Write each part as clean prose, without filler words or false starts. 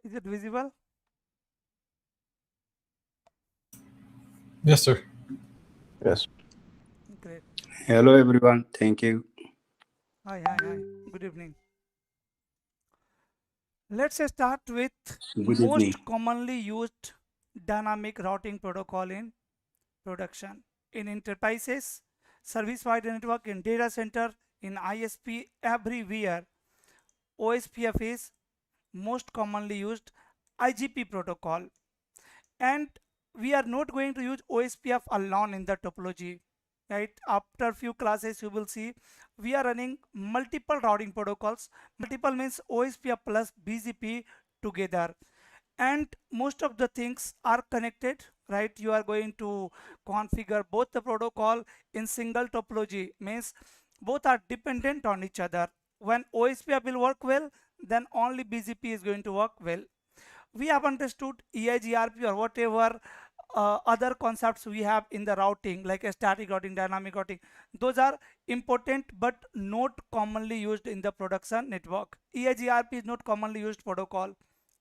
Is it visible? Yes, sir. Yes. Great. Hello, everyone. Thank you. Hi. Good evening. Let's start with Good evening. most commonly used dynamic routing protocol in production. In enterprises, service-wide network, in data center, in ISP, everywhere. OSPF is most commonly used IGP protocol. And we are not going to use OSPF alone in the topology. Right, after few classes you will see we are running multiple routing protocols. Multiple means OSPF plus BGP together, and most of the things are connected. Right, you are going to configure both the protocol in single topology, means both are dependent on each other. When OSPF will work well, then only BGP is going to work well. We have understood EIGRP or whatever other concepts we have in the routing, like a static routing, dynamic routing. Those are important but not commonly used in the production network. EIGRP is not commonly used protocol,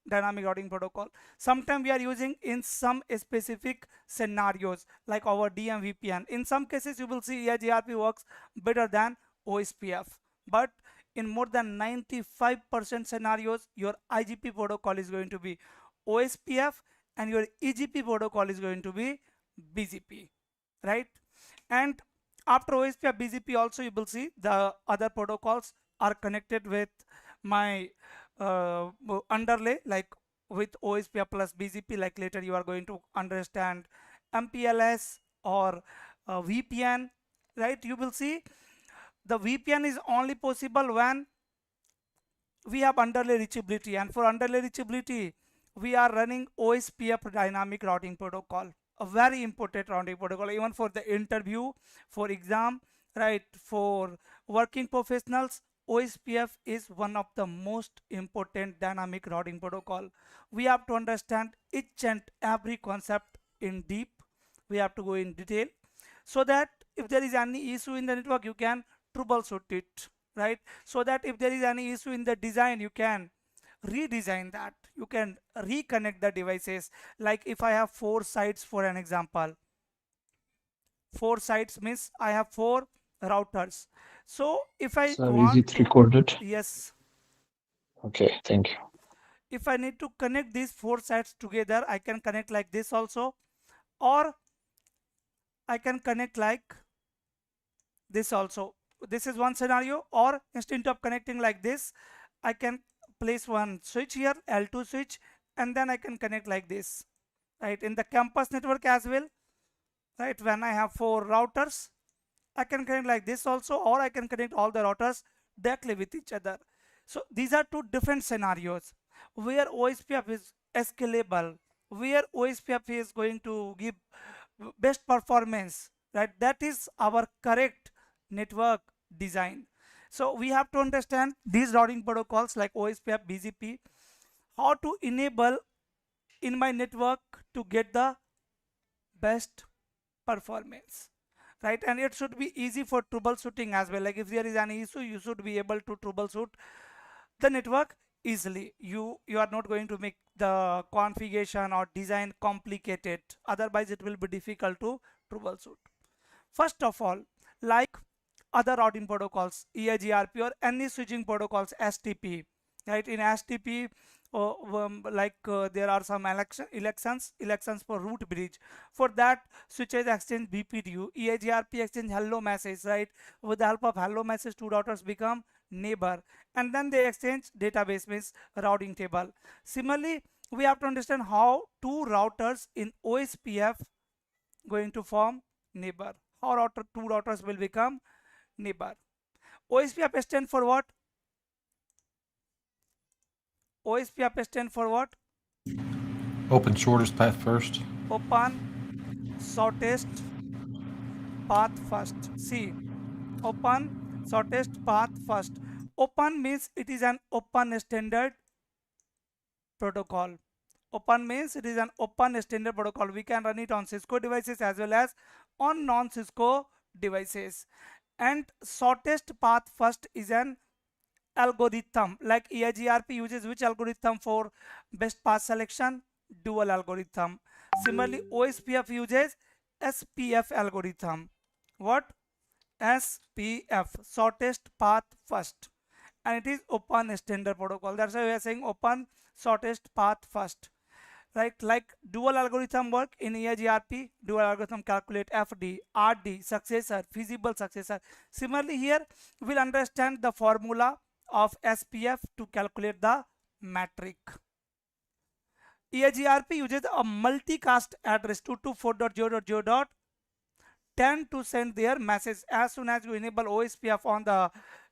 dynamic routing protocol. Sometimes we are using in some specific scenarios like our DMVPN. In some cases you will see EIGRP works better than OSPF, but in more than 95% scenarios your IGP protocol is going to be OSPF and your EGP protocol is going to be BGP, right? And after OSPF BGP also you will see the other protocols are connected with my underlay, like with OSPF plus BGP, like later you are going to understand MPLS or VPN, right? You will see the VPN is only possible when we have underlay reachability, and for underlay reachability we are running OSPF dynamic routing protocol, a very important routing protocol even for the interview, for exam, right? For working professionals, OSPF is one of the most important dynamic routing protocol. We have to understand each and every concept in deep. We have to go in detail so that if there is any issue in the network you can troubleshoot it, right? So that if there is any issue in the design you can redesign that, you can reconnect the devices. Like if I have 4 sites, for an example, 4 sites means I have 4 routers. So if I Sir, is want it to, recorded? yes, Okay, thank you. if I need to connect these 4 sites together, I can connect like this also, or I can connect like this also. This is one scenario. Or instead of connecting like this, I can place one switch here, L2 switch, and then I can connect like this, right? In the campus network as well, right? When I have 4 routers, I can connect like this also, or I can connect all the routers directly with each other. So these are 2 different scenarios where OSPF is scalable, where OSPF is going to give best performance, right? That is our correct network design. So we have to understand these routing protocols like OSPF, BGP, how to enable in my network to get the best performance, right? And it should be easy for troubleshooting as well. Like if there is any issue, you should be able to troubleshoot the network easily. You are not going to make the configuration or design complicated, otherwise it will be difficult to troubleshoot. First of all, like other routing protocols, EIGRP or any switching protocols, STP, right? In STP, there are some elections for root bridge. For that, switches exchange BPDU, EIGRP exchange hello message, right? With the help of hello message, 2 routers become neighbor, and then they exchange database, means routing table. Similarly, we have to understand how 2 routers in OSPF going to form neighbor. How 2 routers will become neighbor. OSPF stand for what? OSPF stand for what? Open shortest path first. Open shortest path first. See, open shortest path first. Open means it is an open standard protocol. Open means it is an open standard protocol. We can run it on Cisco devices as well as on non-Cisco devices. And shortest path first is an algorithm. Like EIGRP uses which algorithm for best path selection? Dual algorithm. Similarly, OSPF uses SPF algorithm. What? SPF, shortest path first, and it is open standard protocol. That's why we are saying open shortest path first. Right, like dual algorithm work in EIGRP, dual algorithm calculate FD, RD, successor, feasible successor. Similarly here, we'll understand the formula of SPF to calculate the metric. EIGRP uses a multicast address 224.0.0.10 to send their message. As soon as you enable OSPF on the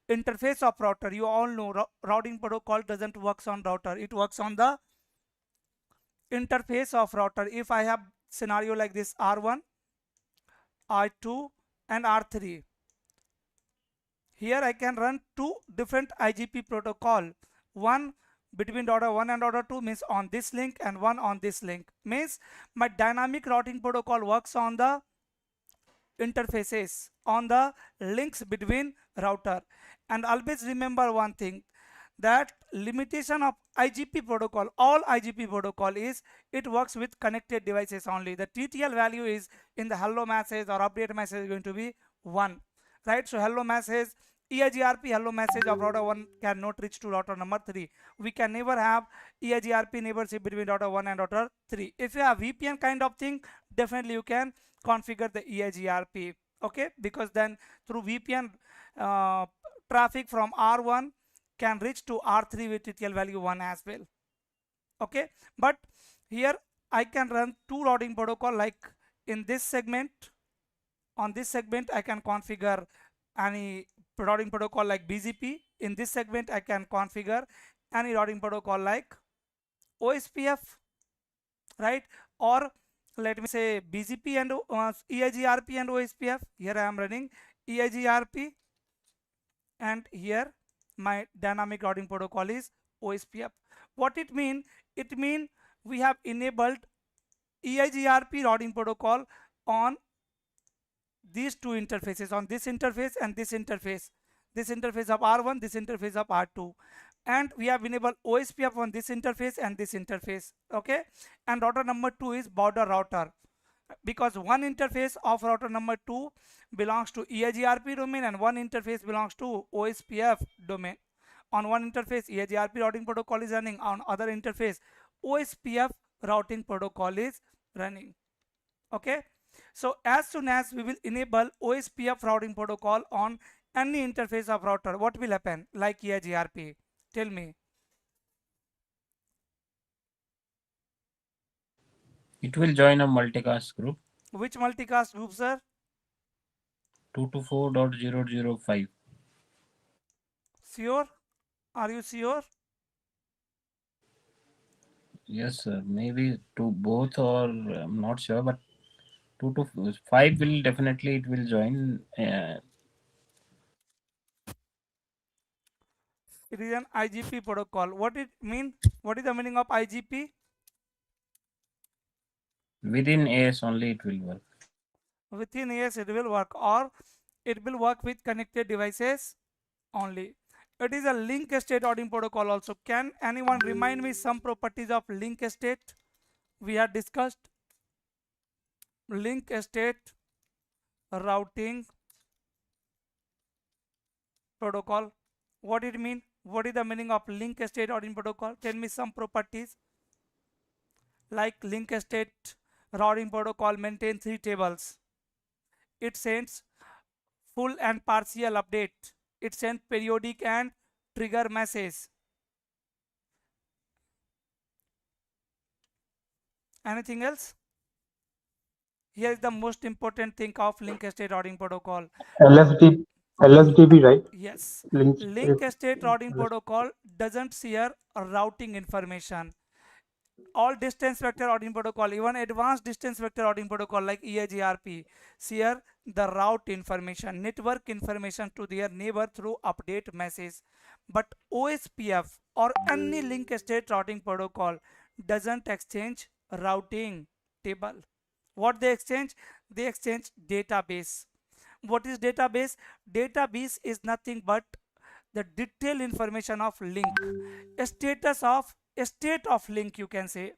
interface of router, you all know routing protocol doesn't work on router, it works on the interface of router. If I have scenario like this, R1, R2 and R3, here I can run two different IGP protocol. One between router 1 and router 2 means on this link, and one on this link means my dynamic routing protocol works on the interfaces, on the links between router. And always remember one thing, that limitation of IGP protocol, all IGP protocol, is it works with connected devices only. The TTL value is in the hello message or update message is going to be 1, right? So hello message, EIGRP hello message of router 1 cannot reach to router number 3. We can never have EIGRP neighborship between router 1 and router 3. If you have VPN kind of thing, definitely you can configure the EIGRP, okay, because then through VPN traffic from R1 can reach to R3 with TTL value 1 as well, okay. But here I can run two routing protocol, like in this segment, on this segment I can configure any routing protocol like BGP. In this segment I can configure any routing protocol like OSPF, right? Or let me say BGP and EIGRP and OSPF. Here I am running EIGRP, and here my dynamic routing protocol is OSPF. What it mean? It mean we have enabled EIGRP routing protocol on these two interfaces, on this interface and this interface of R1, this interface of R2, and we have enabled OSPF on this interface and this interface, okay. And router number 2 is border router, because one interface of router number 2 belongs to EIGRP domain and one interface belongs to OSPF domain. On one interface EIGRP routing protocol is running, on other interface OSPF routing protocol is running, okay. So as soon as we will enable OSPF routing protocol on any interface of router, what will happen like EIGRP? Tell me. It will join a multicast group. Which multicast group, sir? 224.0.0.5. Sure? Are you sure? Yes, sir. Maybe to both, or I'm not sure, but 2 to 5 will definitely, it will join. It is an IGP protocol. What it mean? What is the meaning of IGP? Within AS only it will work. Within AS it will work, or it will work with connected devices only. It is a link state routing protocol also. Can anyone remind me some properties of link state? We have discussed link state routing protocol. What it mean? What is the meaning of link state routing protocol? Tell me some properties. Like link state routing protocol maintain 3 tables. It sends full and partial update. It sends periodic and trigger message. Anything else? Here is the most important thing of link state routing protocol. LSDP, right? Yes. Link State routing protocol doesn't share routing information. All distance vector routing protocol, even advanced distance vector routing protocol like EIGRP, share the route information, network information to their neighbor through update message. But OSPF or any link state routing protocol doesn't exchange routing table. What they exchange? They exchange database. What is database? Database is nothing but the detailed information of link, a state of link, you can say.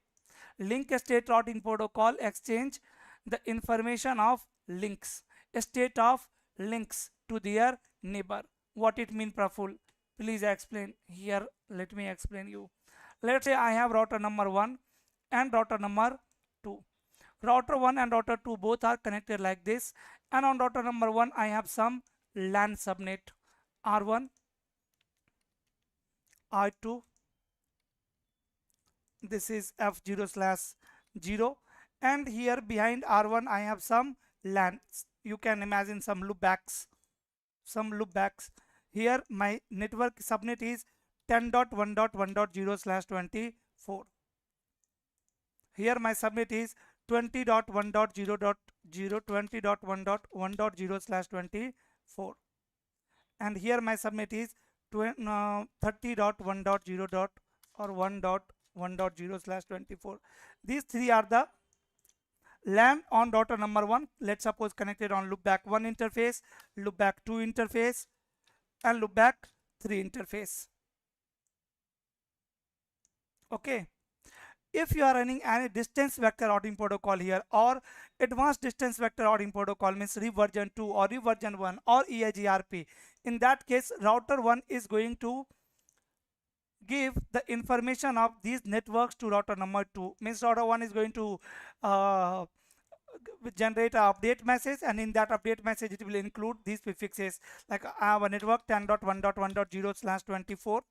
Link state routing protocol exchange the information of links, a state of links to their neighbor. What it mean, Praphul? Please explain here. Let me explain you. Let's say I have router number 1 and router number 2. Router 1 and router 2 both are connected like this, and on router number 1 I have some LAN subnet R1, R2, this is F0/0, and here behind R1 I have some LANs. You can imagine some loopbacks. Here my network subnet is 10.1.1.0/24. Here my subnet is 20.1.0.0/24, and here my subnet is 30.1.0.1.1.0/24. These three are the LAN on router number 1. Let's suppose connected on loopback 1 interface, loopback 2 interface, and loopback 3 interface. Okay. If you are running any distance vector routing protocol here, or advanced distance vector routing protocol, means RIP version 2 or RIP version 1 or EIGRP, in that case router 1 is going to give the information of these networks to router number 2. Means router 1 is going to generate an update message, and in that update message it will include these prefixes, like I have a network 10.1.1.0/24,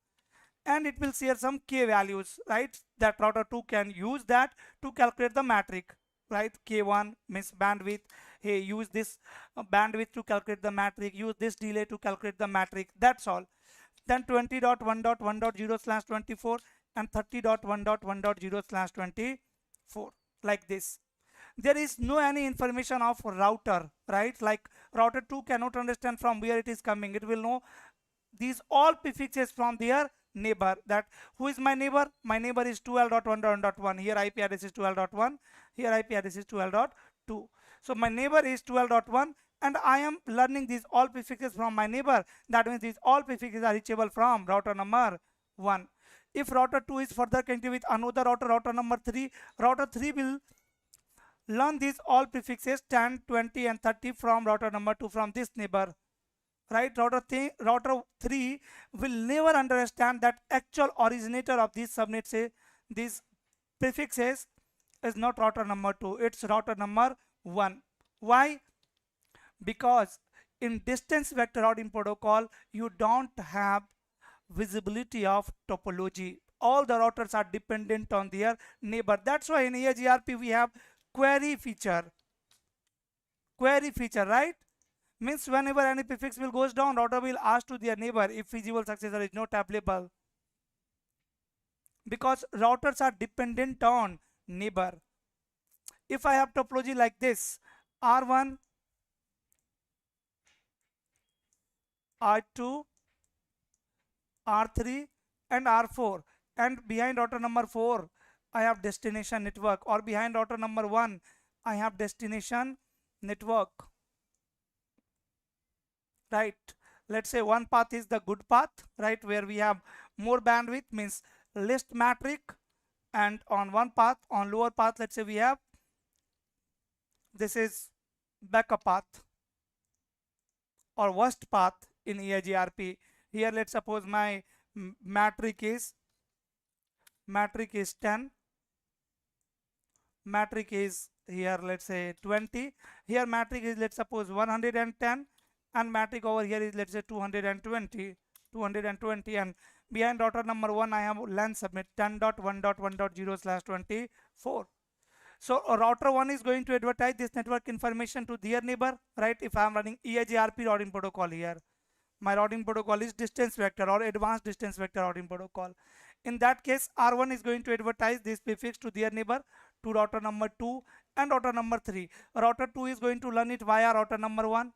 and it will share some k values, right? That router 2 can use that to calculate the metric, right? K1 means bandwidth. Hey, use this bandwidth to calculate the metric, use this delay to calculate the metric. That's all. Then 20.1.1.0/24 and 30.1.1.0/24, like this. There is no any information of router, right? Like router 2 cannot understand from where it is coming. It will know these all prefixes from their neighbor. That who is my neighbor? My neighbor is 12.1.1.1. Here IP address is 12.1, here IP address is 12.2. so my neighbor is 12.1, and I am learning these all prefixes from my neighbor. That means these all prefixes are reachable from router number 1. If router 2 is further connected with another router number 3, router 3 will learn these all prefixes 10, 20 and 30 from router number 2, from this neighbor, right? Router 3 will never understand that actual originator of these subnets, these prefixes, is not router number 2, it's router number 1. Why? Because in distance vector routing protocol you don't have visibility of topology. All the routers are dependent on their neighbor. That's why in EIGRP we have query feature, right? Means whenever any prefix will goes down, router will ask to their neighbor if feasible successor is not available, because routers are dependent on neighbor. If I have topology like this, R1, R2, R3 and R4, and behind router number 4 I have destination network, or behind router number 1 I have destination network, right? Let's say one path is the good path, right, where we have more bandwidth, means least metric, and on one path, on lower path, let's say we have, this is backup path or worst path in EIGRP. Here let's suppose my metric is 10, metric is here let's say 20, here metric is let's suppose 110, and metric over here is let's say 220, and behind router number 1 I have LAN subnet 10.1.1.0/24. So router 1 is going to advertise this network information to their neighbor, right? If I am running EIGRP routing protocol here, my routing protocol is distance vector or advanced distance vector routing protocol. In that case, R1 is going to advertise this prefix to their neighbor, to router number 2 and router number 3. Router 2 is going to learn it via router number 1.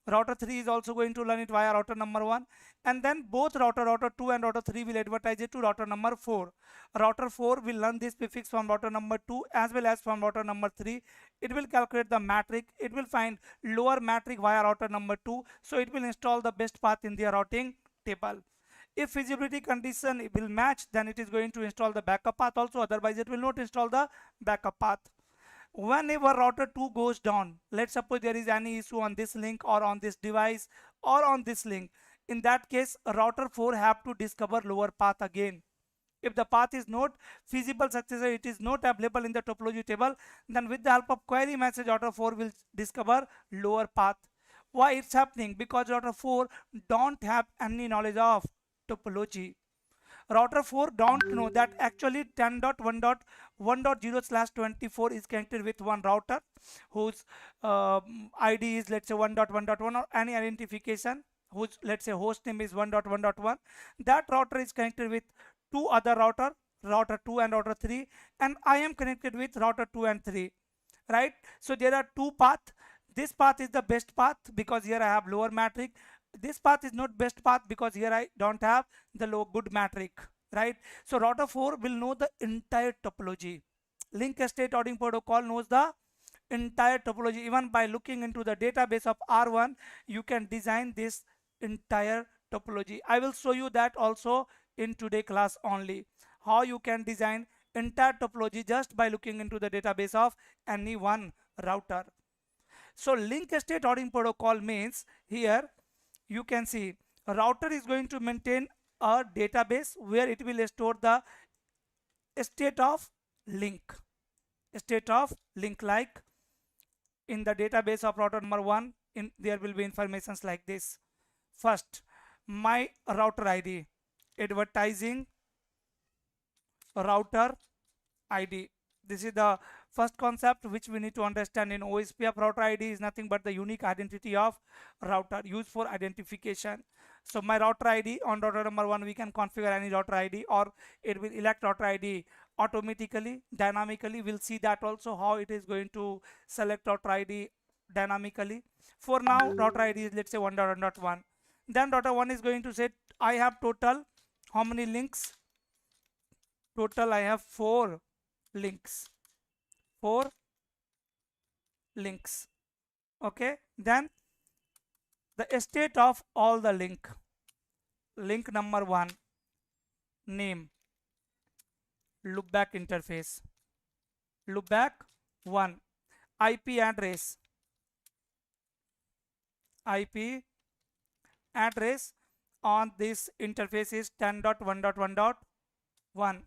Router 3 is also going to learn it via router number 1, and then both router 2 and router 3 will advertise it to router number 4. Router 4 will learn this prefix from router number 2 as well as from router number 3. It will calculate the metric, it will find lower metric via router number 2, so it will install the best path in their routing table. If feasibility condition will match, then it is going to install the backup path also, otherwise it will not install the backup path. Whenever router 2 goes down, let's suppose there is any issue on this link or on this device or on this link, in that case router 4 have to discover lower path again. If the path is not feasible successor, it is not available in the topology table, then with the help of query message router 4 will discover lower path. Why it's happening? Because router 4 don't have any knowledge of topology. Router 4 don't know that actually 10.1.1.0/24 is connected with one router whose ID is, let's say, 1.1.1 or any identification whose, let's say, host name is 1.1.1. That router is connected with two other router 2 and router 3, and I am connected with router 2 and 3, right? So there are two paths. This path is the best path because here I have lower metric. This path is not best path because here I don't have the low good metric, right? So router 4 will know the entire topology. Link state routing protocol knows the entire topology. Even by looking into the database of R1, you can design this entire topology. I will show you that also in today class only, how you can design entire topology just by looking into the database of any one router. So link state routing protocol means here you can see a router is going to maintain a database where it will store the state of link, like in the database of router number 1, there will be informations like this. First, my router ID, advertising router ID. This is the first concept which we need to understand in OSPF. Router ID is nothing but the unique identity of router used for identification. So my router ID on router number 1, we can configure any router ID, or it will elect router ID automatically, dynamically. We'll see that also, how it is going to select router ID dynamically. For now, router ID is, let's say, 1.1.1. Then router 1 is going to say I have total how many links? Total I have 4 links. 4 links. Okay, then the state of all the link number 1, name, loopback interface, loopback 1, IP address on this interface is 10.1.1.1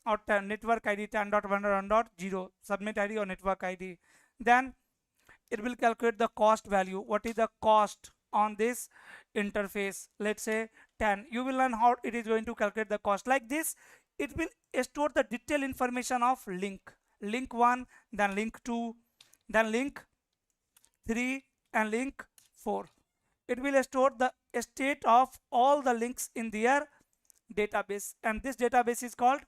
or network ID 10.1.1.0, subnet ID or network ID. Then it will calculate the cost value. What is the cost on this interface? Let's say 10. You will learn how it is going to calculate the cost. Like this, it will store the detailed information of link 1, then link 2, then link 3 and link 4. It will store the state of all the links in their database, and this database is called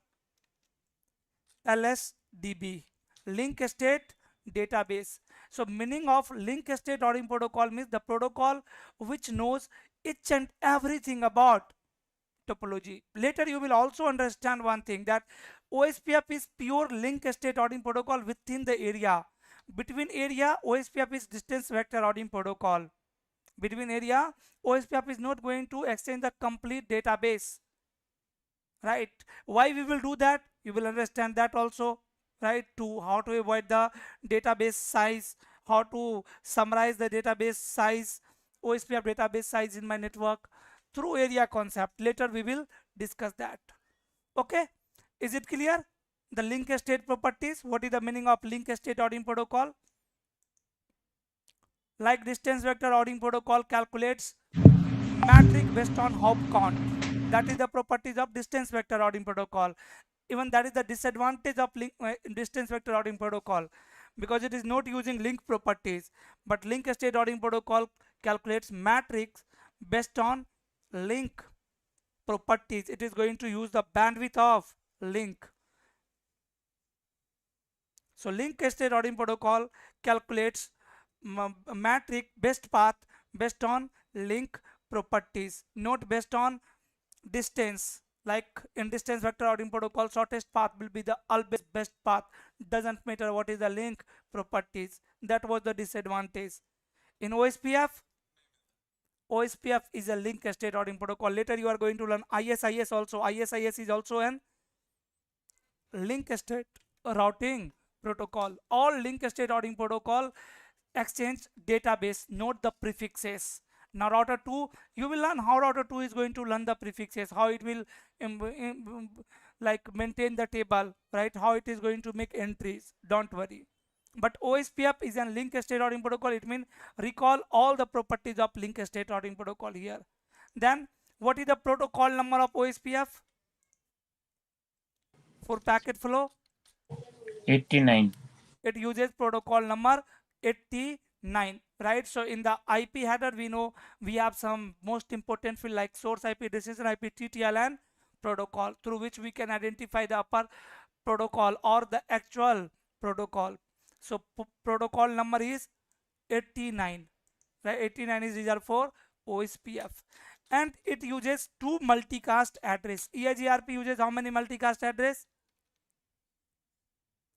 LSDB, link state database. So meaning of link state routing protocol means the protocol which knows each and everything about topology. Later you will also understand one thing, that OSPF is pure link state routing protocol within the area. Between area, OSPF is distance vector routing protocol. Between area, OSPF is not going to exchange the complete database, right? Why we will do that? You will understand that also, right? To how to avoid the database size, how to summarize the database size, OSPF database size in my network through area concept. Later we will discuss that. Okay, is it clear? The link state properties. What is the meaning of link state routing protocol? Like distance vector routing protocol calculates metric based on hop count. That is the properties of distance vector routing protocol. Even that is the disadvantage of distance vector routing protocol, because it is not using link properties. But link state routing protocol calculates matrix based on link properties. It is going to use the bandwidth of link. So link state routing protocol calculates metric best path based on link properties, not based on distance. Like in distance vector routing protocol, shortest path will be the always best path. Doesn't matter what is the link properties. That was the disadvantage. In OSPF, OSPF is a link state routing protocol. Later you are going to learn ISIS also. ISIS is also an link state routing protocol. All link state routing protocol exchange database. Note the prefixes. Now router 2, you will learn how router 2 is going to learn the prefixes, how it will like maintain the table, right? How it is going to make entries. Don't worry. But OSPF is a link state routing protocol. It means recall all the properties of link state routing protocol here. Then what is the protocol number of OSPF for packet flow? 89. It uses protocol number 89, right? So in the IP header, we know we have some most important field like source IP, destination IP, TTLN protocol, through which we can identify the upper protocol or the actual protocol. So protocol number is 89, right? 89 is reserved for OSPF, and it uses 2 multicast address. EIGRP uses how many multicast address?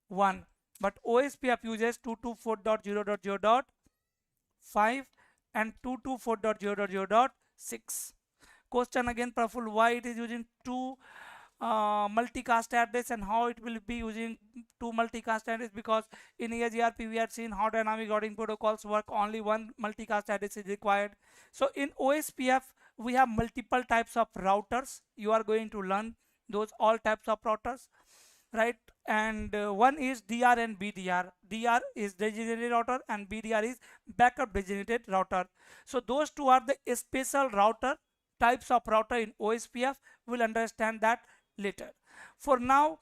1. But OSPF uses 224.0.0.5 and 224.0.0.6. Question again, Praphul, why it is using 2 multicast address and how it will be using 2 multicast address? Because in EIGRP we have seen how dynamic routing protocols work, only 1 multicast address is required. So in OSPF we have multiple types of routers. You are going to learn those all types of routers, right? And one is DR and BDR. DR is designated router and BDR is backup designated router. So those two are the special router types of router in OSPF. We'll understand that later. For now,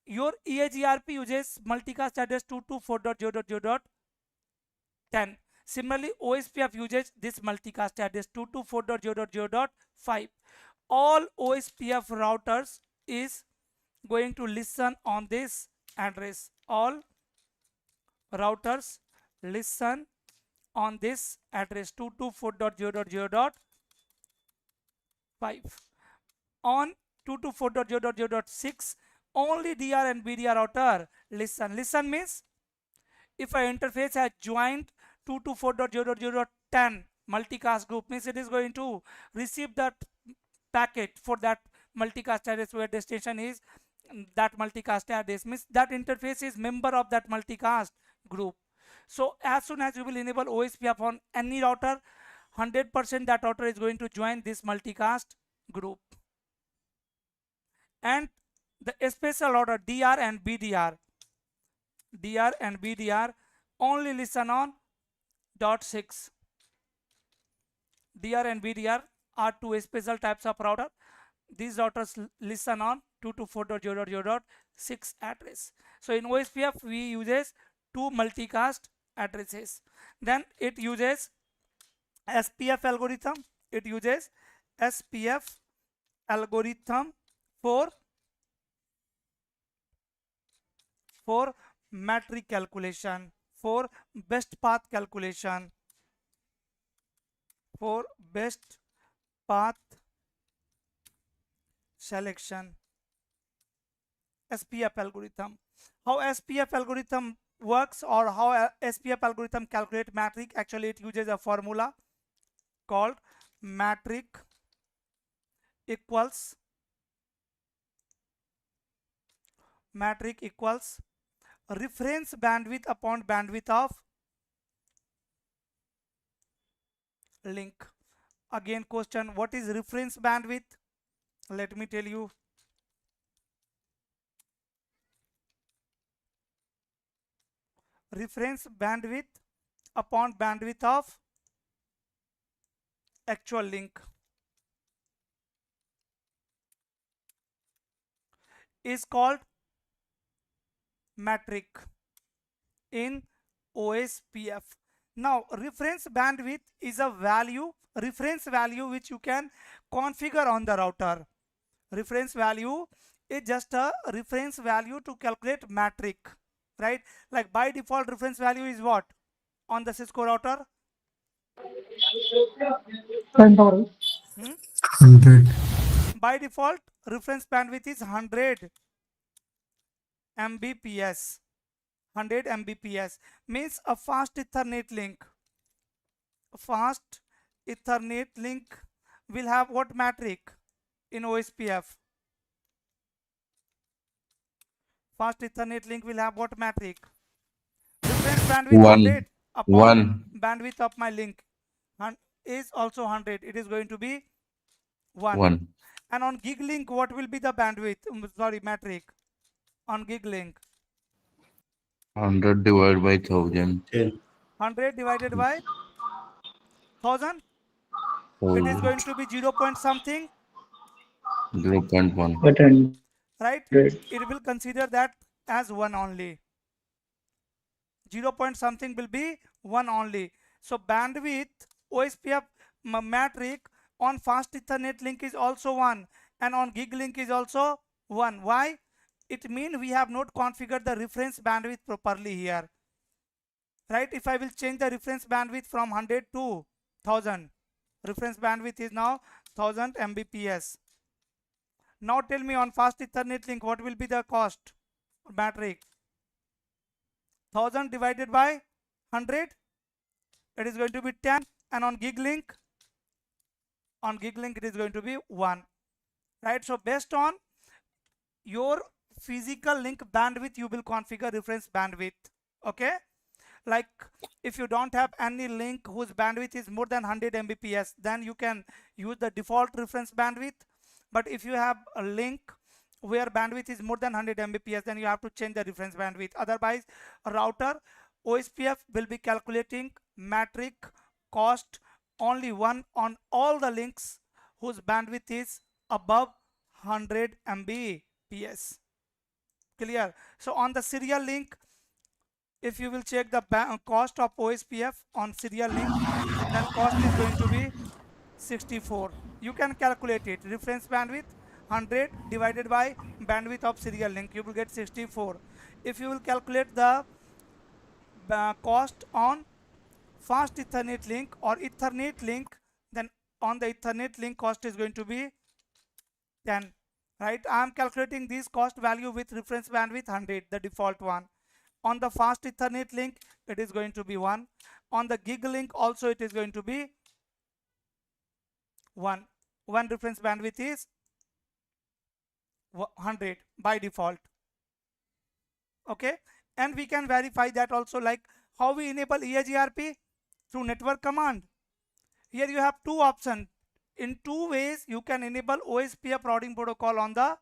your EIGRP uses multicast address 224.0.0.10. Similarly, OSPF uses this multicast address 224.0.0.5. All OSPF routers is going to listen on this address. All routers listen on this address 224.0.0.5. On 224.0.0.6, only DR and BDR router listen. Listen means if an interface has joined 224.0.0.10 multicast group, means it is going to receive that packet for that multicast address where destination is that multicast address, means that interface is member of that multicast group. So as soon as you will enable OSPF on any router, 100% that router is going to join this multicast group. And the special router DR and BDR only listen on .6. DR and BDR are 2 special types of router. These routers listen on 224.0.0.6 address. So in OSPF we uses 2 multicast addresses. Then it uses SPF algorithm. It uses SPF algorithm for metric calculation, for best path calculation, for best path selection. SPF algorithm. How SPF algorithm works, or how SPF algorithm calculate metric? Actually it uses a formula called metric equals reference bandwidth upon bandwidth of link. Again question, what is reference bandwidth? Let me tell you. Reference bandwidth upon bandwidth of actual link is called metric in OSPF. Now reference bandwidth is a reference value which you can configure on the router. Reference value is just a reference value to calculate metric, right? Like by default reference value is what on the Cisco router? 10,000. 100. By default reference bandwidth is 100 Mbps. 100 Mbps means a fast Ethernet link. Fast Ethernet link will have what metric in OSPF? Fast Ethernet link will have what metric? Reference bandwidth 100 upon bandwidth of my link is also 100. It is going to be 1. And on gig link, what will be the bandwidth? Sorry, metric. On gig link. 100 divided by 1000. 100 divided by 1000. It is going to be 0 point something. 0.1. Right? It will consider that as 1 only. 0 point something will be 1 only. So bandwidth OSPF metric on fast Ethernet link is also 1 and on gig link is also 1. Why? It means we have not configured the reference bandwidth properly here. Right? If I will change the reference bandwidth from 100 to 1000, reference bandwidth is now 1000 Mbps. Now tell me on fast Ethernet link what will be the cost metric? 1000 divided by 100, it is going to be 10, and on gig link it is going to be 1. Right? So based on your physical link bandwidth you will configure reference bandwidth. Okay, like if you don't have any link whose bandwidth is more than 100 Mbps, then you can use the default reference bandwidth. But if you have a link where bandwidth is more than 100 Mbps, then you have to change the reference bandwidth. Otherwise, a router OSPF will be calculating metric cost only one on all the links whose bandwidth is above 100 Mbps. Clear? So on the serial link, if you will check the cost of OSPF on serial link, then cost is going to be 64. You can calculate it. Reference bandwidth 100 divided by bandwidth of serial link, you will get 64. If you will calculate the cost on fast Ethernet link or Ethernet link, then on the Ethernet link cost is going to be 10. Right? I am calculating this cost value with reference bandwidth 100, the default one. On the fast Ethernet link, it is going to be 1. On the gig link also it is going to be 1. One reference bandwidth is 100 by default. Okay, and we can verify that also, like how we enable EAGRP through network command. Here you have two options. In two ways you can enable OSPF routing protocol on the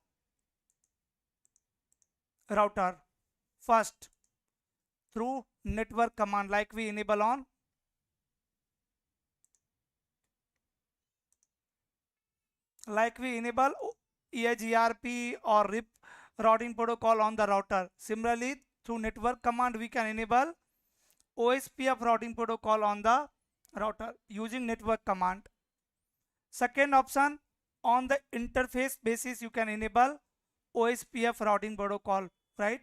router. First, through network command, like we enable on EAGRP or RIP routing protocol on the router. Similarly, through network command we can enable OSPF routing protocol on the router using network command. Second option, on the interface basis you can enable OSPF routing protocol, right?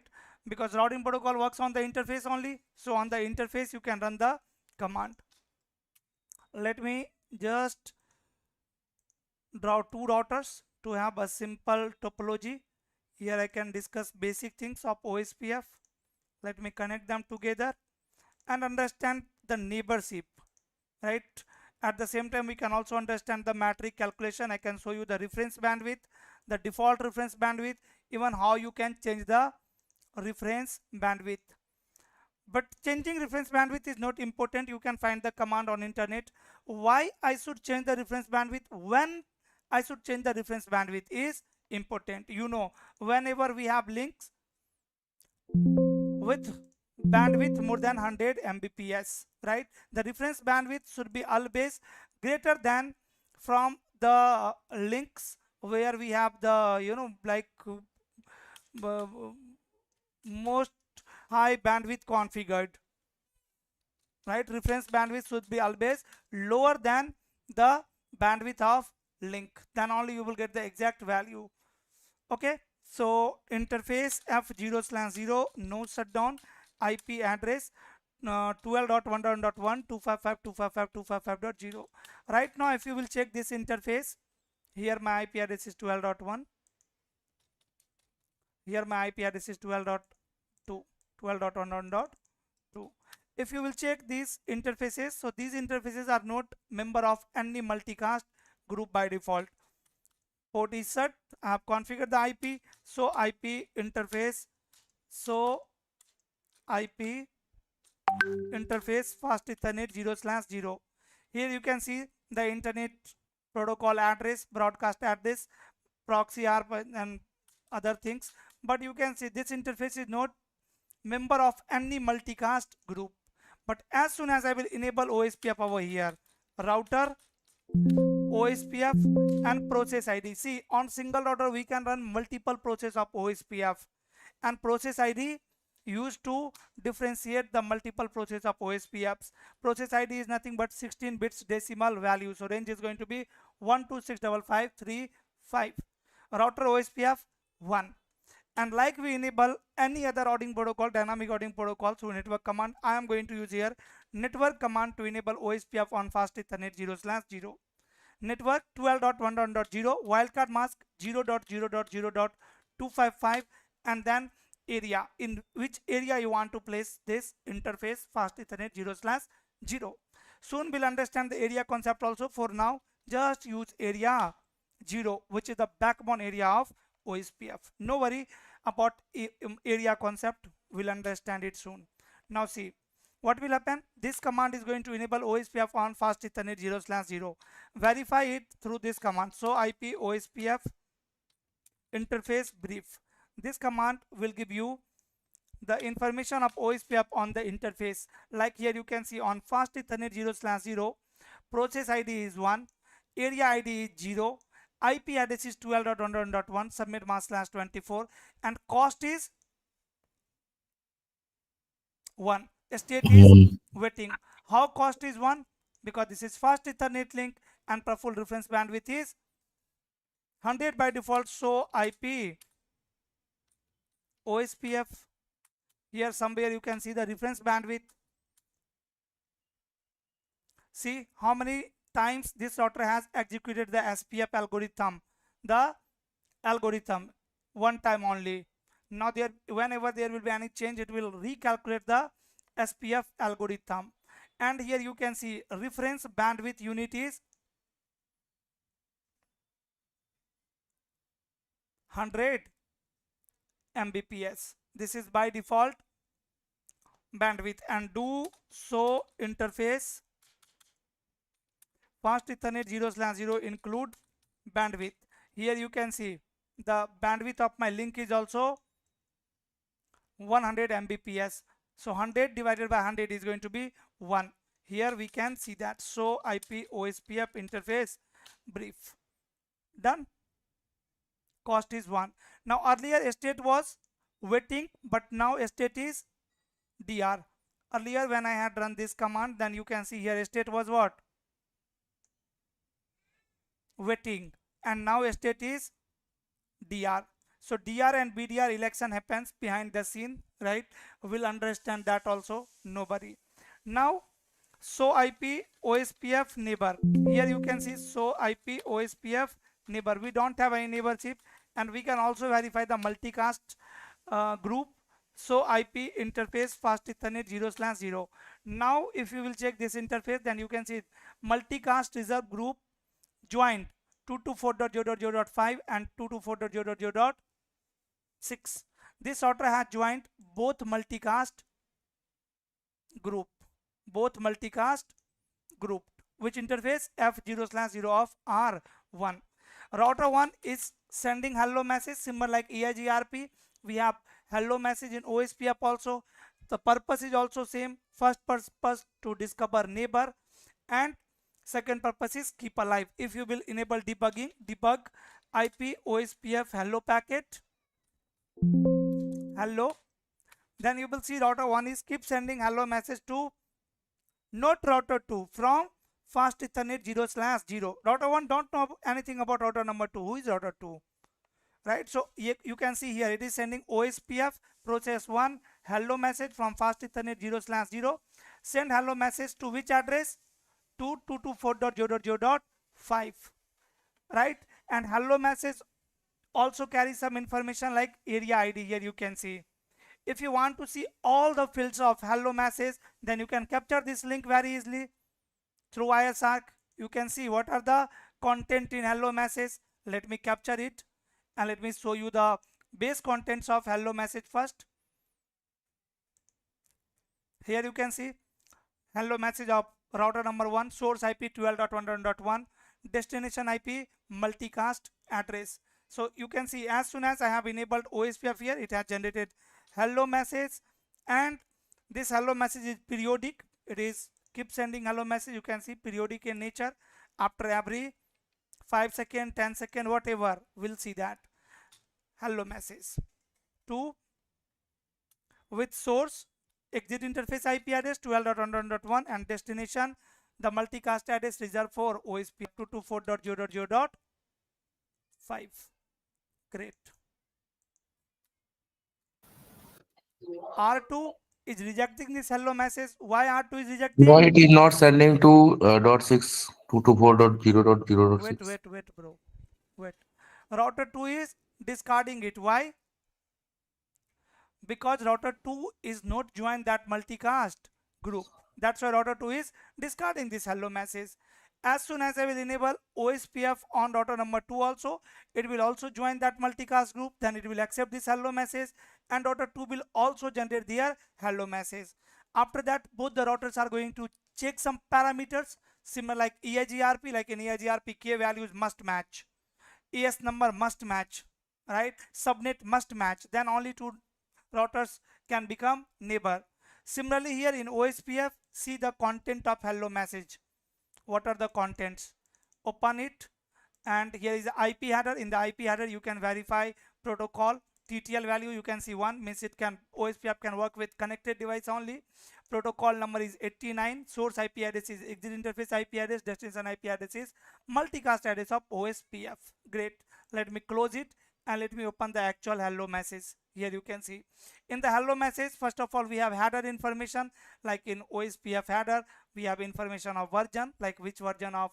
Because routing protocol works on the interface only. So on the interface you can run the command. Let me just draw two routers to have a simple topology. Here I can discuss basic things of OSPF. Let me connect them together and understand the neighborship, right? At the same time we can also understand the metric calculation. I can show you the reference bandwidth, the default reference bandwidth, even how you can change the reference bandwidth. But changing reference bandwidth is not important. You can find the command on internet. Why I should change the reference bandwidth? When I should change the reference bandwidth is important. You know, whenever we have links with bandwidth more than 100 Mbps, right? The reference bandwidth should be always greater than from the links where we have the, you know, like most high bandwidth configured, right? Reference bandwidth should be always lower than the bandwidth of link, then only you will get the exact value. Okay, so interface F0/0 no shutdown, IP address 12.1.1 255.255.255.0. Right now if you will check this interface, here my IP address is 12.1, here my IP address is 12.2 12.1.2, if you will check these interfaces, so these interfaces are not member of any multicast group by default. Port is set. I have configured the IP. So IP interface. So IP interface fast Ethernet 0/0. Here you can see the internet protocol address, broadcast address, proxy ARP and other things. But you can see this interface is not member of any multicast group. But as soon as I will enable OSPF over here, router, OSPF and process ID. See, on single router we can run multiple process of OSPF, and process ID used to differentiate the multiple process of OSPFs. Process ID is nothing but 16 bits decimal value. So range is going to be 1265535. Router OSPF 1. And like we enable any other routing protocol, dynamic routing protocol through network command, I am going to use here network command to enable OSPF on fast Ethernet 0/0. Network 12.1.0, wildcard mask 0.0.0.255, and then area, in which area you want to place this interface fast Ethernet 0/0. Soon we'll understand the area concept also. For now, just use area 0, which is the backbone area of OSPF. No worry about area concept, we'll understand it soon. Now see what will happen. This command is going to enable OSPF on fast Ethernet 0/0. Verify it through this command. So IP OSPF interface brief. This command will give you the information of OSPF on the interface. Like here you can see on fast Ethernet 0/0, process ID is 1, area ID is 0, IP address is 12.1.1, submit mask /24, and cost is 1. State is waiting. How cost is 1? Because this is fast Ethernet link and Praphul reference bandwidth is 100 by default. So IP OSPF, here somewhere you can see the reference bandwidth. See how many times this router has executed the SPF algorithm. The algorithm one time only. Now there, whenever there will be any change, it will recalculate the SPF algorithm. And here you can see reference bandwidth unit is 100 Mbps. This is by default bandwidth. And do so interface fast Ethernet 0/0 include bandwidth. Here you can see the bandwidth of my link is also 100 Mbps. So 100 divided by 100 is going to be 1. Here we can see that. So IP OSPF interface brief. Done. Cost is 1. Now earlier state was waiting, but now state is DR. Earlier when I had run this command, then you can see here state was what? Waiting. And now state is DR. So DR and BDR election happens behind the scene, right? We'll understand that also. Nobody. Now, so IP OSPF neighbor. Here you can see so IP OSPF neighbor. We don't have any neighborship, and we can also verify the multicast group. So IP interface fast Ethernet 0/0. Now, if you will check this interface, then you can see multicast reserve group joined 224.0.0.5 and 224.0.0.6. This router has joined both multicast group. Which interface? F0/0 of R1. Router 1 is sending hello message, similar like EIGRP. We have hello message in OSPF also. The purpose is also same. First purpose to discover neighbor, and second purpose is keep alive. If you will enable debugging, debug IP OSPF hello packet, hello, then you will see router 1 is keep sending hello message to not router 2 from fast Ethernet 0/0. Router 1 don't know anything about router number 2. Who is router 2? Right? So you can see here it is sending OSPF process 1 hello message from fast Ethernet 0/0. Send hello message to which address? To 224.0.0.5. Right? And hello message also carries some information like area ID. Here you can see If you want to see all the fields of hello message, then you can capture this link very easily through ISARC. You can see what are the content in hello message. Let me capture it and let me show you the base contents of hello message first. Here you can see hello message of router number 1, source IP 12.1.1, destination IP, multicast address. So you can see as soon as I have enabled OSPF here, it has generated hello message, and this hello message is periodic. It is keep sending hello message. You can see periodic in nature. After every 5 seconds, 10 seconds, whatever, we'll see that hello message. 2, with source exit interface IP address 12.1.1 and destination the multicast address reserved for OSPF 224.0.0.5. Great. R2 is rejecting this hello message. Why R2 is rejecting? No, it is not sending to .6 224.0.0.6. Wait, bro. Wait. Router 2 is discarding it. Why? Because router 2 is not joined that multicast group. That's why router 2 is discarding this hello message. As soon as I will enable OSPF on router number 2 also, it will also join that multicast group. Then it will accept this hello message and router 2 will also generate their hello message. After that, both the routers are going to check some parameters similar like EIGRP. Like in EIGRP, K values must match, ES number must match, right? Subnet must match. Then only two routers can become neighbor. Similarly, here in OSPF, see the content of hello message. What are the contents? Open it, and here is the IP header. In the IP header, you can verify protocol. TTL value you can see 1, means it can OSPF can work with connected device only. Protocol number is 89. Source IP address is exit interface IP address. Destination IP address is multicast address of OSPF. Great. Let me close it and let me open the actual hello message. Here you can see in the hello message, first of all we have header information. Like in OSPF header, we have information of version, like which version of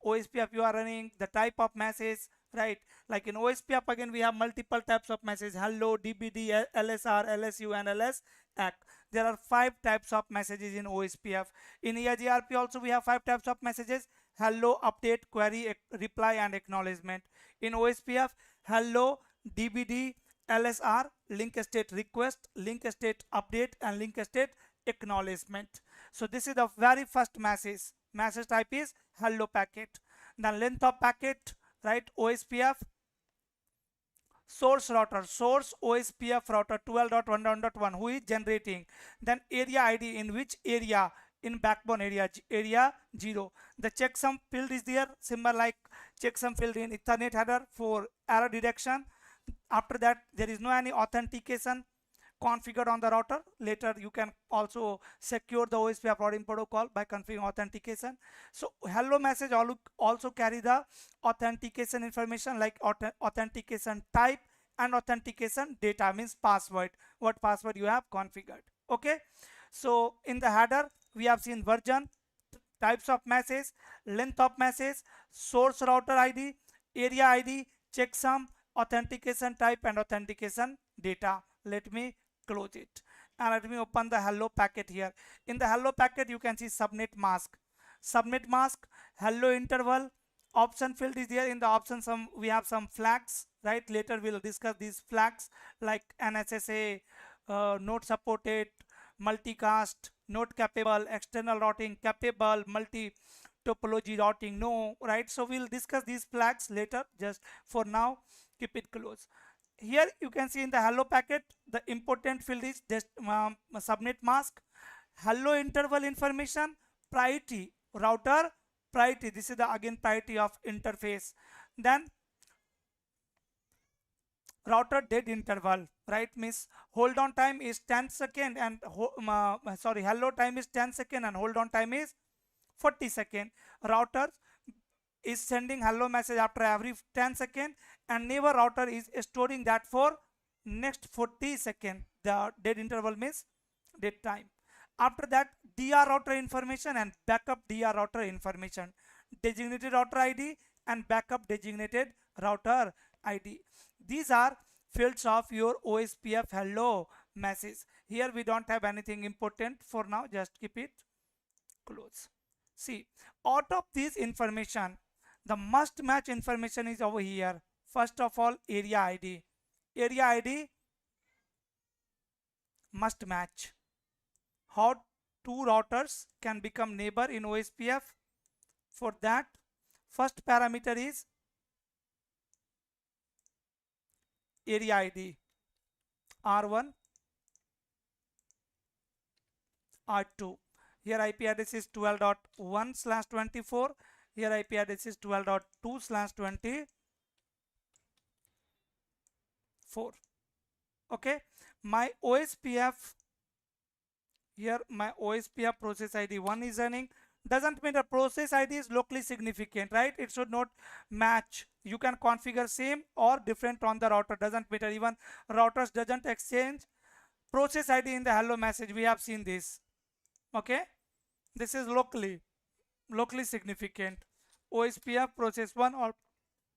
OSPF you are running, the type of message, right? Like in OSPF again we have multiple types of message: hello, DBD, LSR, LSU and LSAC. There are 5 types of messages in OSPF. In EIGRP also we have 5 types of messages: hello, update, query, reply and acknowledgement. In OSPF, hello, DBD, LSR, link state request, link state update and link state acknowledgement. So this is the very first message. Message type is hello packet. The length of packet, right? OSPF source router, source OSPF router 12.1.1 who is generating. Then area ID, in which area? In backbone area, area 0. The checksum field is there, symbol like checksum field in Ethernet header for error detection. After that, there is no any authentication configured on the router. Later you can also secure the OSPF routing protocol by configuring authentication. So hello message also carry the authentication information like authentication type and authentication data, means password, what password you have configured. Okay, so in the header we have seen version, types of message, length of message, source router ID, area ID, checksum, authentication type and authentication data. Let me close it and let me open the hello packet. Here in the hello packet you can see subnet mask, hello interval, option field is there. In the option we have some flags, right? Later we'll discuss these flags like NSSA, not supported, multicast, not capable, external routing capable, multi topology routing no, right? So we'll discuss these flags later. Just for now keep it close. Here you can see in the hello packet the important field is just subnet mask, hello interval information, priority, router priority, this is the again priority of interface. Then router dead interval, right? Means hold on time is 10 seconds and hello time is 10 seconds and hold on time is 40 seconds. Router is sending hello message after every 10 seconds and neighbor router is storing that for next 40 seconds. The dead interval means dead time. After that, DR router information and backup DR router information, designated router ID and backup designated router ID. These are fields of your OSPF hello message. Here we don't have anything important for now, just keep it close. See, out of this information, the must match information is over here. First of all, area ID. Area ID must match. How two routers can become neighbor in OSPF? For that, first parameter is area ID R1, R2. Here IP address is 12.1/24. Here IP address is 12.2/24. Okay, my OSPF, here my OSPF process ID 1 is running. Doesn't mean the process ID is locally significant, right? It should not match. You can configure same or different on the router, doesn't matter. Even routers doesn't exchange process ID in the hello message. We have seen this. Okay, this is locally significant. OSPF process 1 or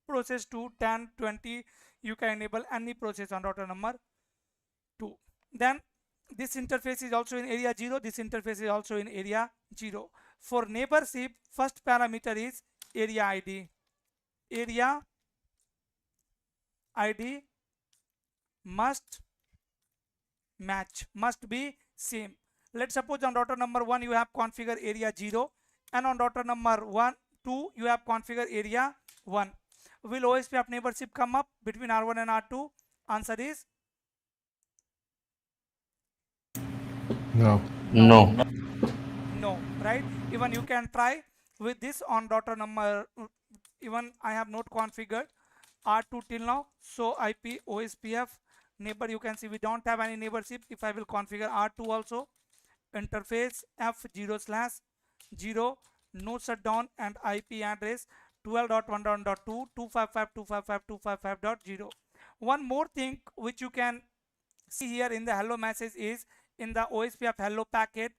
process 2, 10, 20, you can enable any process on router number 2. Then this interface is also in area 0. This interface is also in area 0. For neighborship, first parameter is area ID. Area ID must match, must be same. Let's suppose on router number 1 you have configured area 0, and on router number 2 you have configured area 1. Will OSPF neighborship come up between R1 and R2? Answer is No. No. no, right? Even you can try with this on router number, even I have not configured R2 till now. So IP OSPF neighbor, you can see we don't have any neighborship. If I will configure R2 also, interface F0/0, no shutdown, and IP address 12.1.2, 255.255.255.0. One more thing which you can see here in the hello message is in the OSPF hello packet,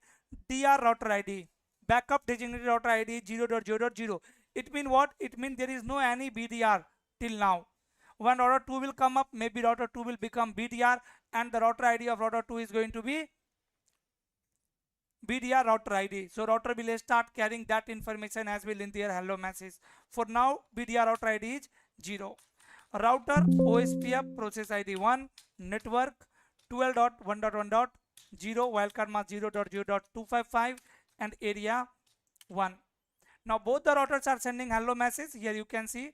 DR router ID, backup designated router ID 0.0.0. It means what? It means there is no any BDR till now. When router 2 will come up, maybe router 2 will become BDR, and the router ID of router 2 is going to be BDR router ID. So router will start carrying that information as well in their hello message. For now, BDR router ID is 0. Router OSPF process ID 1, network 12.1.1.0, wildcard mask 0.0.255, and area 1. Now both the routers are sending hello message. Here you can see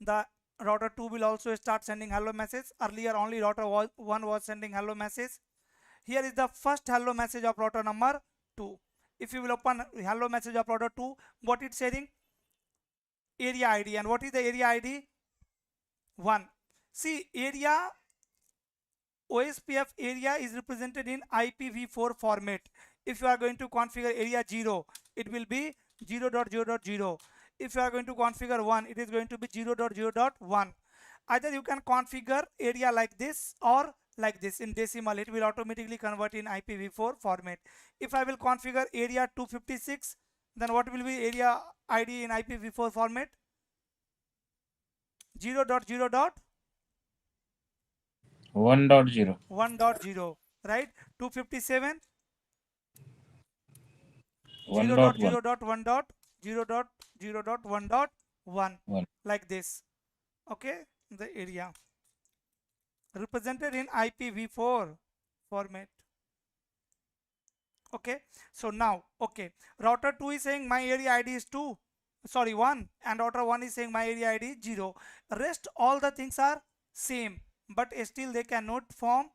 the router 2 will also start sending hello message. Earlier only router 1 was sending hello message. Here is the first hello message of router number 2. If you will open hello message of router 2, what it's saying? Area ID. And what is the area ID? 1. See, area OSPF area is represented in IPv4 format. If you are going to configure area 0, it will be 0.0.0. If you are going to configure 1, it is going to be 0.0.1. Either you can configure area like this or like this in decimal. It will automatically convert in IPv4 format. If I will configure area 256, then what will be area ID in IPv4 format? 0.0.1.0, 1.0. right? 257 1.1. 0.0.1.0.0.1.1, like this. Okay, the area represented in IPv4 format. Okay, so now, okay, router 2 is saying my area ID is 1, and router 1 is saying my area ID is 0. Rest all the things are same, but still they cannot form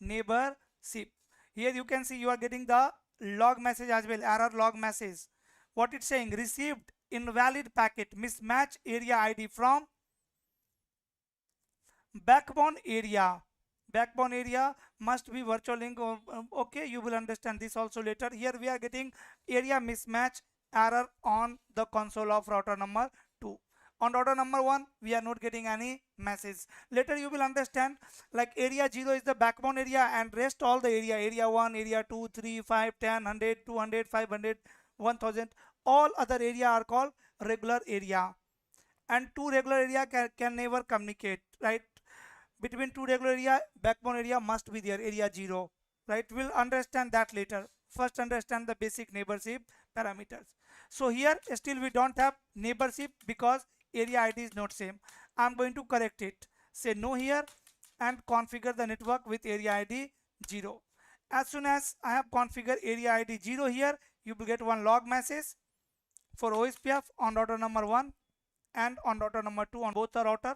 neighborship. Here you can see you are getting the log message as well, error log message. What it's saying? Received invalid packet, mismatch area ID from backbone area. Backbone area must be virtual link. Okay, you will understand this also later. Here we are getting area mismatch error on the console of router number 2. On router number 1, we are not getting any message. Later you will understand, like area 0 is the backbone area, and rest all the area 1, area 2, 3, 5, 10, 100, 200, 500, 1000, all other area are called regular area. And two regular area can never communicate, right? between two regular area, backbone area must be there, area 0, right? We'll understand that later. First understand the basic neighborship parameters. So here still we don't have neighborship because area ID is not same. I'm going to correct it. Say no here and configure the network with area ID 0. As soon as I have configured area ID 0 here, you will get one log message for OSPF on router number 1 and on router number 2 on both the router.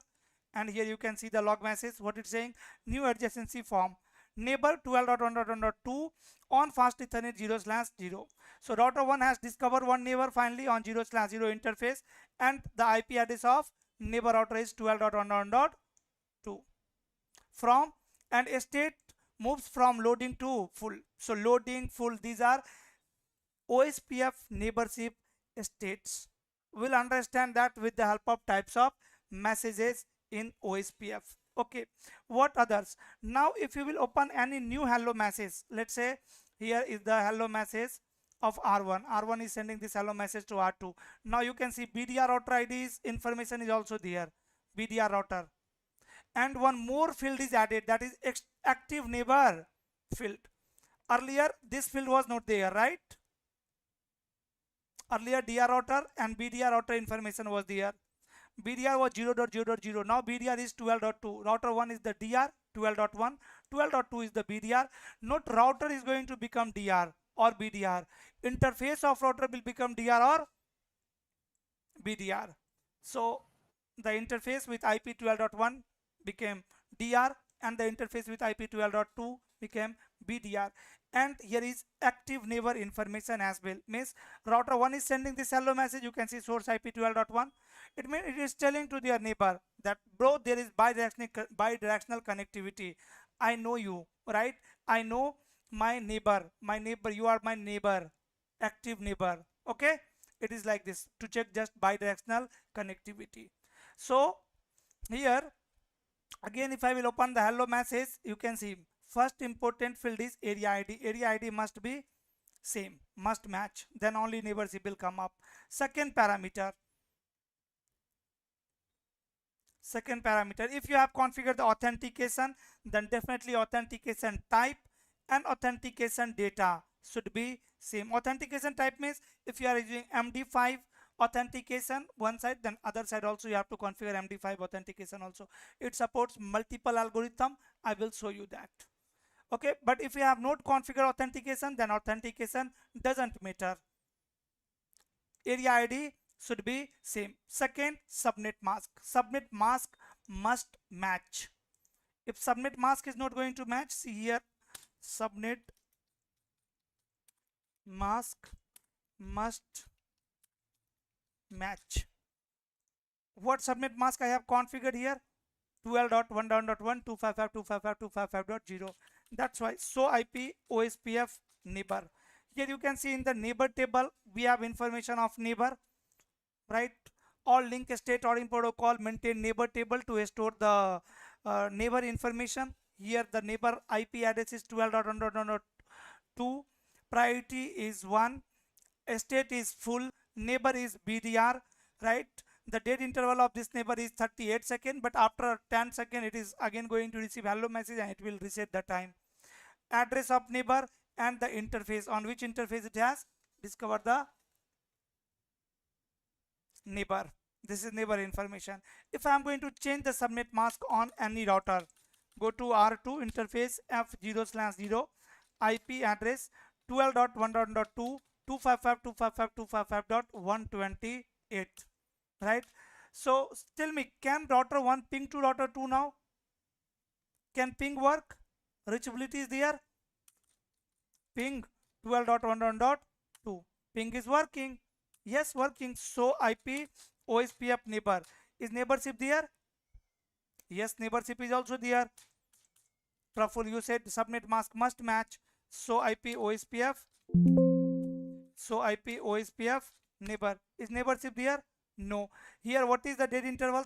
And here you can see the log message, what it's saying: new adjacency form, neighbor 12.1.1.2 on fast Ethernet 0/0. So router 1 has discovered one neighbor finally on 0/0 interface, and the IP address of neighbor router is 12.1.1.2. From and state moves from loading to full. So loading, full, these are OSPF neighborship states. We'll understand that with the help of types of messages in OSPF. Okay, what others? Now if you will open any new hello message, let's say here is the hello message of R1. R1 is sending this hello message to R2. Now you can see BDR router ID's information is also there, BDR router. And one more field is added, that is active neighbor field. Earlier this field was not there, right? Earlier DR router and BDR router information was there. BDR was 0.0.0. Now BDR is 12.2. Router 1 is the DR, 12.1. 12.2 is the BDR. Not router is going to become DR or BDR. Interface of router will become DR or BDR. So the interface with IP 12.1 became DR and the interface with IP 12.2 became BDR. And here is active neighbor information as well. Means router 1 is sending this hello message. You can see source IP 12.1. It means it is telling to their neighbor that, bro, there is bidirectional connectivity. I know you, right? I know my neighbor. My neighbor, you are my neighbor, active neighbor. Okay, it is like this to check just bidirectional connectivity. So here again, if I will open the hello message, you can see first important field is area ID. Area ID must be same, must match, then only neighborship will come up. Second parameter, if you have configured the authentication, then definitely authentication type and authentication data should be same. Authentication type means if you are using MD5 authentication one side, then other side also you have to configure MD5 authentication also. It supports multiple algorithm. I will show you that. Okay, but if you have not configured authentication, then authentication doesn't matter. Area ID should be same. Second, subnet mask. Subnet mask must match. If subnet mask is not going to match, see here, subnet mask must match. What subnet mask I have configured here? 12.1.1 255.255.255.0. That's why. So IP OSPF neighbor. Here you can see in the neighbor table we have information of neighbor, right? All link state routing protocol maintain neighbor table to store the neighbor information. Here the neighbor IP address is 12.1.2. Priority is 1. State is full. Neighbor is BDR, right? The date interval of this neighbor is 38 seconds, but after 10 seconds it is again going to receive hello message and it will reset the time. Address of neighbor and the interface, on which interface it has discovered the neighbor. This is neighbor information. If I am going to change the subnet mask on any router, go to R2 interface F0/0 IP address 12.1.2 255.255.255.128, right? So tell me, can router 1 ping to router 2 now? Can ping work? Reachability is there. Ping 12.1.2. Ping is working. Yes, working. So IP OSPF neighbor. Is neighborship there? Yes, neighborship is also there. Praphul, you said subnet mask must match. So IP OSPF. So IP OSPF neighbor. Is neighborship there? No. Here what is the date interval?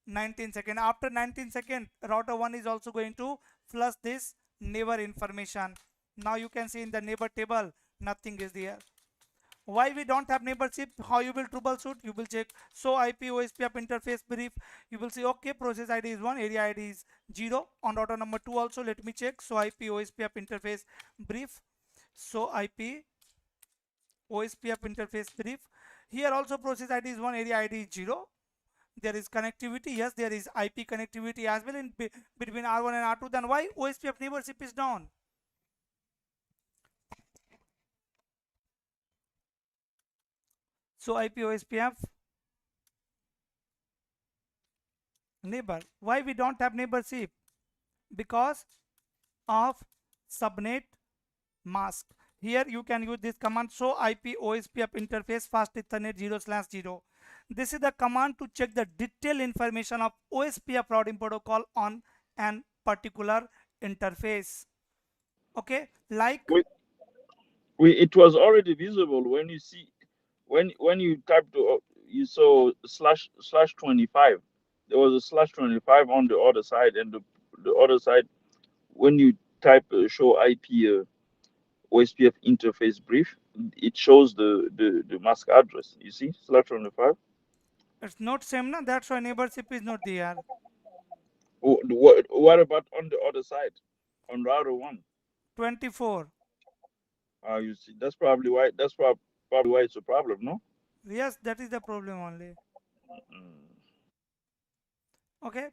19 seconds. After 19 seconds, router 1 is also going to flush this neighbor information. Now you can see in the neighbor table, nothing is there. Why we don't have neighborship? How you will troubleshoot? You will check so IP OSPF interface brief. You will see okay, process ID is 1, area ID is 0. On router number 2 also let me check. So IP OSPF interface brief. So IP OSPF interface brief. Here also process ID is 1, area ID is 0. There is connectivity. Yes, there is IP connectivity as well in between R1 and R2. Then why OSPF neighborship is down? So IP OSPF neighbor. Why we don't have neighborship? Because of subnet mask. Here you can use this command show IP OSPF interface fast Ethernet 0/0. This is the command to check the detailed information of OSPF routing protocol on an particular interface. Okay, like it was already visible when you see when you type to you saw /25. There was a /25 on the other side, and the other side when you type show IP OSPF interface brief, it shows the mask address. You see /25. it's not same na, that's why neighborship is not there. What about on the other side, on router 1? 24. You see, that's probably why. That's probably why it's a problem, no? Yes, that is the problem only. Okay,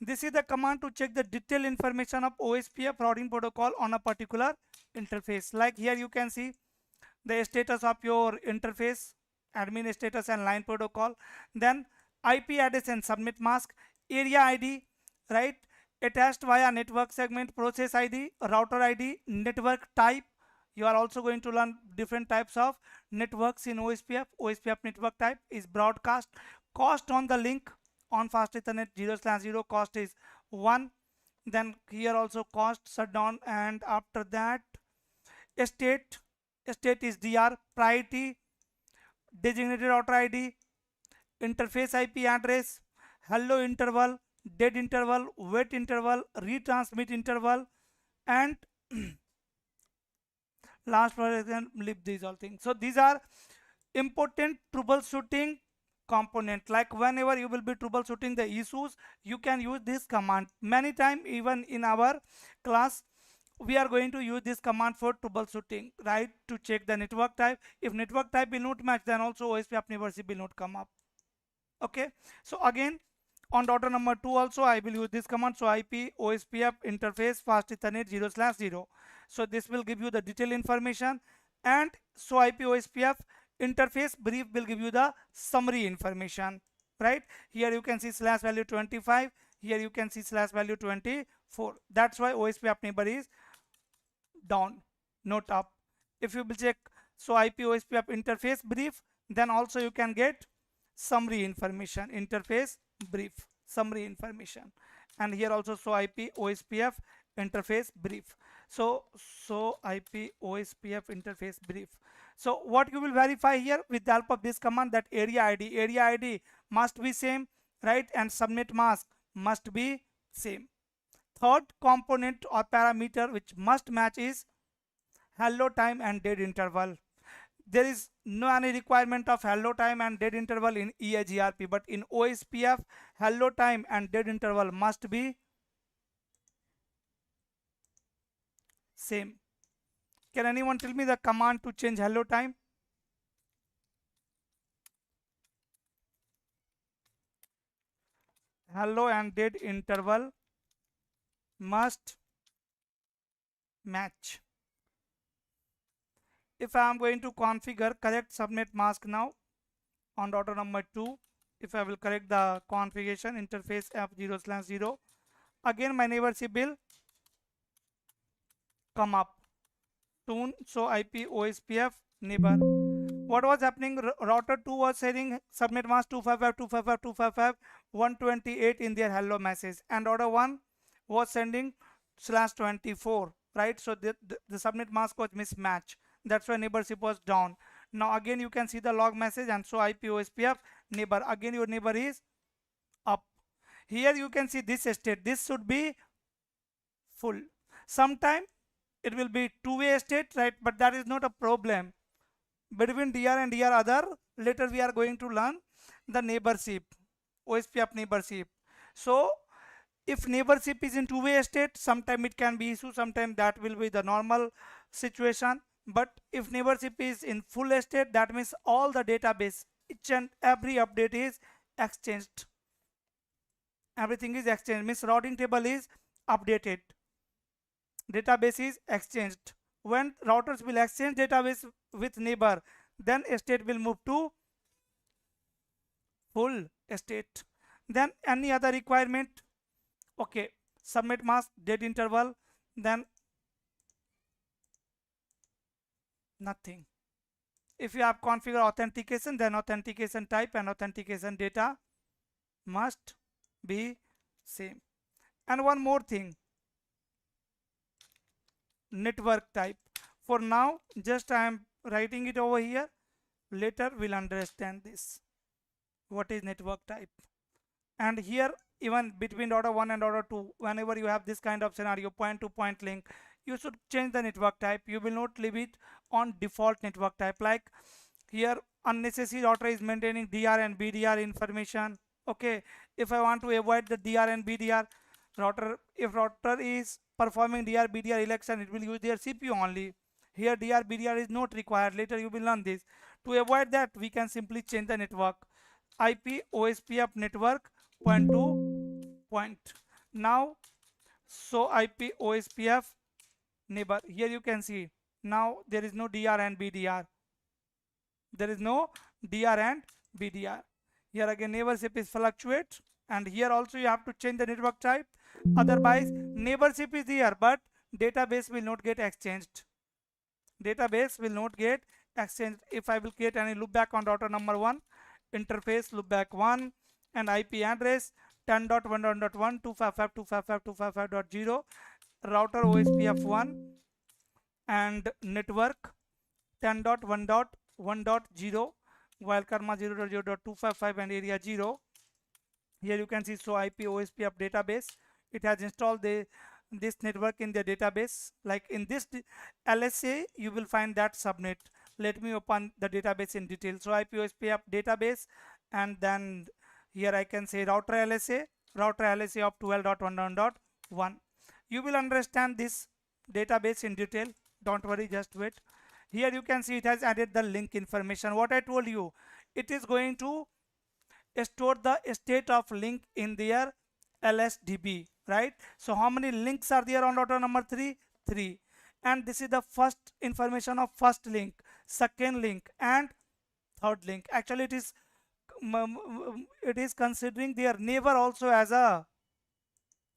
this is the command to check the detailed information of OSPF routing protocol on a particular interface. Like here you can see the status of your interface, admin status and line protocol, then IP address and subnet mask, area ID, right, attached via network segment, process ID, router ID, network type. You are also going to learn different types of networks in OSPF. OSPF network type is broadcast. Cost on the link on fast Ethernet 0/0 cost is 1. Then here also cost shutdown, and after that state is DR, priority, designated router ID, interface IP address, hello interval, dead interval, wait interval, retransmit interval, and last one then leave these all things. So these are important troubleshooting component. Like whenever you will be troubleshooting the issues, you can use this command. Many time even in our class we are going to use this command for troubleshooting, right, to check the network type. If network type will not match, then also OSPF neighborship will not come up. Okay, so again on router number 2 also I will use this command. So IP OSPF interface fast Ethernet 0/0. So this will give you the detailed information, and so IP OSPF interface brief will give you the summary information, right? Here you can see /value 25, here you can see /value 24. That's why OSPF neighbor is down, not up. If you will check so IP OSPF interface brief, then also you can get summary information, interface brief, summary information. And here also so IP OSPF interface brief. So IP OSPF interface brief. So what you will verify here with the help of this command, that area ID must be same, right, and subnet mask must be same. Third component or parameter which must match is hello time and dead interval. There is no any requirement of hello time and dead interval in EAGRP, but in OSPF hello time and dead interval must be same. Can anyone tell me the command to change hello time? Hello and dead interval must match. If I am going to configure correct subnet mask now on router number 2, if I will correct the configuration interface F0/0, again my neighborship will come up soon. So IP OSPF neighbor. What was happening? Router 2 was sharing subnet mask 255.255.255.128 in their hello message, and router 1 was sending /24, right? So the subnet mask was mismatched. That's why neighborship was down. Now again you can see the log message, and so IP OSPF neighbor, again your neighbor is up. Here you can see this state, this should be full. Sometime it will be two-way state, right, but that is not a problem. between DR and DR other. Later we are going to learn the neighborship, OSPF neighborship. So if neighborship is in two-way state, sometime it can be issue, sometime that will be the normal situation. But if neighborship is in full state, that means all the database, each and every update is exchanged. Everything is exchanged, means routing table is updated, database is exchanged. When routers will exchange database with neighbor, then state will move to full state. Then any other requirement, okay, subnet mask, dead interval, then nothing. If you have configured authentication, then authentication type and authentication data must be same. And one more thing, network type. For now, just I am writing it over here. Later we'll understand this. What is network type? And here, even between order 1 and order 2, whenever you have this kind of scenario, point to point link, you should change the network type. You will not leave it on default network type. Like here, unnecessary router is maintaining DR and BDR information. Okay, if I want to avoid the DR and BDR, router, if router is performing DR BDR election, it will use their CPU only. Here DR BDR is not required. Later you will learn this. To avoid that, we can simply change the network. IP OSPF network point to point. Now, so IP OSPF neighbor. Here you can see now there is no DR and BDR. There is no DR and BDR. Here again neighborship is fluctuate, and here also you have to change the network type. Otherwise neighborship is here, but database will not get exchanged. Database will not get exchanged. If I will create any loopback on router number 1, interface loopback 1 and IP address 10.1.1.255.255.255.0, router OSPF 1 and network 10.1.1.0, while karma 0.0.255 and area 0. Here you can see, so IP OSPF database, it has installed this network in the database. Like in this LSA, you will find that subnet. Let me open the database in detail. So IP OSPF database, and then here I can say router LSA of 12.1.1. You will understand this database in detail. Don't worry, just wait. Here you can see it has added the link information. What I told you, it is going to store the state of link in their LSDB, right? So how many links are there on router number 3? 3. And this is the first information of first link, second link and third link. Actually it is considering their neighbor also as a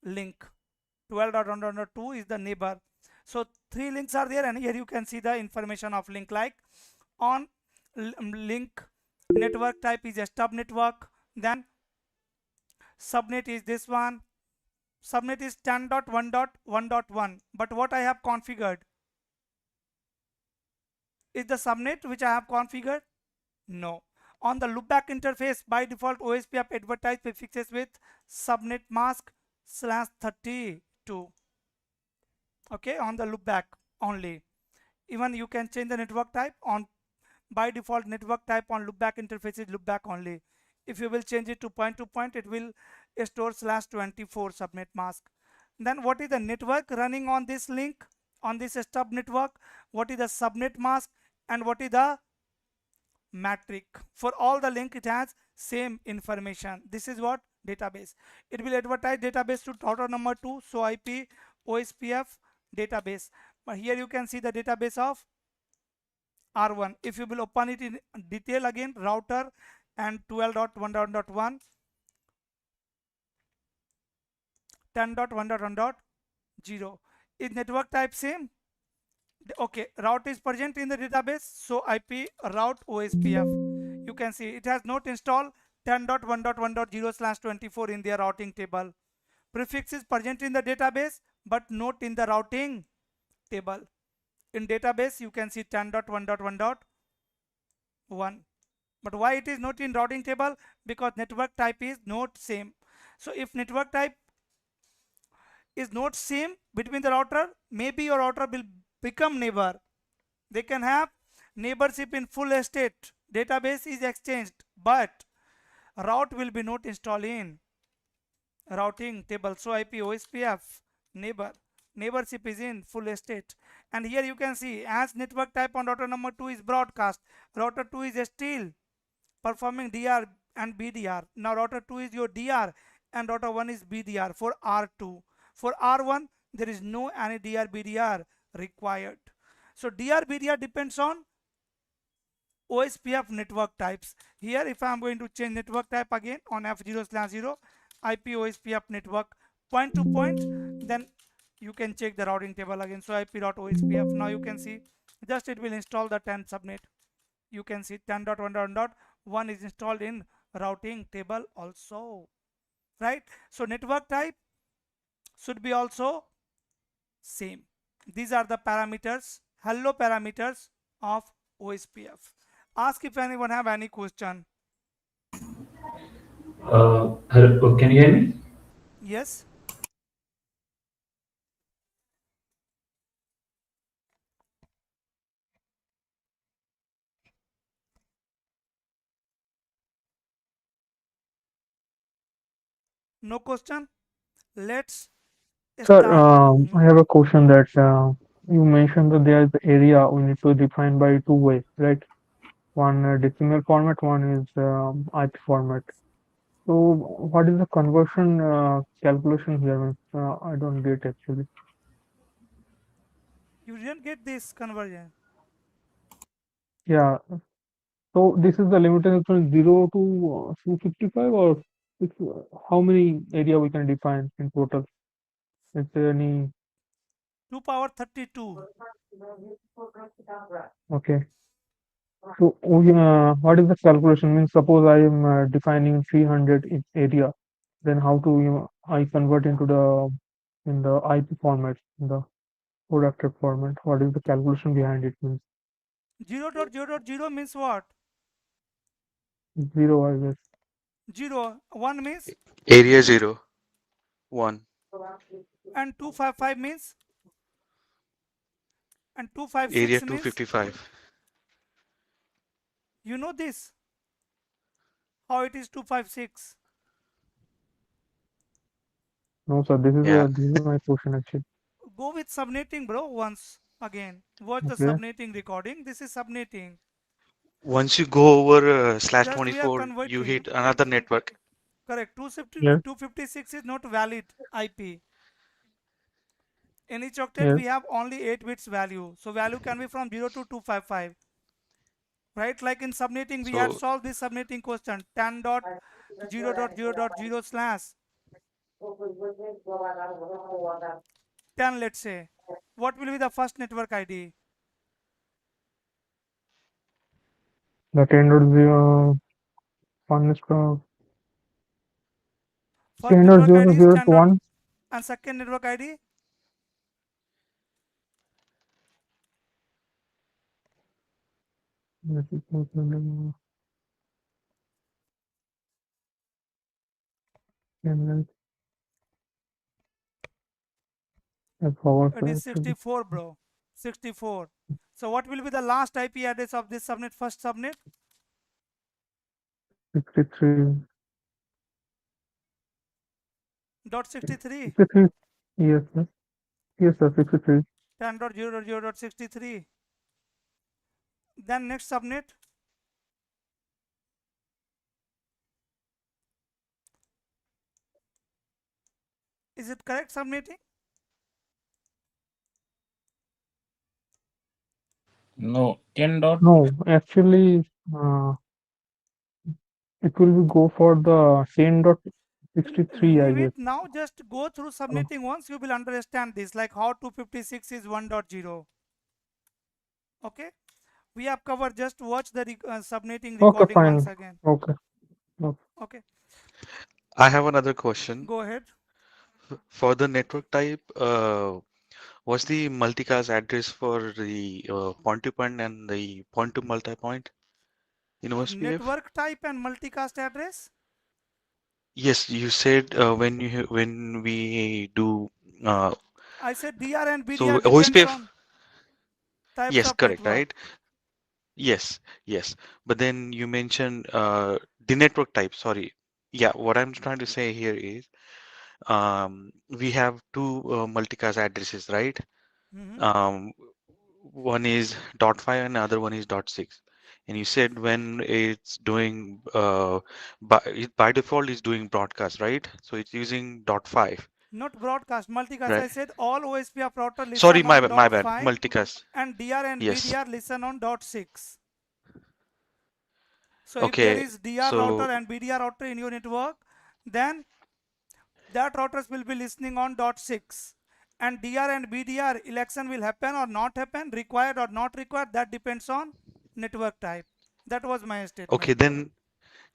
link. 12.1.2 is the neighbor. So 3 links are there, and here you can see the information of link. Like on link, network type is a stub network, then subnet is this one. Subnet is 10.1.1.1, but what I have configured is the subnet which I have configured? No. On the loopback interface, by default OSPF advertise prefixes with subnet mask /32. Okay, on the loopback only. Even you can change the network type. On by default network type on loopback interface is loopback only. If you will change it to point, it will store /24 subnet mask. Then what is the network running on this link, on this stub network? What is the subnet mask and what is the metric? For all the link it has same information. This is what database. It will advertise database to router number 2, so IP OSPF database. But here you can see the database of R1. If you will open it in detail again, router and 12.1.1, 10.1.1.0. Is network type same? Okay, route is present in the database, so IP route OSPF. You can see it has not installed 10.1.1.0/24 in their routing table. Prefix is present in the database but not in the routing table. In database you can see 10.1.1.1. But why it is not in routing table? Because network type is not same. So if network type is not same between the router, maybe your router will become neighbor. They can have Neighborship in full state database is exchanged, but route will be not installed in routing table. So IP OSPF neighborship is in full state. And here you can see as network type on router number 2 is broadcast, router 2 is still performing DR and BDR. Now router 2 is your DR and router 1 is BDR for R2. For R1 there is no any DR BDR required. So DR BDR depends on OSPF network types. Here if I am going to change network type again on F0/0 IP OSPF network point to point, then you can check the routing table again. So IP.OSPF. Now you can see just it will install the 10 subnet. You can see 10.1.1 is installed in routing table also, right? So network type should be also same. These are the parameters, hello parameters of OSPF. Ask if anyone have any question. Hello, can you hear me? Yes. No question. Let's Sir, start. I have a question that you mentioned that there is the area we need to define by two ways, right? One decimal format, one is IP format. So what is the conversion calculation here? Means, I don't get actually. You didn't get this conversion. Yeah. So this is the limitation between 0 to 255, or it's, how many area we can define in total? Is there any? 2 power 32. Okay. So what is the calculation? Means suppose I am defining 300 in area, then how to I convert into the in the IP format, in the productive format? What is the calculation behind it? Means 0.0.0 means what? zero, I guess. 0. 1 means, Area 0, 1. and 255 means, and Area 256 means. 255. You know this? How it is 256? No, sir. This is Yeah. my question actually. Go with subnetting, bro, once again. Watch the Okay. subnetting recording. This is subnetting. Once you go over slash Just we are 24, you converting. hit another network. Correct. Yes. 256 is not valid IP. In each octet, Yes. we have only 8 bits value. So value can be from 0 to 255. Right? Like in subnetting, we had So, solved this subnetting question 10.0.0.0 slash 10, let's say. What will be the first network ID? The 10.0 one is First network ID is 10.0.0 to 10. 1. And second network ID? That is also, I forgot It is actually. 64, bro. 64. So what will be the last IP address of this subnet, first subnet? 63. Dot 63. 63. Yes, sir. Yes, sir. 63. 10.0.0.63. Then next subnet. Is it correct subnetting? No, 10 dot. No, actually, it will be go for the 10.63, I Leave it guess. now. Just go through subnetting once. You will understand this, like how 256 is 1.0. Okay. We have covered. Just watch the subnetting Okay, recording once fine. again. Okay. Okay. Okay. I have another question. Go ahead. For the network type, what's the multicast address for the point-to-point and the point-to-multipoint in OSPF? Network type and multicast address. Yes, you said when we do I said DR and so BDR depends OSPF. on types Yes, of correct, network. right? Yes, yes. But then you mentioned the network type. Sorry. Yeah, what I'm trying to say here is we have two multicast addresses, right? Mhm. Um, one is .5 and the other one is .6. And you said when it's doing by default is doing broadcast, right? So it's using .5, Not broadcast, multicast. right? I said all OSPF router Sorry, listen my on bad, my bad. .5 Multicast. and DR and Yes. BDR listen on .6. So if there Okay. is DR router So and BDR router in your network, then that routers will be listening on .6. And DR and BDR election will happen or not happen, required or not required, that depends on network type. That was my okay, statement. then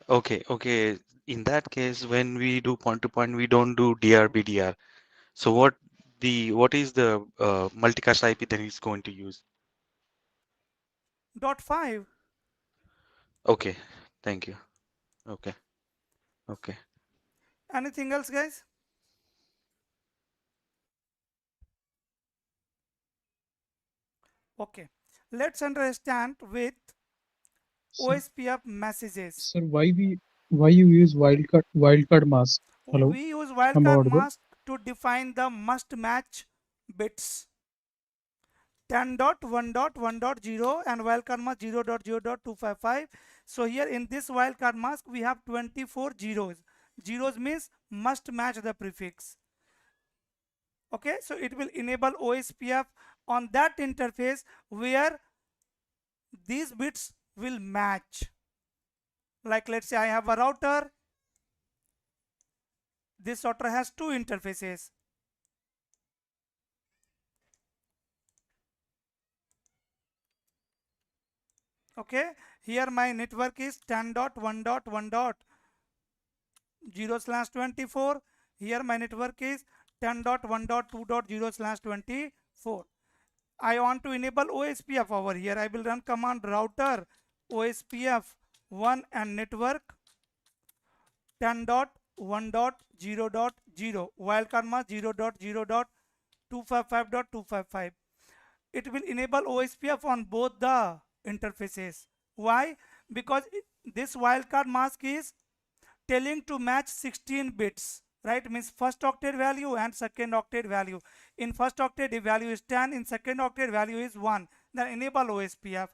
okay, okay. In that case, when we do point to point, we don't do DRBDR. So what is the multicast IP that he's going to use? .5. Okay, thank you. Okay, okay. Anything else, guys? Okay. Let's understand with Sir, OSPF messages. sir, why you use wildcard mask? Hello, We use am I wildcard audible? mask to define the must match bits. 10.1.1.0 and wildcard mask 0.0.255. So here in this wildcard mask we have 24 zeros. Zeros means must match the prefix. Okay, so it will enable OSPF on that interface where these bits will match. Like let's say I have a router. This router has two interfaces. Okay, here my network is 10.1.1.0/24. Here my network is 10.1.2.0/24. I want to enable OSPF over here. I will run command router OSPF1 and network 10.1.0.0 wildcard mask 0.0.255.255. It will enable OSPF on both the interfaces. Why? Because this wildcard mask is telling to match 16 bits, right? Means first octet value and second octet value. In first octet the value is 10, in second octet value is 1. Then enable OSPF.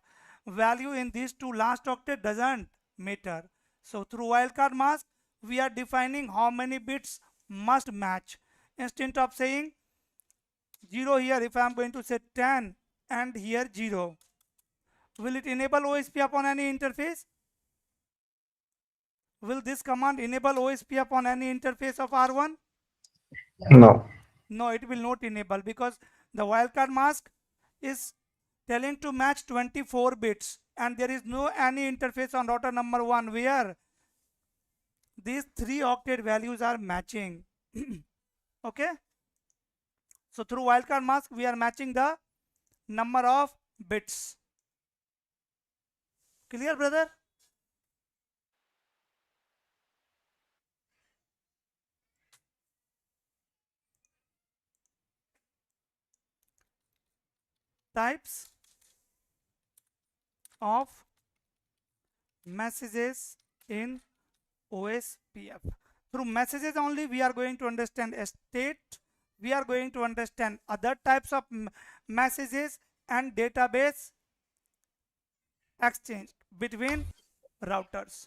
Value in these two last octet doesn't matter. So through wildcard mask we are defining how many bits must match. Instead of saying 0 here, if I am going to say 10 and here 0, will it enable OSPF on any interface? Will this command enable OSPF on any interface of R1? No. No, it will not enable because the wildcard mask is telling to match 24 bits and there is no any interface on router number 1 where these 3 octet values are matching. Okay, so through wildcard mask we are matching the number of bits. Clear, brother? Types of messages in OSPF. Through messages only we are going to understand a state, we are going to understand other types of messages and database exchange between routers.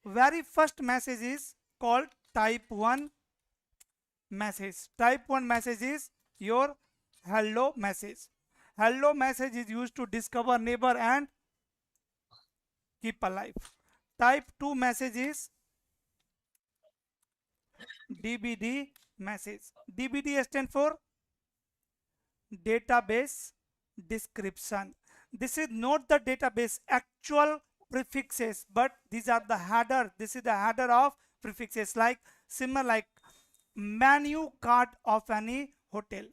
Very first message is called type 1 message. Type 1 message is your hello message. Hello message is used to discover neighbor and keep alive. Type 2 message is DBD message. DBD stands for database description. This is not the database actual prefixes, but these are the header. This is the header of prefixes, like similar like menu card of any hotel.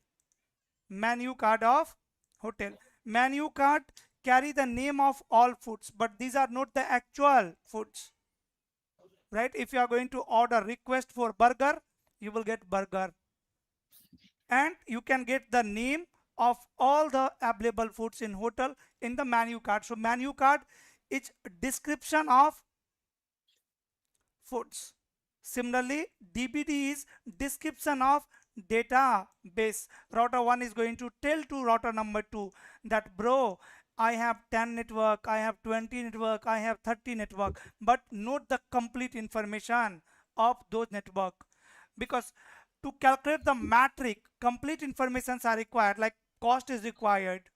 Menu card of hotel. Menu card carry the name of all foods, but these are not the actual foods, right? If you are going to order request for burger, you will get burger, and you can get the name of all the available foods in hotel in the menu card. So menu card is description of foods. Similarly, DBD is description of database. Router 1 is going to tell to router number 2 that, bro, I have 10 network, I have 20 network, I have 30 network, but note the complete information of those network, because to calculate the metric, complete informations are required, like cost is required.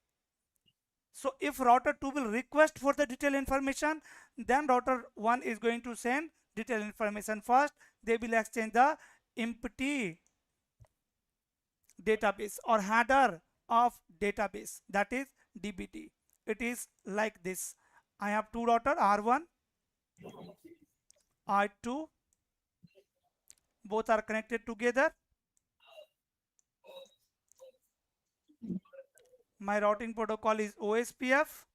So if router 2 will request for the detailed information, then router 1 is going to send detailed information first. They will exchange the empty database or header of database, that is DBT. It is like this. I have two router, R1, R2, both are connected together. My routing protocol is OSPF.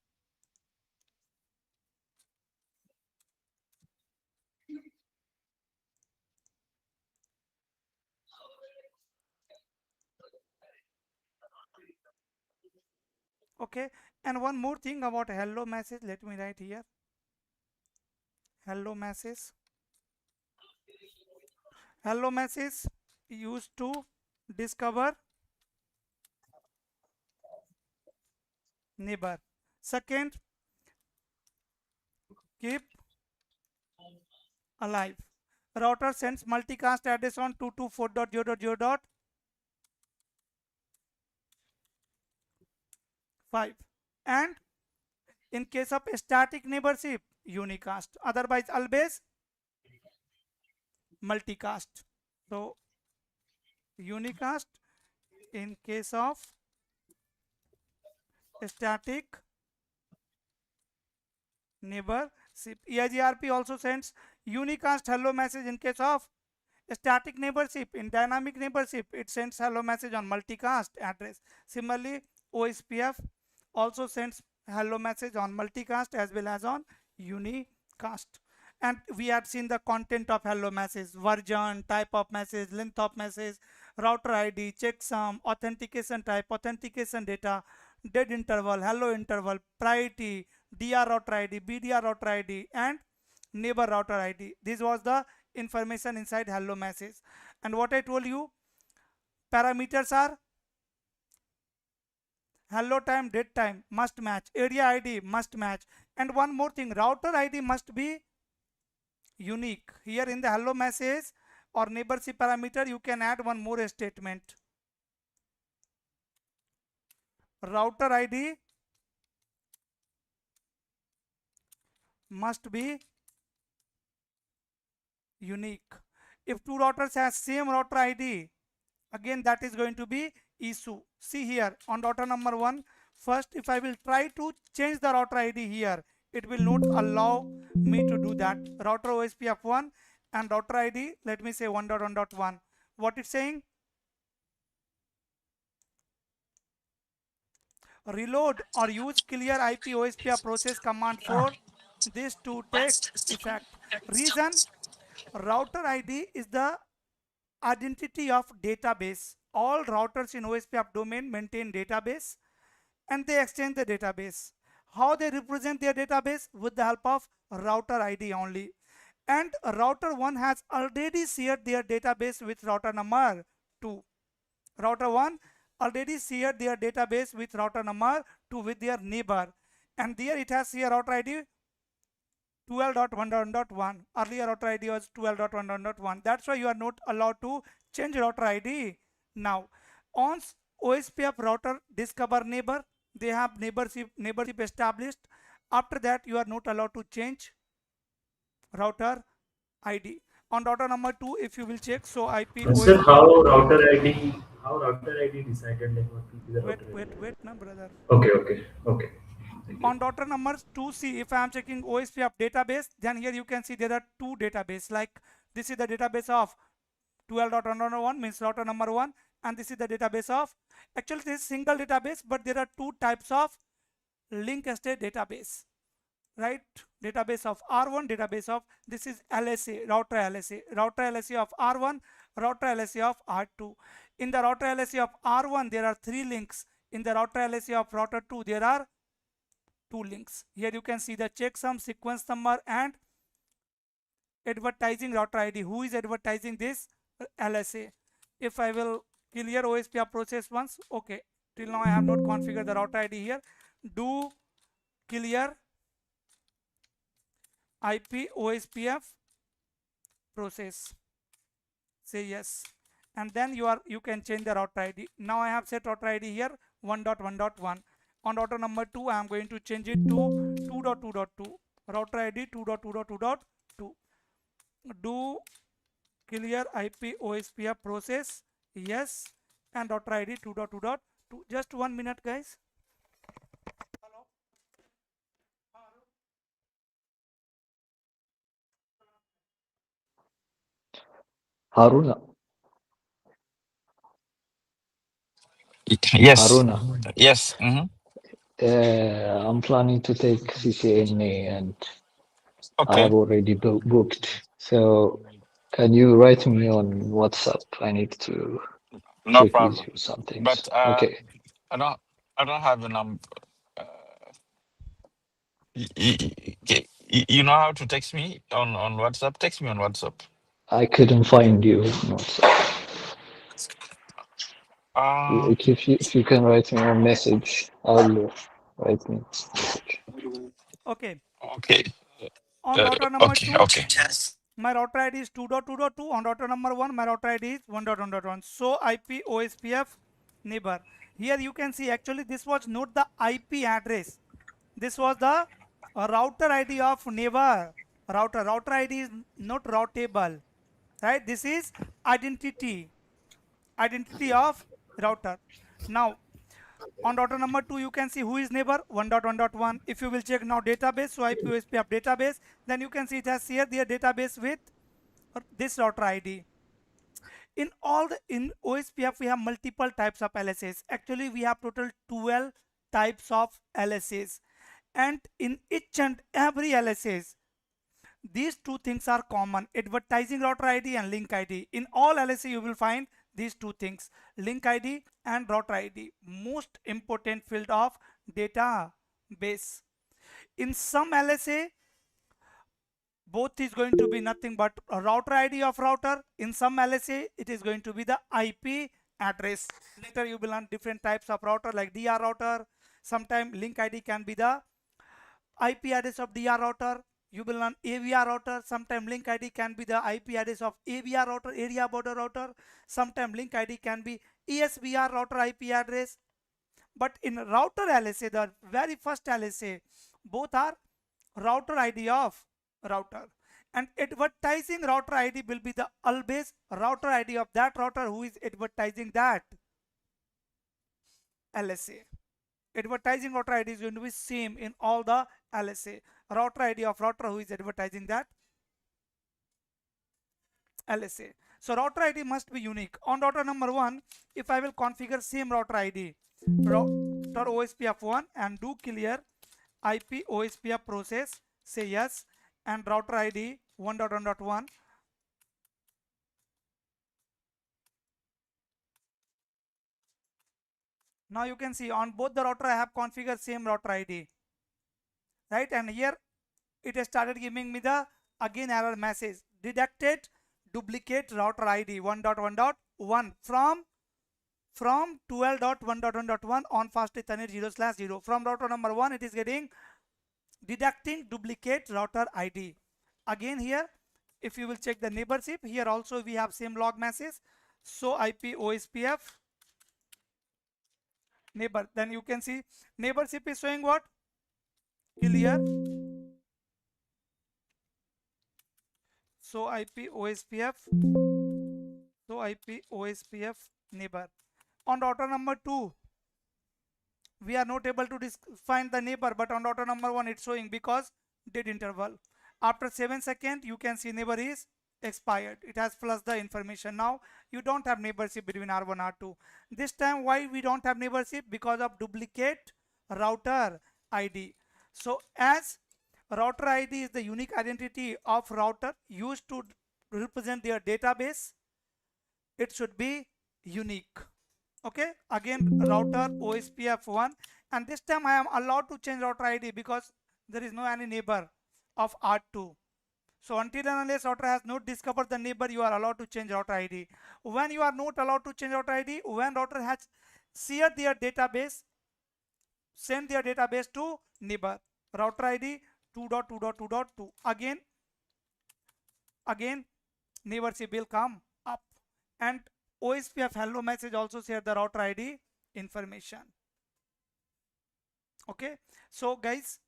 Okay, and one more thing about hello message, let me write here. Hello message. Hello message used to discover neighbor. Second, keep alive. Router sends multicast address on 224.0.0.5. And in case of static neighborship, unicast. Otherwise, always multicast. So, unicast in case of static neighborship. EIGRP also sends unicast hello message in case of static neighborship. In dynamic neighborship, it sends hello message on multicast address. Similarly, OSPF also sends hello message on multicast as well as on unicast. And we had seen the content of hello message: version, type of message, length of message, router ID, checksum, authentication type, authentication data, dead interval, hello interval, priority, DR router ID, BDR router ID, and neighbor router ID. This was the information inside hello message. And what I told you, parameters are hello time, date time must match, area ID must match, and one more thing, router ID must be unique. Here in the hello message or neighborship parameter, you can add one more statement. Router ID must be unique. If two routers have same router ID, again that is going to be issue. See here on router number 1, first if I will try to change the router ID here, it will not allow me to do that. Router OSPF1 and router ID, let me say 1.1.1. What it's saying? Reload or use clear IP OSPF process command for this to take effect. Reason: router ID is the identity of database. All routers in OSPF domain maintain database and they exchange the database. How they represent their database? With the help of router ID only. And router 1 has already shared their database with router number 2. Router 1 already shared their database with router number 2 with their neighbor. And there it has here router ID 12.1.1. Earlier router ID was 12.1.1. That's why you are not allowed to change router ID now. Once OSPF router discover neighbor, they have neighborship established. After that, you are not allowed to change router ID. On router number 2, if you will check, so IP Sir, OSPF. how router ID decided like what will be the router ID? Wait, no brother. Okay. Thank you. On router number 2C, if I am checking OSPF database, then here you can see there are two databases. Like this is the database of 12.1.1 means router number 1, and this is the database of, actually this is single database, but there are two types of link state database, right? Database of R1, database of, this is LSA, router LSA of R1, router LSA of R2. In the router LSA of R1 there are 3 links. In the router LSA of router 2 there are two links. Here you can see the checksum, sequence number, and advertising router ID. Who is advertising this? LSA. If I will clear OSPF process once, okay, till now I have not configured the router ID here. Do clear IP OSPF process, say yes, and then you can change the router ID. Now I have set router ID here 1.1.1. on router number 2 I am going to change it to 2.2.2, router ID 2.2.2.2. do clear IP OSPF process, yes, and router ID 2.2.2. just 1 minute guys. Hello. Haruna. Yes. Haruna. Yes. I'm planning to take CCNA and I Okay. have already booked. So can you write me on WhatsApp? I need to No check with problem. you some things. But Okay. I don't have a number. You know how to text me on WhatsApp? Text me on WhatsApp. I couldn't find you on WhatsApp. If you can write me a message, I'll write me a message. Okay. Okay. On router number 2, Okay. my router ID is 2.2.2. On router number 1, my router ID is 1.1.1. So IP OSPF neighbor. Here you can see actually this was not the IP address. This was the router ID of neighbor. Router ID is not routable, right? This is identity of router. Now on router number 2 you can see who is neighbor 1.1.1. if you will check now database, so IP OSPF database, then you can see it has here their database with this router ID. In OSPF we have multiple types of LSAs. Actually we have total 12 types of LSAs, and in each and every LSAs these two things are common: advertising router ID and link ID. In all LSA you will find these two things, link ID and router ID, most important field of database. In some LSA both is going to be nothing but a router ID of router. In some LSA it is going to be the IP address. Later you will learn different types of router like DR router. Sometime link ID can be the IP address of DR router. You will learn AVR router. Sometime link ID can be the IP address of AVR router, area border router. Sometime link ID can be ESBR router IP address. But in router LSA, the very first LSA, both are router ID of router, and advertising router ID will be the always router ID of that router who is advertising that LSA. Advertising router ID is going to be same in all the LSA. Router ID of router who is advertising that LSA. So router ID must be unique. On router number 1, if I will configure same router ID, router OSPF1 and do clear IP OSPF process, say yes, and router ID 1.1.1. Now you can see on both the router I have configured same router ID, right? And here it has started giving me the again error message, detected duplicate router ID 1.1.1 from 12.1.1.1 on fast Ethernet 0/0. From router number 1 it is getting detecting duplicate router ID. Again here if you will check the neighborship, here also we have same log message. So IP OSPF neighbor, then you can see neighborship is showing what? Clear. So IP OSPF neighbor. On router number 2 we are not able to find the neighbor, but on router number 1 it's showing because dead interval. After 7 seconds you can see neighbor is expired. It has flushed the information. Now you don't have neighborship between R1 R2. This time why we don't have neighborship? Because of duplicate router ID. So as router ID is the unique identity of router used to represent their database, it should be unique. Okay, again router OSPF1, and this time I am allowed to change router ID because there is no any neighbor of R2. So until and unless router has not discovered the neighbor, you are allowed to change router ID. When you are not allowed to change router ID, when router has shared their database, send their database to neighbor, router ID 2.2.2.2. Again neighborship will come up, and OSPF hello message also share the router ID information. Okay, so guys,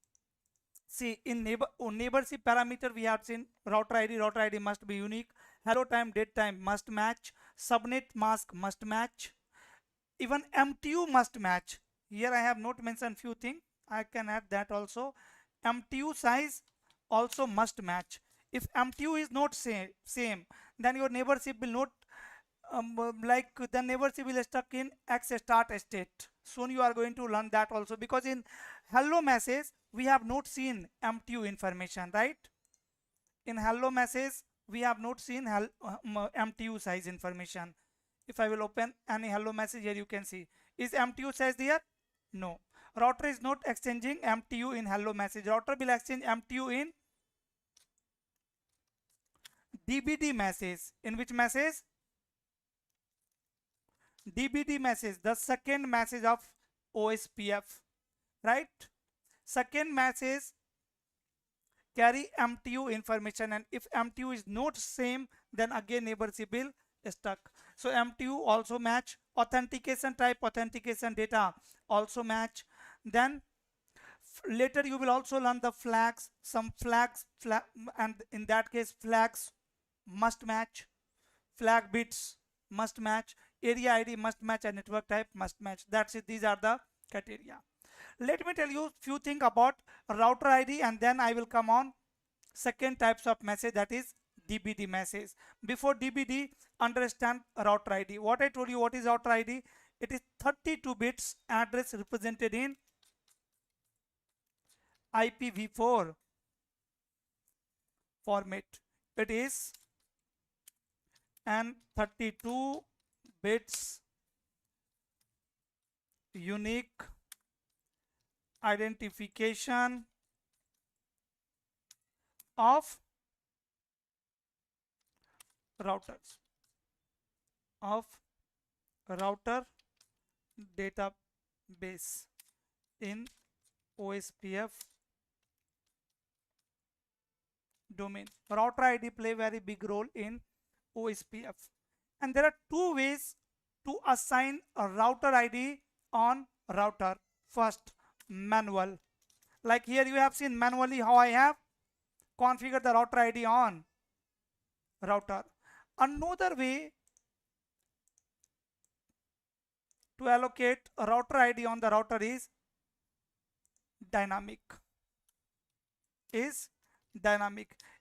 see in neighborship parameter we have seen router ID must be unique, hello time date time must match, subnet mask must match, even MTU must match. Here I have not mentioned few things, I can add that also. MTU size also must match. If MTU is not same, then your neighborship will not like the neighborship will stuck in X start state. Soon you are going to learn that also, because in hello message we have not seen MTU information, right? In hello message we have not seen MTU size information. If I will open any hello message, here you can see, is MTU size there? No. Router is not exchanging MTU in hello message. Router will exchange MTU in DBD message. In which message? DBD message, the second message of OSPF, right? Second message carry MTU information, and if MTU is not same, then again neighborship will stuck. So MTU also match, authentication type, authentication data also match. Then later you will also learn the flags, some flags, and in that case flags must match, flag bits must match, area ID must match, and network type must match. That's it, these are the criteria. Let me tell you few things about router ID, and then I will come on second types of message, that is DBD message. Before DBD, understand router ID. What I told you, what is router ID? It is 32 bits address represented in IPv4 format. It is and 32 bits unique identification of routers, of router database in OSPF domain. Router ID play very big role in OSPF, and there are two ways to assign a router ID on router. First, manual. Like here you have seen manually how I have configured the router ID on router. Another way to allocate a router ID on the router is dynamic.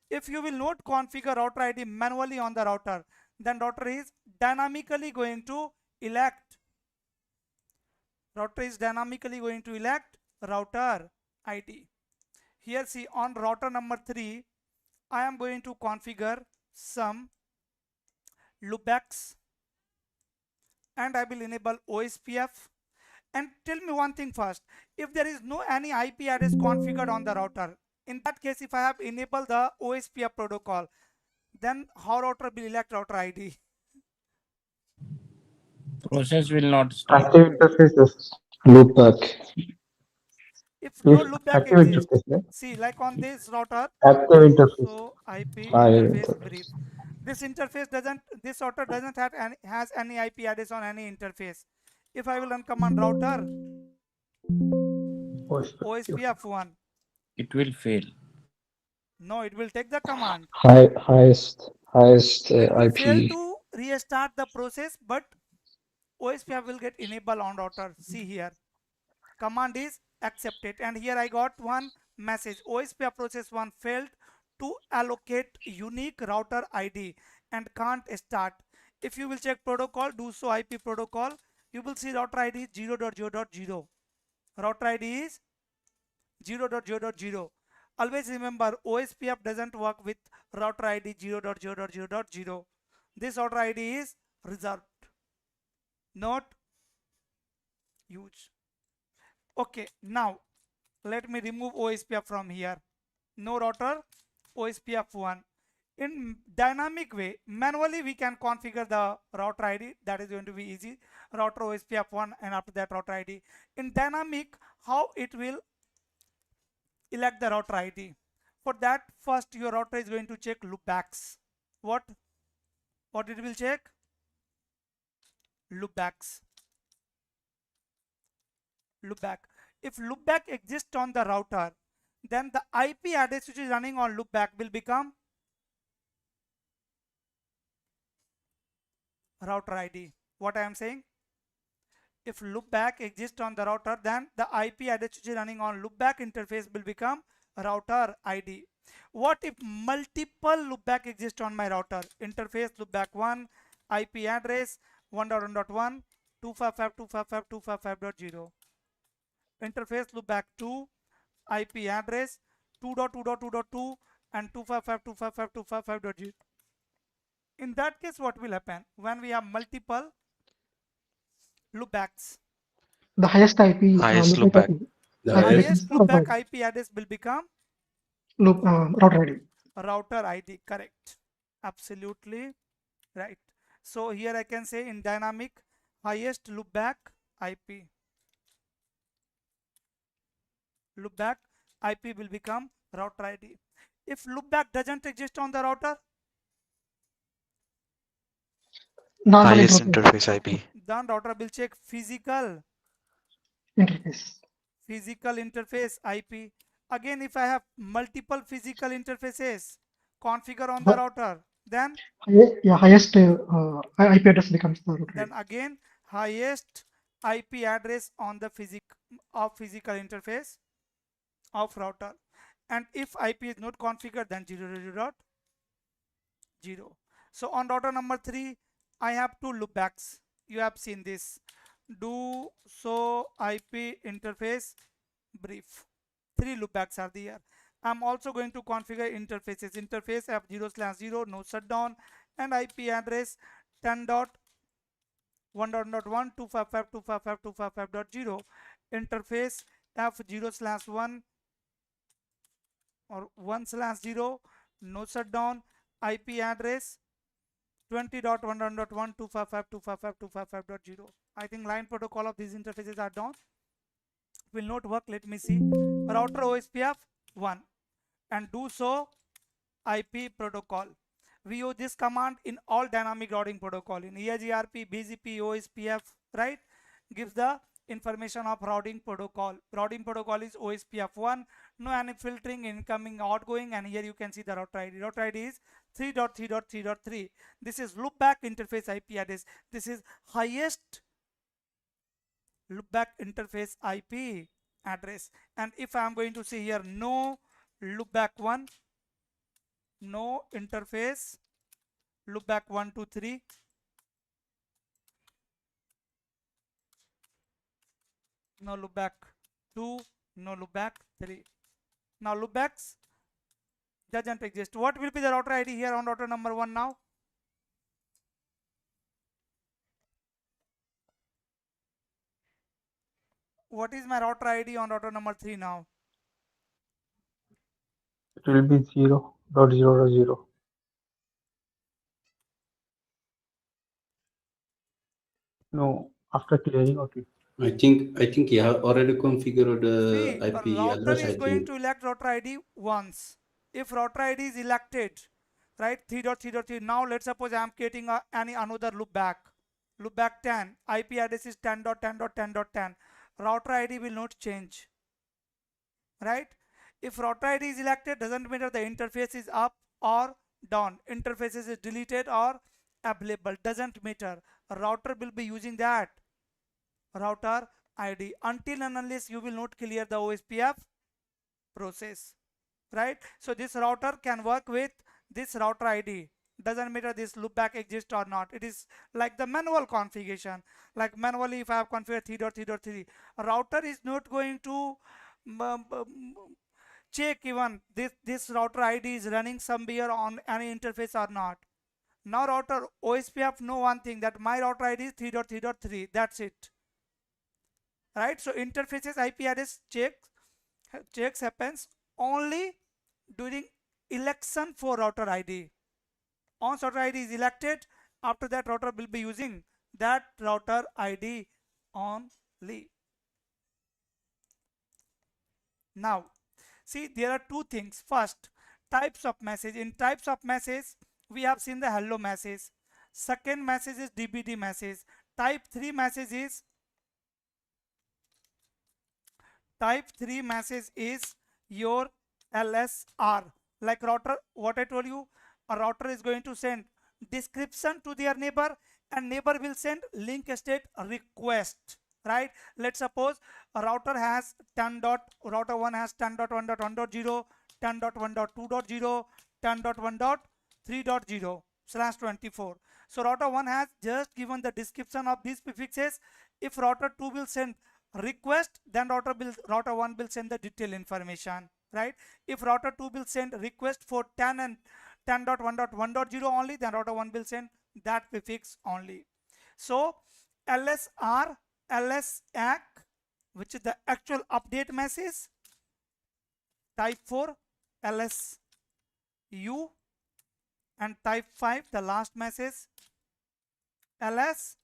If you will not configure router ID manually on the router, then router is dynamically going to elect router ID. Here see, on router number 3 I am going to configure some loopbacks, and I will enable OSPF. And tell me one thing first, if there is no any IP address configured on the router, in that case if I have enabled the OSPF protocol, then how router will elect router ID? Process will not start. Active interfaces, loopback. If no If loopback active exists, interface, see like on this router, active interface. so IP Higher interface interface. brief. This router doesn't have has any IP address on any interface. If I will run command router OSPF1, It will fail. no, it will take the command. Highest It will fail IP. to restart the process, but OSPF will get enabled on router. See here, command is accepted, and here I got one message, OSPF process 1 failed to allocate unique router ID and can't start. If you will check protocol, do so IP protocol, you will see router ID 0.0.0. Router ID is 0.0.0. Always remember, OSPF doesn't work with router ID 0.0.0.0. This router ID is reserved, not huge. Okay, now let me remove OSPF from here. No router, OSPF1. In dynamic way, manually we can configure the router ID. That is going to be easy. Router OSPF1 and after that router ID. In dynamic, how it will elect the router ID. For that, first your router is going to check loopbacks. What it will check? Loopbacks. Loopback. If loopback exists on the router, then the IP address which is running on loopback will become router ID. What I am saying? If loopback exists on the router, then the IP address which is running on loopback interface will become router ID. What if multiple loopback exist on my router? Interface loopback 1, IP address 1.1.1, 255.255.255.0. Interface loopback 2, IP address 2.2.2.2 and 255.255.255.0. In that case, what will happen when we have multiple loopbacks? The highest IP Highest loopback loopback. The address Highest is loopback router IP address will become router ID. router ID. Correct. Absolutely right. So here I can say in dynamic, highest loopback IP. Loopback IP will become router ID. If loopback doesn't exist on the router, Normal Highest interface interface IP. then router will check physical interface. IP. Again, if I have multiple physical interfaces configure on the router, then Highest IP address becomes the router ID. then again highest IP address on the physical interface of router. And if IP is not configured, then 0.0.0. So on router number 3, I have two loopbacks. You have seen this. Do so IP interface brief. 3 loopbacks are there. I'm also going to configure interfaces. Interface F0/0, no shutdown, and IP address 10.1.1 255.255.255.0. Interface F0/1 or 1/0, no shutdown, IP address 20.1.1 255.255.255.0. I think line protocol of these interfaces are done. Will not work. Let me see. Router OSPF 1 and do so IP protocol. We use this command in all dynamic routing protocol. In EIGRP, BGP, OSPF, right? Gives the information of routing protocol. Routing protocol is OSPF1. No any filtering, incoming, outgoing, and here you can see the router ID. Router ID is 3.3.3.3. This is loopback interface IP address. This is highest loopback interface IP address. And if I am going to see here no loopback 1, no interface loopback 1 to 3, no loopback 2, no loopback 3. Now loopbacks doesn't exist. What will be the router ID here on router number 1 now? What is my router ID on router number 3 now? It will be 0.0.0. No, after clearing out it. I think you have already configured See, a IP router address. is going to elect router ID once. If router ID is elected, right, 3.3.3. Now let's suppose I am creating any another loopback. Loopback 10. IP address is 10.10.10.10. Router ID will not change, right? If router ID is elected, doesn't matter the interface is up or down. Interfaces is deleted or available, doesn't matter. A router will be using that router ID until and unless you will not clear the OSPF process, right? So this router can work with this router ID. Doesn't matter this loopback exists or not. It is like the manual configuration. Like manually, if I have configured 3.3.3, a router is not going to check even this router ID is running somewhere on any interface or not. Now router OSPF know one thing, that my router ID is 3.3.3. That's it. right? So interfaces IP address checks happens only during election for router ID. Once router ID is elected, after that router will be using that router ID only. Now, see, there are two things. First, types of message. In types of message, we have seen the hello message. Second message is DBD message. Type 3 message is your LSR. Like router, what I told you, a router is going to send description to their neighbor, and neighbor will send link state request, right? Let's suppose a router has router 1 has 10.1.1.0, 10.1.2.0, 10.1.3.0/24. So router 1 has just given the description of these prefixes. If router 2 will send request, then router 1 will send the detailed information, right? If router 2 will send request for 10 and 10.1.1.0 only, then router 1 will send that prefix only. So LSR, LSAC, which is the actual update message. Type 4 LSU, and type 5 the last message LSAC.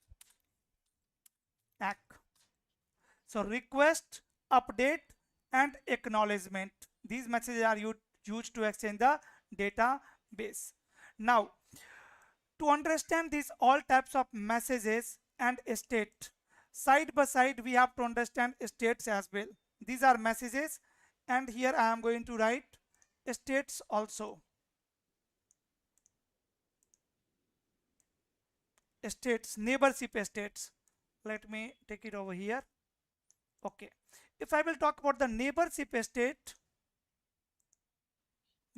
So request, update, and acknowledgement. These messages are used to exchange the database. Now, to understand these all types of messages and state, side by side we have to understand states as well. These are messages, and here I am going to write states also. States, neighborship states. Let me take it over here. Okay, if I will talk about the neighborship state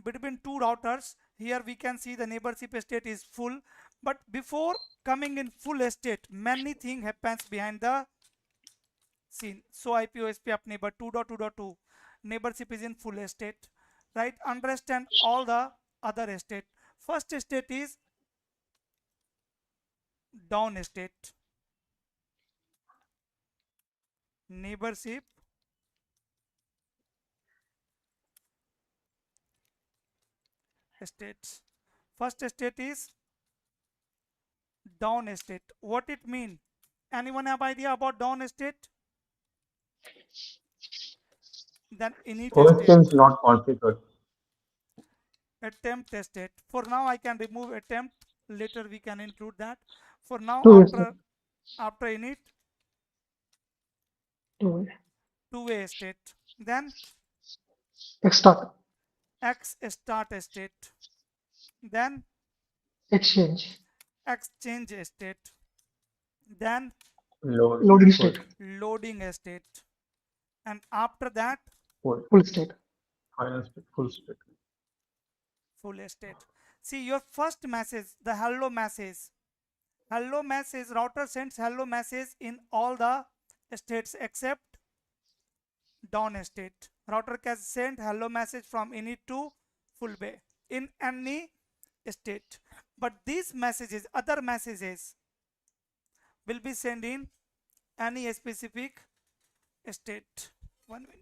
between two routers, here we can see the neighborship state is full, but before coming in full state, many things happens behind the scene. So IP OSPF neighbor 2.2.2 neighborship is in full state, right? Understand all the other state. First state is down state. Neighborship states. First state is down state. What it mean? Anyone have idea about down state? Then init OSPF is state. not configured. Attempt state. For now I can remove attempt, later we can include that. For now, after init, two-way state. Then X start state. Then exchange state. Then loading state loading state. And after that full state Final state, full state. Full state. See, your first message, the hello message. Hello message, router sends hello message in all the states except down state. Router can send hello message from init to full bay in any state. But these messages, other messages, will be sent in any specific state. 1 minute.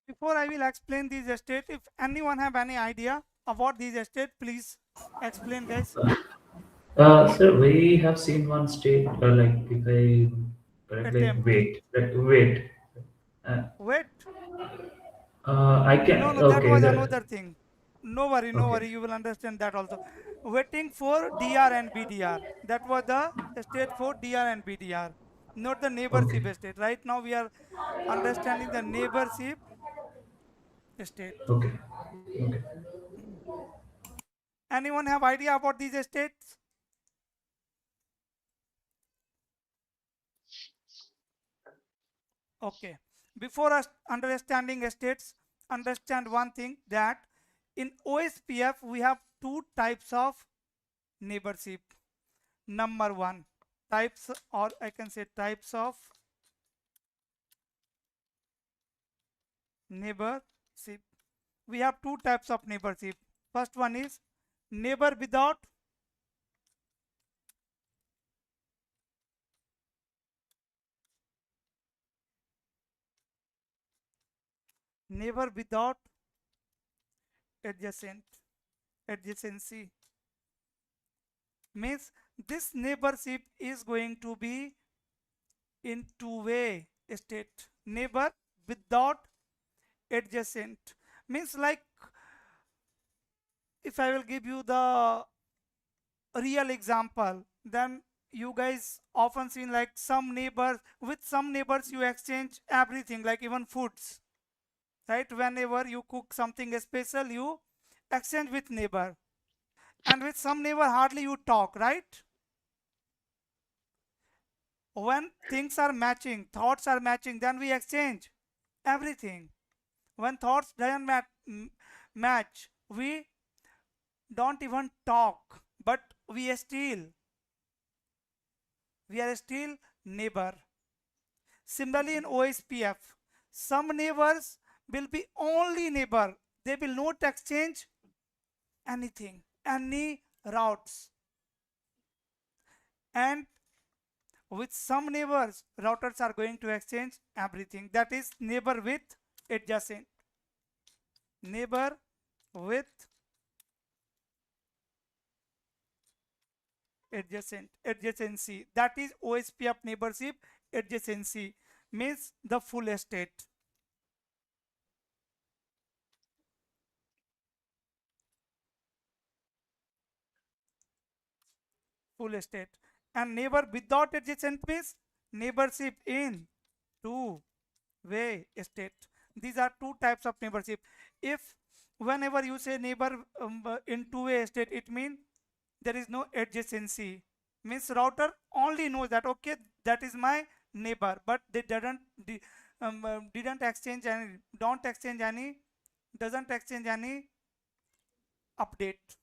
Before I will explain these state, if anyone have any idea about these state, please explain, guys. Sir, we have seen one state like if I correct, like Attempt. wait. Wait. I can. No, that Okay. was another thing. No worry, you will understand that also. Waiting for DR and BDR. That was the state for DR and BDR, not the neighborship Okay. state. Right now we are understanding the neighborship state. Okay. Okay. Anyone have idea about these states? Okay. Before us understanding states, understand one thing, that in OSPF we have two types of neighborship. Number one, types, or I can say types of neighborship. We have two types of neighborship. First one is neighbor without adjacent adjacency. Means this neighborship is going to be in two-way state. Neighbor without adjacent means, like, if I will give you the real example, then you guys often seen, like, some neighbors, with some neighbors you exchange everything, like even foods, right? Whenever you cook something special, you exchange with neighbor, and with some neighbor hardly you talk, right? When things are matching, thoughts are matching, then we exchange everything. When thoughts doesn't match, we don't even talk, but we are still neighbor. Similarly, in OSPF, some neighbors will be only neighbor. They will not exchange anything, any routes. And with some neighbors, routers are going to exchange everything. That is neighbor with adjacent. Neighbor with adjacency. That is OSPF neighborship adjacency, means the full estate. Full estate. And neighbor without adjacent means neighborship in two-way estate. These are two types of neighborship. If whenever you say neighbor in two-way estate, it means there is no adjacency. Means router only knows that, okay, that is my neighbor, but they didn't exchange any, doesn't exchange any update.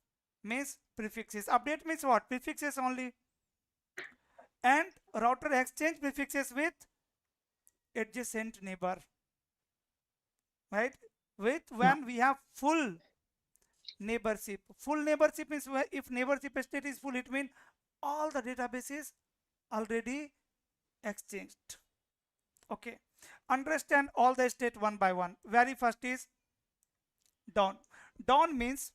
Means prefixes. Update means what? Prefixes only. And router exchange prefixes with adjacent neighbor, right? With when we have full neighborship. Full neighborship means if neighborship state is full, it means all the databases already exchanged. Okay, understand all the state one by one. Very first is down. Down means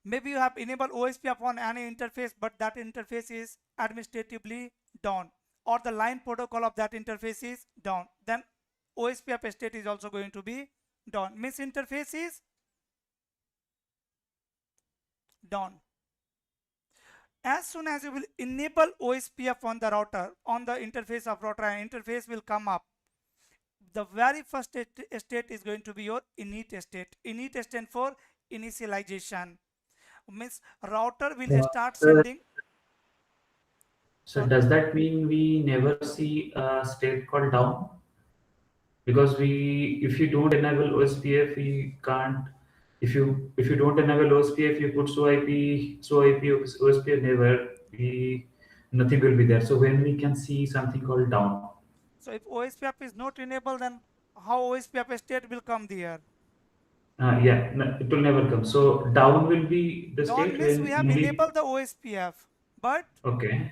maybe you have enabled OSPF on any interface, but that interface is administratively down, or the line protocol of that interface is down. Then OSPF state is also going to be down. Means interface is down. As soon as you will enable OSPF on the router, on the interface of router, an interface will come up. The very first state is going to be your init state. Init stand for initialization. Means router will start sending. So does that mean we never see a state called down? Because if you don't enable OSPF, we can't. If you don't enable OSPF, you put SOIP OSPF never. Nothing will be there. So when we can see something called down. So if OSPF is not enabled, then how OSPF state will come there? Yeah, no, it will never come. So down will be the Down state means when we have enabled the OSPF, but okay,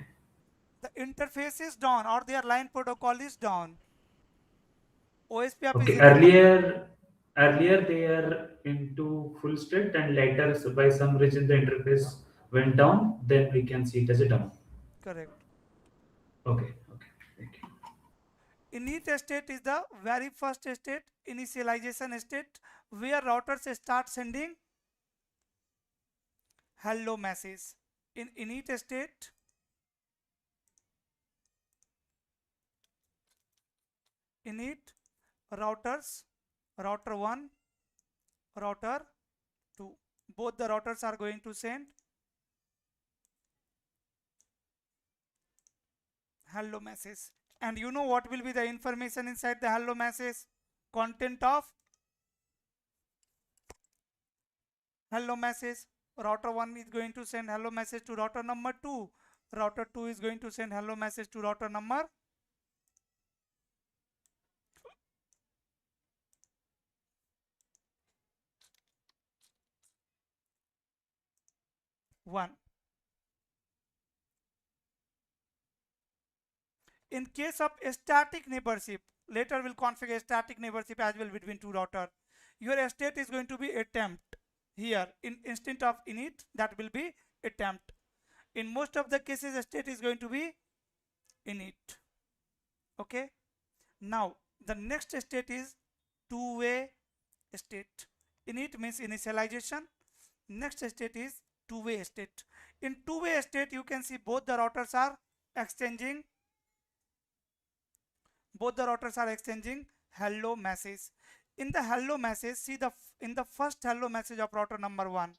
the interface is down, or their line protocol is down. OSPF is okay. enabled. Earlier they are into full state, and later by some reason the interface went down. Then we can see it as a down. Correct. Okay. Thank you. Init state is the very first state, initialization state, where routers start sending hello message. In init state, init routers, router 1, router 2, both the routers are going to send hello message. And you know what will be the information inside the hello message? Content of hello message. Router 1 is going to send hello message to router number 2. Router 2 is going to send hello message to router number 1. In case of static neighborship, later we'll configure static neighborship as well between two routers. Your state is going to be attempt. Here in instead of init, that will be attempt. In most of the cases, state is going to be init. Okay. Now the next state is two-way state. Init means initialization. Next state is two-way state. In two-way state, you can see both the routers are exchanging hello message. In the hello message, see in the first hello message of router number 1,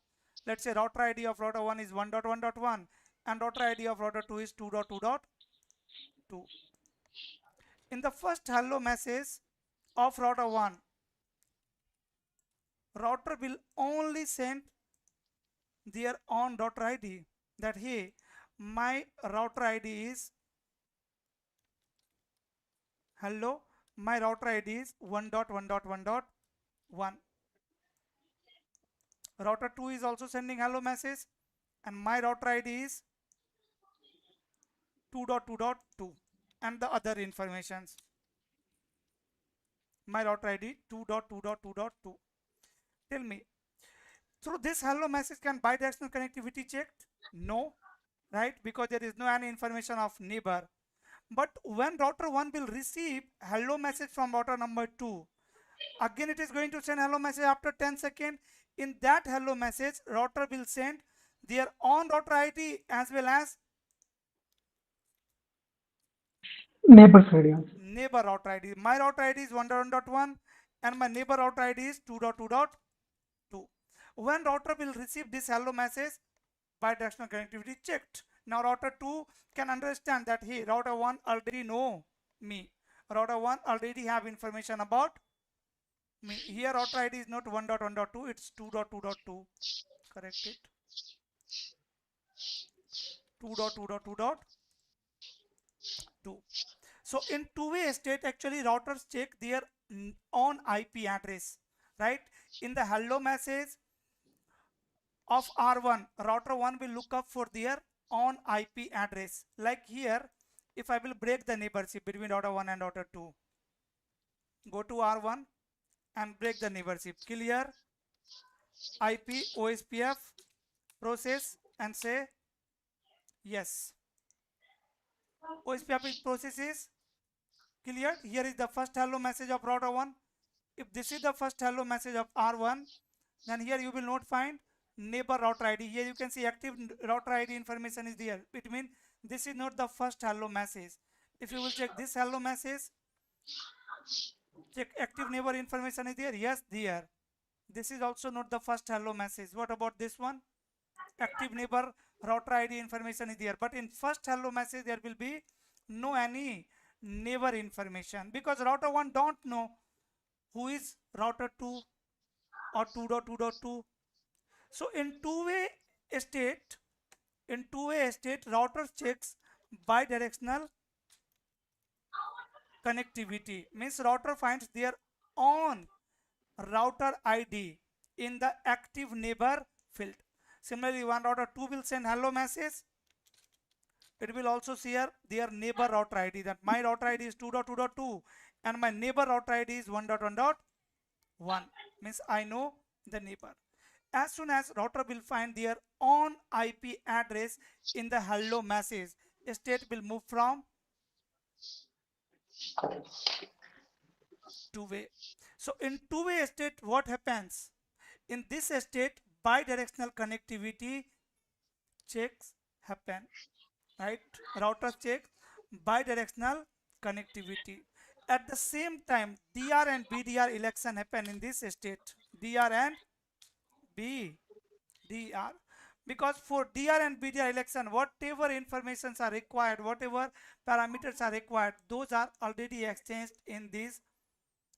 let's say router ID of router 1 is 1.1.1 and router ID of router 2 is 2.2.2. In the first hello message of router 1, router will only send their own router ID, that hey, my router ID is hello, my router ID is 1.1.1.1. Router 2 is also sending hello message and my router ID is 2.2.2 and the other informations. My router ID 2.2.2.2. Tell me, through this hello message can bidirectional connectivity checked? No, right? Because there is no any information of neighbor. But when router 1 will receive hello message from router number 2, again it is going to send hello message after 10 seconds. In that hello message, router will send their own router ID as well as neighbor's ID. Neighbor router ID. My router ID is 1.1.1 and my neighbor router ID is 2.2.2. When router will receive this hello message, bidirectional connectivity checked. Now router 2 can understand that hey, router 1 already know me. Router 1 already have information about me. Here router ID is not 1.1.2, it's 2.2.2. Correct it. 2.2.2.2. So in two-way state, actually routers check their own IP address, right? In the hello message of R1, router 1 will look up for their own IP address. Like here, if I will break the neighborship between router 1 and router 2, go to R1 and break the neighborship. Clear IP OSPF process and say yes. OSPF process is cleared. Here is the first hello message of router 1. If this is the first hello message of R1, then here you will not find neighbor router ID. Here you can see active router ID information is there. It means this is not the first hello message. If you will check this hello message, check active neighbor information is there. Yes, there. This is also not the first hello message. What about this one? Active neighbor router ID information is there. But in first hello message, there will be no any neighbor information because router 1 don't know who is router 2 or 2.2.2. So in two-way state, router checks bidirectional connectivity. Means router finds their own router ID in the active neighbor field. Similarly, one router 2 will send hello message. It will also share their neighbor router ID, that my router ID is 2.2.2 and my neighbor router ID is 1.1.1. Means I know the neighbor. As soon as router will find their own IP address in the hello message, state will move from Two-way. So in two-way state, what happens? In this state, bidirectional connectivity checks happen, right? Routers check bidirectional connectivity. At the same time, DR and BDR election happen in this state. DR and BDR. Because for DR and BDR election, whatever informations are required, whatever parameters are required, those are already exchanged in these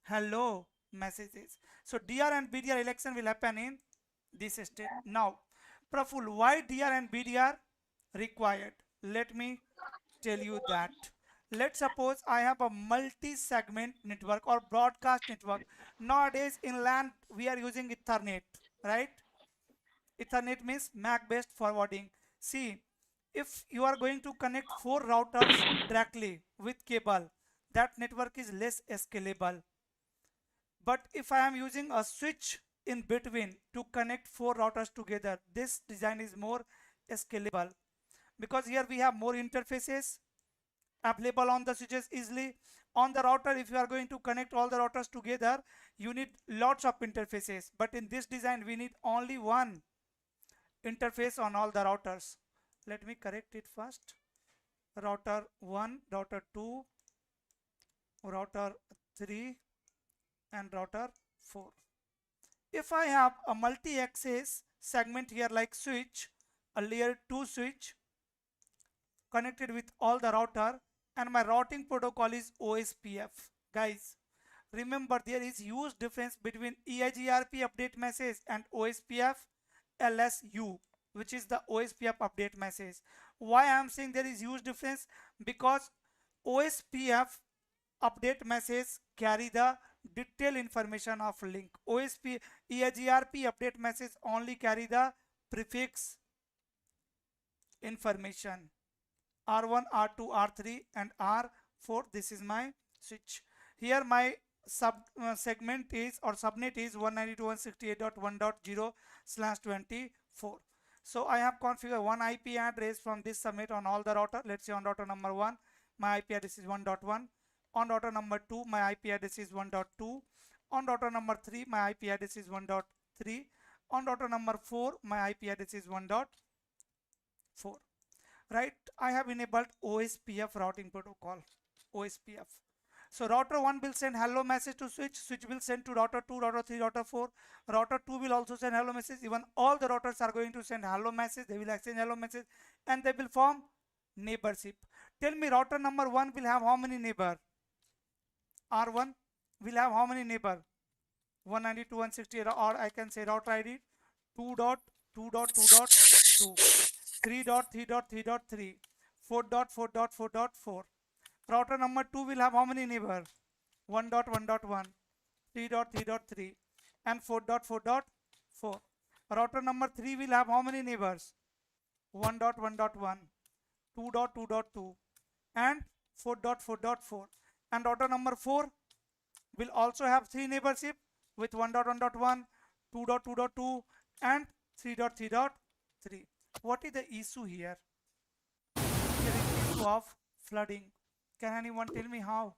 hello messages. So DR and BDR election will happen in this state. Now, Praful, why DR and BDR required? Let me tell you that. Let's suppose I have a multi-segment network or broadcast network. Nowadays in LAN we are using Ethernet, right? Ethernet means MAC-based forwarding. See, if you are going to connect 4 routers directly with cable, that network is less scalable. But if I am using a switch in between to connect 4 routers together, this design is more scalable, because here we have more interfaces available on the switches easily. On the router, if you are going to connect all the routers together, you need lots of interfaces, but in this design we need only one interface on all the routers. Let me correct it first. Router 1, router 2, router 3 and router 4. If I have a multi-access segment here like switch, a layer 2 switch connected with all the router, and my routing protocol is OSPF. Guys, remember there is huge difference between EIGRP update message and OSPF LSU, which is the OSPF update message. Why I am saying there is huge difference? Because OSPF update message carry the detailed information of link. EIGRP update message only carry the prefix information. R1, R2, R3 and R4. This is my switch. Here my segment is, or subnet is 192.168.1.0/24. So I have configured one IP address from this subnet on all the router. Let's say on router number 1 my IP address is 1.1. On router number 2 my IP address is 1.2. On router number 3 my IP address is 1.3. On router number 4 my IP address is 1.4. Right, I have enabled OSPF routing protocol, OSPF. So router 1 will send hello message to switch, switch will send to router 2, router 3, router 4, router 2 will also send hello message. Even all the routers are going to send hello message, they will exchange hello message and they will form neighborship. Tell me, router number 1 will have how many neighbor? R1 will have how many neighbor? 192.168, or I can say router ID 2.2.2.2, 3.3.3.3, 4.4.4.4. Router number 2 will have how many neighbor? 1.1.1, 3.3.3 and 4.4.4. Router number 3 will have how many neighbors? 1.1.1, 2.2.2 and 4.4.4. And router number 4 will also have 3 neighborship with 1.1.1, 2.2.2 and 3.3.3. What is the issue here? There is issue of flooding. Can anyone tell me how?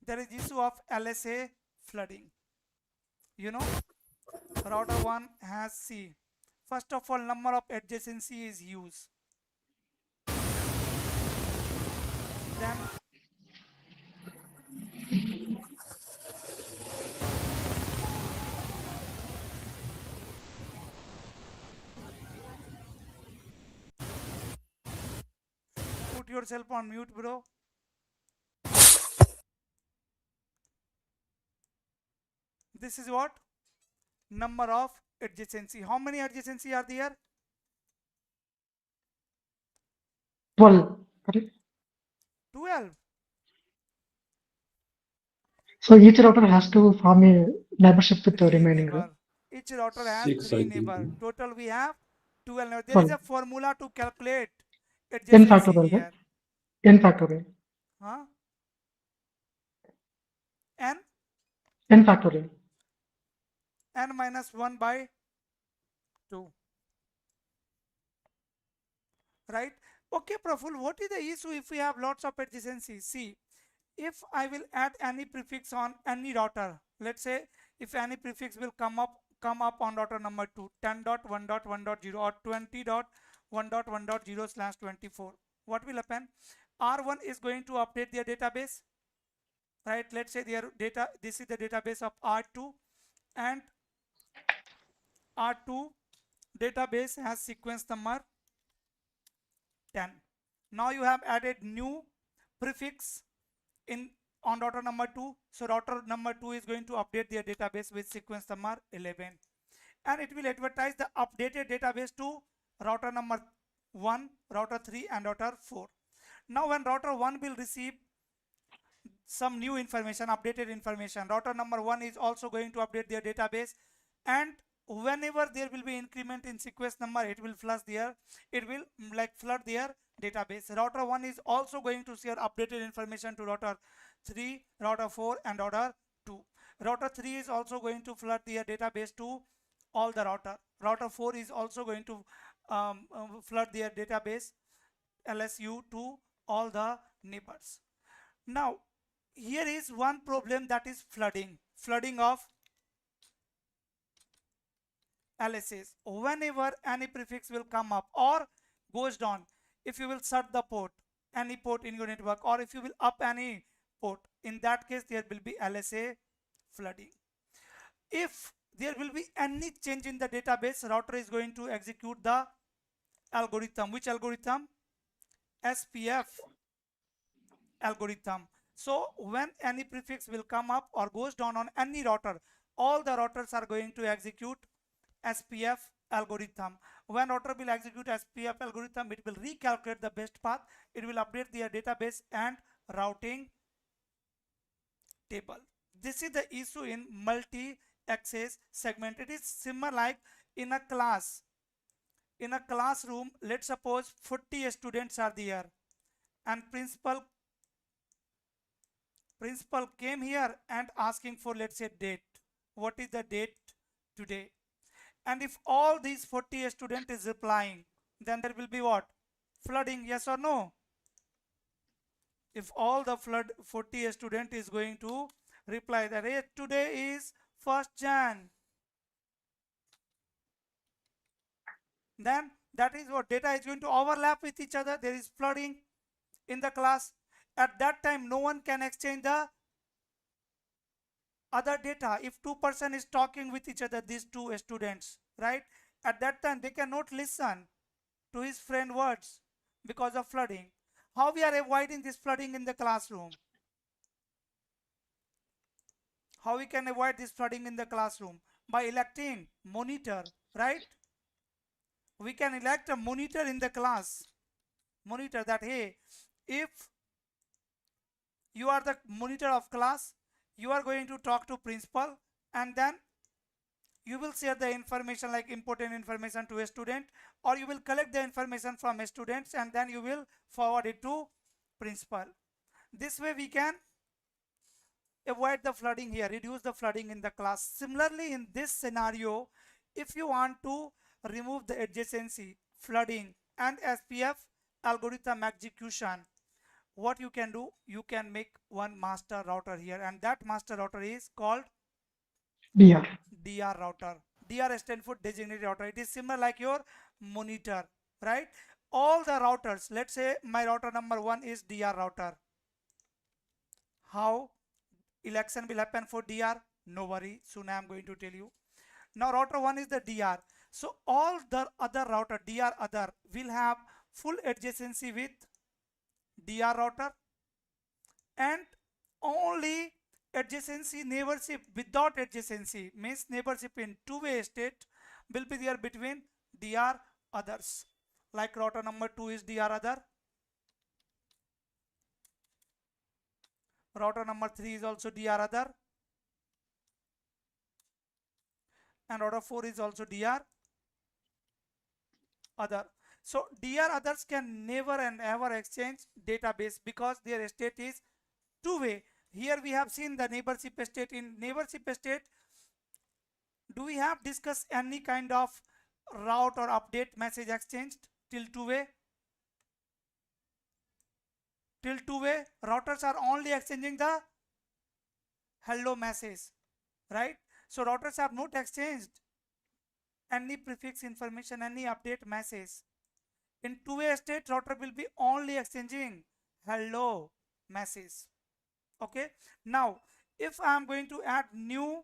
There is issue of LSA flooding. You know, router 1 has C. First of all, number of adjacency is used. Then put yourself on mute, bro. This is what? Number of adjacency. How many adjacency are there? 12. Correct? 12. So each router has to form a neighborship with the 3 remaining, right? neighbor. Each router has 6, 3 I think. neighbor. Total we have 12 neighbor. There is 12. a formula to calculate N adjacency factorial, right? here. N factorial. Huh? N? N factorial. N minus 1 by 2. right? Okay, Praful, what is the issue if we have lots of adjacencies? See, if I will add any prefix on any router, let's say if any prefix will come up on router number 2, 10.1.1.0 or 20.1.1.0/24, what will happen? R1 is going to update their database, right? Let's say their data, this is the database of R2, and R2 database has sequence number 10. Now you have added new prefix in on router number 2, so router number 2 is going to update their database with sequence number 11, and it will advertise the updated database to router number 1, router 3 and router 4. Now when router 1 will receive some new information, updated information, router number 1 is also going to update their database, and whenever there will be increment in sequence number, it will flood their database. Router 1 is also going to share updated information to router 3, router 4 and router 2. Router 3 is also going to flood their database to all the router. Router 4 is also going to flood their database LSU to all the neighbors. Now here is one problem, that is flooding of LSAs. Whenever any prefix will come up or goes down, if you will shut the port, any port in your network, or if you will up any port, in that case there will be LSA flooding. If there will be any change in the database, router is going to execute the algorithm. Which algorithm? SPF algorithm. So when any prefix will come up or goes down on any router, all the routers are going to execute SPF algorithm. When router will execute SPF algorithm, it will recalculate the best path, it will update their database and routing table. This is the issue in multi-access segment. It is similar like in a class. In a classroom, let's suppose 40 students are there, and principal came here and asking for, let's say, date. What is the date today? And if all these 40 students is replying, then there will be what? Flooding, yes or no? If all the 40 student is going to reply that, hey, today is 1st Jan, then that is what? Data is going to overlap with each other. There is flooding in the class. At that time, no one can exchange the other data. If 2% is talking with each other, these two students, right? At that time, they cannot listen to his friend words because of flooding. How we are avoiding this flooding in the classroom? How we can avoid this flooding in the classroom? By electing monitor, right? We can elect a monitor in the class. Monitor that, hey, if you are the monitor of class, you are going to talk to principal, and then you will share the information like important information to a student, or you will collect the information from students and then you will forward it to principal. This way we can avoid the flooding here, reduce the flooding in the class. Similarly, in this scenario, if you want to remove the adjacency, flooding and SPF algorithm execution, what you can do, you can make one master router here, and that master router is called DR router. DR stands for designated router. It is similar like your monitor, right? All the routers, let's say my router number 1 is DR router. How election will happen for DR? No worry, soon I am going to tell you. Now router 1 is the DR. So all the other router, DR other, will have full adjacency with DR router, and only adjacency neighborship without adjacency, means neighborship in two-way state, will be there between DR others. Like router number 2 is DR other, router number 3 is also DR other, and router 4 is also DR other. So DR others can never and ever exchange database because their state is two-way. Here we have seen the neighborship state. In neighborship state, do we have discussed any kind of route or update message exchanged till two-way? till two-way, routers are only exchanging the hello message, right? So routers have not exchanged any prefix information, any update message. In two-way state, router will be only exchanging hello message. Okay. Now, if I am going to add new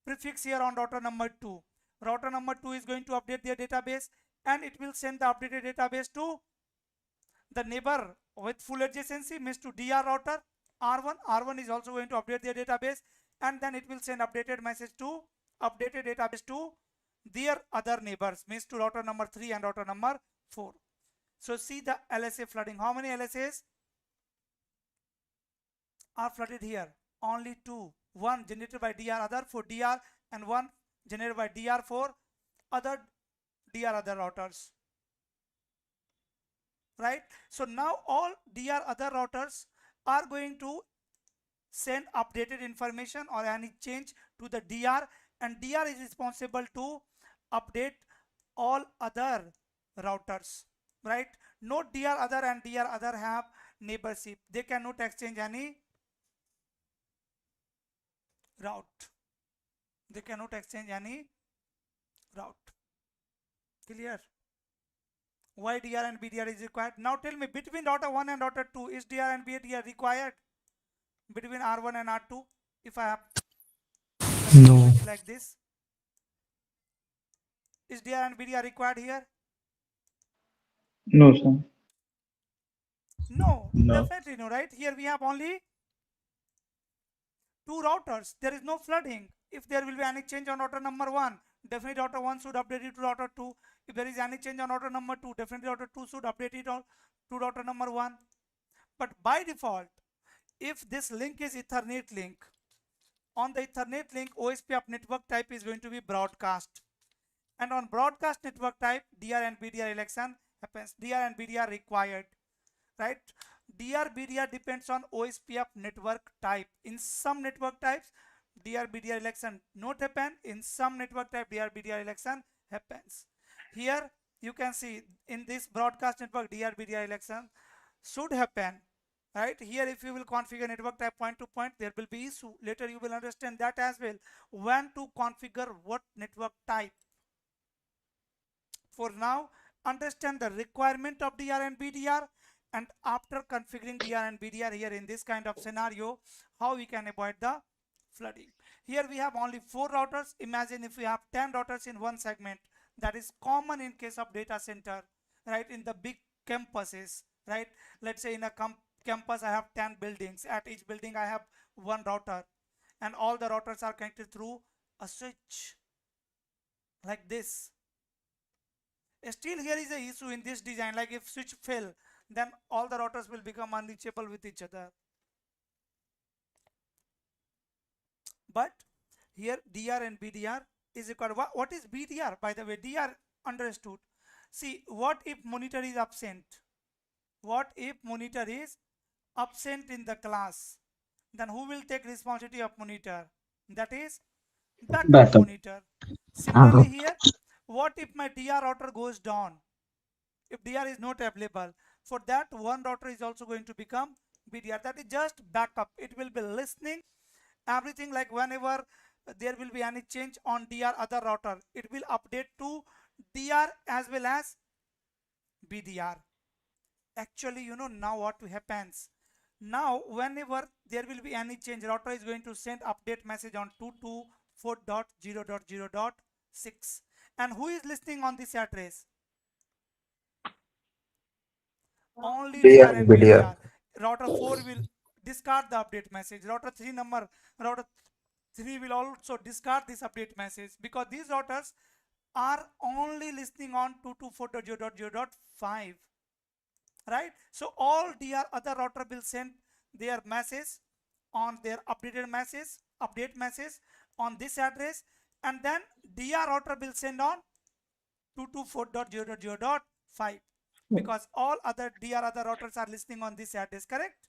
prefix here on router number 2, router number 2 is going to update their database, and it will send the updated database to the neighbor with full adjacency, means to DR router R1. R1 is also going to update their database, and then it will send updated message to updated database to their other neighbors, means to router number 3 and router number 4. So see the LSA flooding. How many LSAs are flooded here? Only 2. One generated by DR other for DR, and one generated by DR for other DR other routers. Right? So now all DR other routers are going to send updated information or any change to the DR, and DR is responsible to update all other routers, right? No DR other and DR other have neighborship. They cannot exchange any route. They cannot exchange any route. Clear? Why DR and BDR is required? Now tell me, between router 1 and router 2, is DR and BDR required? Between R1 and R2, if I have No. like this, is DR and BDR required here? No, sir. No, No. definitely no, right? Here we have only 2 routers. There is no flooding. If there will be any change on router number 1, definitely router 1 should update it to router 2. If there is any change on router number 2, definitely router 2 should update it to router number 1. But by default, if this link is Ethernet link, on the Ethernet link, OSPF network type is going to be broadcast. And on broadcast network type, DR and BDR election happens. DR and BDR required, right? DR BDR depends on OSPF network type. In some network types, DR BDR election not happen. In some network type, DR BDR election happens. Here you can see in this broadcast network, DR BDR election should happen, right? Here if you will configure network type point to point, there will be issue. Later you will understand that as well, when to configure what network type. For now, understand the requirement of DR and BDR, and after configuring DR and BDR here in this kind of scenario, how we can avoid the flooding. Here we have only 4 routers. Imagine if we have 10 routers in one segment. That is common in case of data center, right? In the big campuses, right? Let's say in a campus I have 10 buildings. At each building I have 1 router, and all the routers are connected through a switch like this. Still here is a issue in this design, like if switch fail, then all the routers will become unreachable with each other. But here DR and BDR is required. What is BDR? By the way, DR understood. See, what if monitor is absent? What if monitor is absent in the class? Then who will take responsibility of monitor? That is backup monitor. Similarly here, what if my DR router goes down? If DR is not available, for that one router is also going to become BDR. That is just backup. It will be listening everything, like whenever there will be any change on DR other router, it will update to DR as well as BDR. Actually, you know now what happens. Now whenever there will be any change, router is going to send update message on 224.0.0.6. And who is listening on this address? Only DR and BDR. Router 4 will discard the update message. Router 3 will also discard this update message, because these routers are only listening on 224.0.0.5, right? So all DR other router will send their message on their update message on this address, and then DR router will send on 224.0.0.5, because all other DR other routers are listening on this address, correct?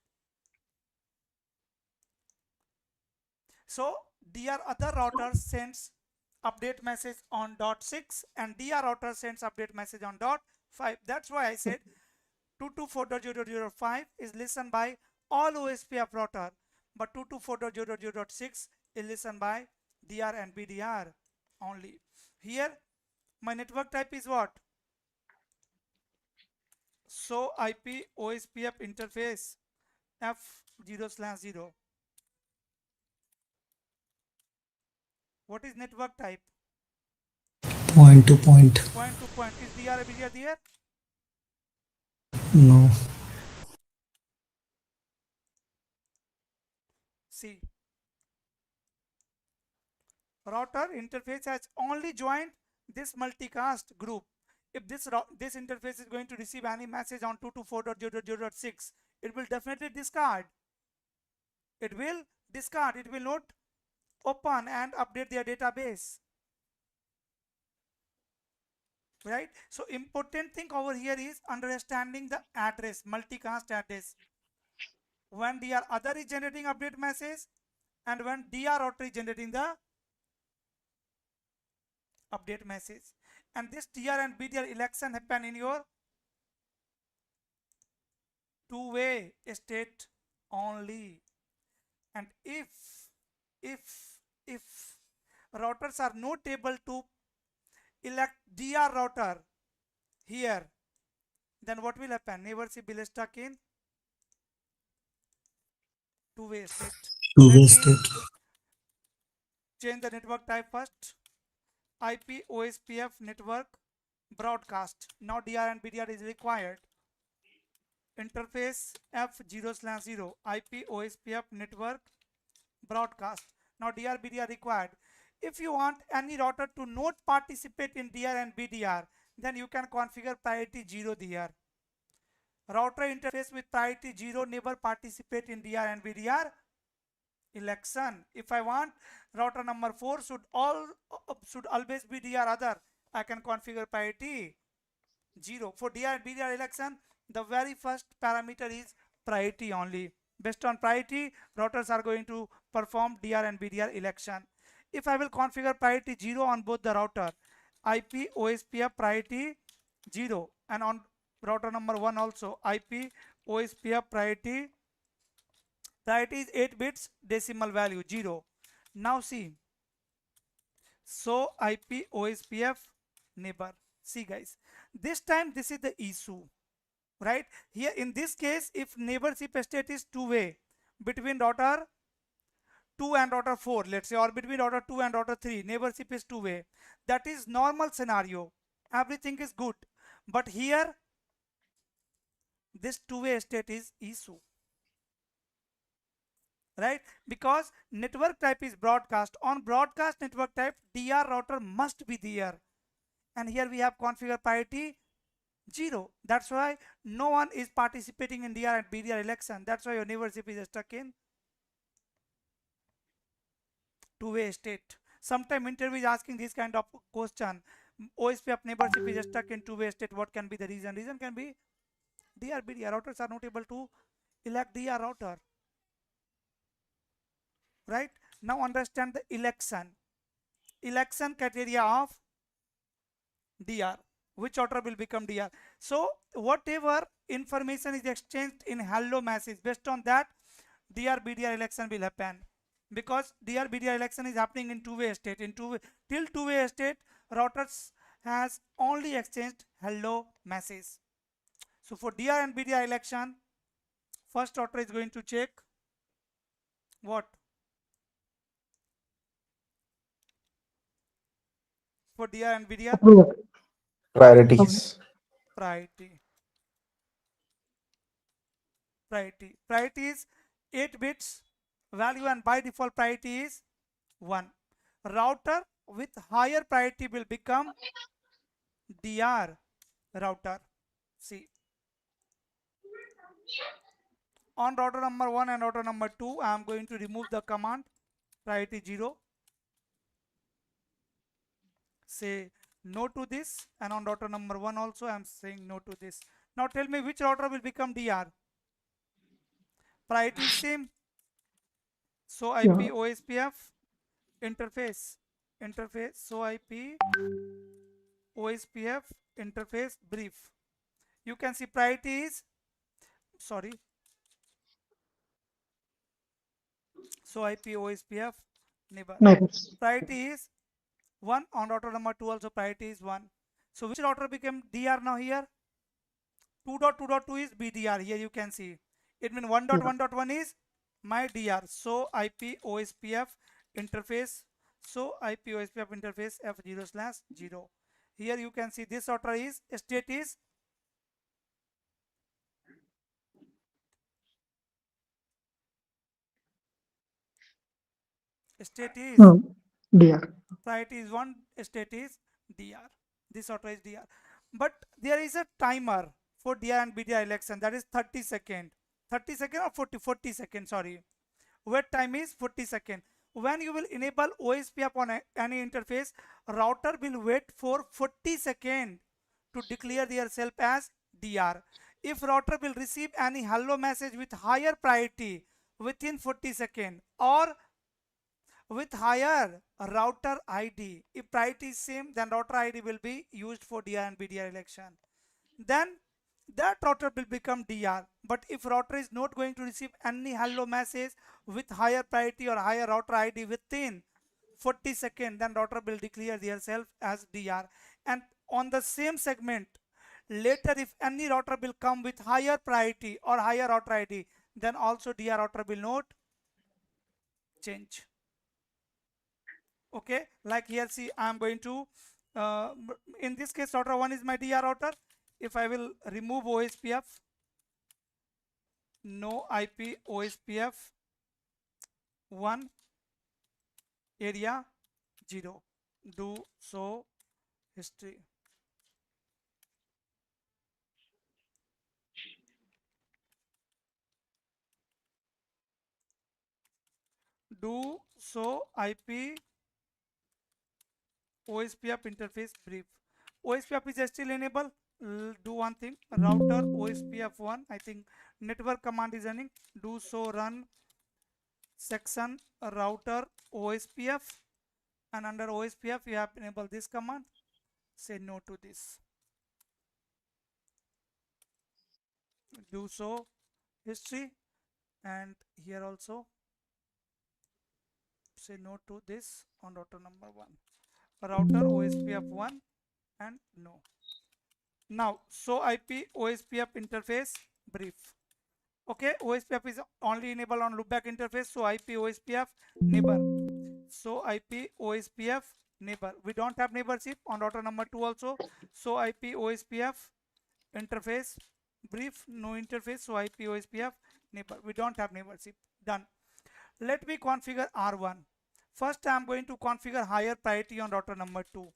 So DR other router sends update message on .6 and DR router sends update message on .5. That's why I said 224.0.0.5 is listened by all OSPF router, but 224.0.0.6 is listened by DR and BDR only. Here my network type is what? So IP OSPF interface F0/0. What is network type? Point to point. Point to point. Is DR BDR there? No. See, router interface has only joined this multicast group. If this interface is going to receive any message on 224.0.0.6, it will definitely discard. It will discard. It will not open and update their database. Right? So important thing over here is understanding the address, multicast address. When DR other is generating update message and when DR router is generating the update message. And this DR and BDR election happen in your two-way state only. And if routers are not able to elect DR router here, then what will happen? Neighborship will stuck in two-way state. Two-way state. Change the network type first. IP OSPF network broadcast. Now DR and BDR is required. Interface F0/0 IP OSPF network broadcast. Now DR BDR required. If you want any router to not participate in DR and BDR, then you can configure priority 0 there. Router interface with priority 0 never participate in DR and BDR election. If I want router number 4 should always be DR other, I can configure priority 0. For DR and BDR election, the very first parameter is priority only. Based on priority, routers are going to perform DR and BDR election. If I will configure priority 0 on both the router, IP OSPF priority 0, and on router number 1 also IP OSPF priority is 8 bits decimal value 0. Now see, so IP OSPF neighbor. See guys, this time this is the issue, right? Here in this case, if neighborship state is two-way between router 2 and router 4, let's say, or between router 2 and router 3, neighborship is two-way. That is normal scenario. Everything is good. But here, this two-way state is issue. Right? Because network type is broadcast. On broadcast network type, DR router must be there. And here we have configure priority 0. That's why no one is participating in DR and BDR election. That's why your neighborship is stuck in two-way state. Sometime interview is asking this kind of question. OSPF neighborship is stuck in two-way state. What can be the reason? Reason can be DR, BDR routers are not able to elect DR router. Right? Now understand the election. Election criteria of DR. Which router will become DR? So whatever information is exchanged in hello message, based on that, DR, BDR election will happen. Because DR BDR election is happening in two-way state. Till two-way state, routers has only exchanged hello message. So for DR and BDR election, first router is going to check what? For DR and BDR? Priorities. Priority is 8 bits value, and by default priority is 1. Router with higher priority will become DR router. See, on router number 1 and router number 2, I am going to remove the command priority 0. Say no to this, and on router number 1 also I am saying no to this. Now tell me which router will become DR. Priority is same. So IP OSPF interface. So IP OSPF interface brief. You can see priority is sorry. So IP OSPF neighbor. Neighbors. Priority is 1 on router number 2 also priority is 1. So which router became DR now here? 2.2.2 is BDR. Here you can see. It means 1.1.1 is my DR. So IP OSPF interface. So IP OSPF interface F0/0. Here you can see this router is state is DR. priority is 1, state is DR. This router is DR. But there is a timer for DR and BDR election, that is 30 second. 30 second or 40 second, sorry. Wait time is 40 second. When you will enable OSPF on any interface, router will wait for 40 second to declare yourself as DR. If router will receive any hello message with higher priority within 40 second or with higher router ID, if priority is same, then router ID will be used for DR and BDR election. Then that router will become DR. But if router is not going to receive any hello message with higher priority or higher router ID within 40 seconds, then router will declare themselves as DR. And on the same segment, later if any router will come with higher priority or higher router ID, then also DR router will not change. Okay, like here see I am going to in this case router 1 is my DR router. If I will remove OSPF, no IP OSPF 1 area 0, do so history. Do so IP OSPF interface brief. OSPF is still enabled. Do one thing, router OSPF 1, I think network command is running. Do so run section router OSPF, and under OSPF you have enabled this command. Say no to this. Do so history, and here also say no to this on router number 1. Router OSPF 1 and no. Now so IP OSPF interface brief. Okay, OSPF is only enabled on loopback interface, so IP OSPF neighbor. So IP OSPF neighbor. We don't have neighborship on router number 2 also. So IP OSPF interface brief, no interface. So IP OSPF neighbor. We don't have neighborship. Done. Let me configure R1. First I am going to configure higher priority on router number 2.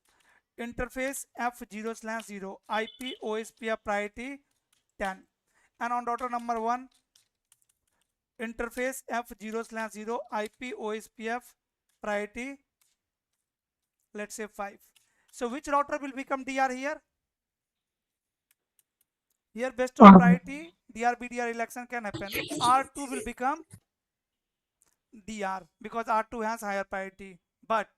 Interface F0/0 IP OSPF priority 10. And on router number 1, interface F0/0 IP OSPF priority, let's say 5. So which router will become DR here? Here based on priority, DR BDR election can happen. R2 will become DR because R2 has higher priority. But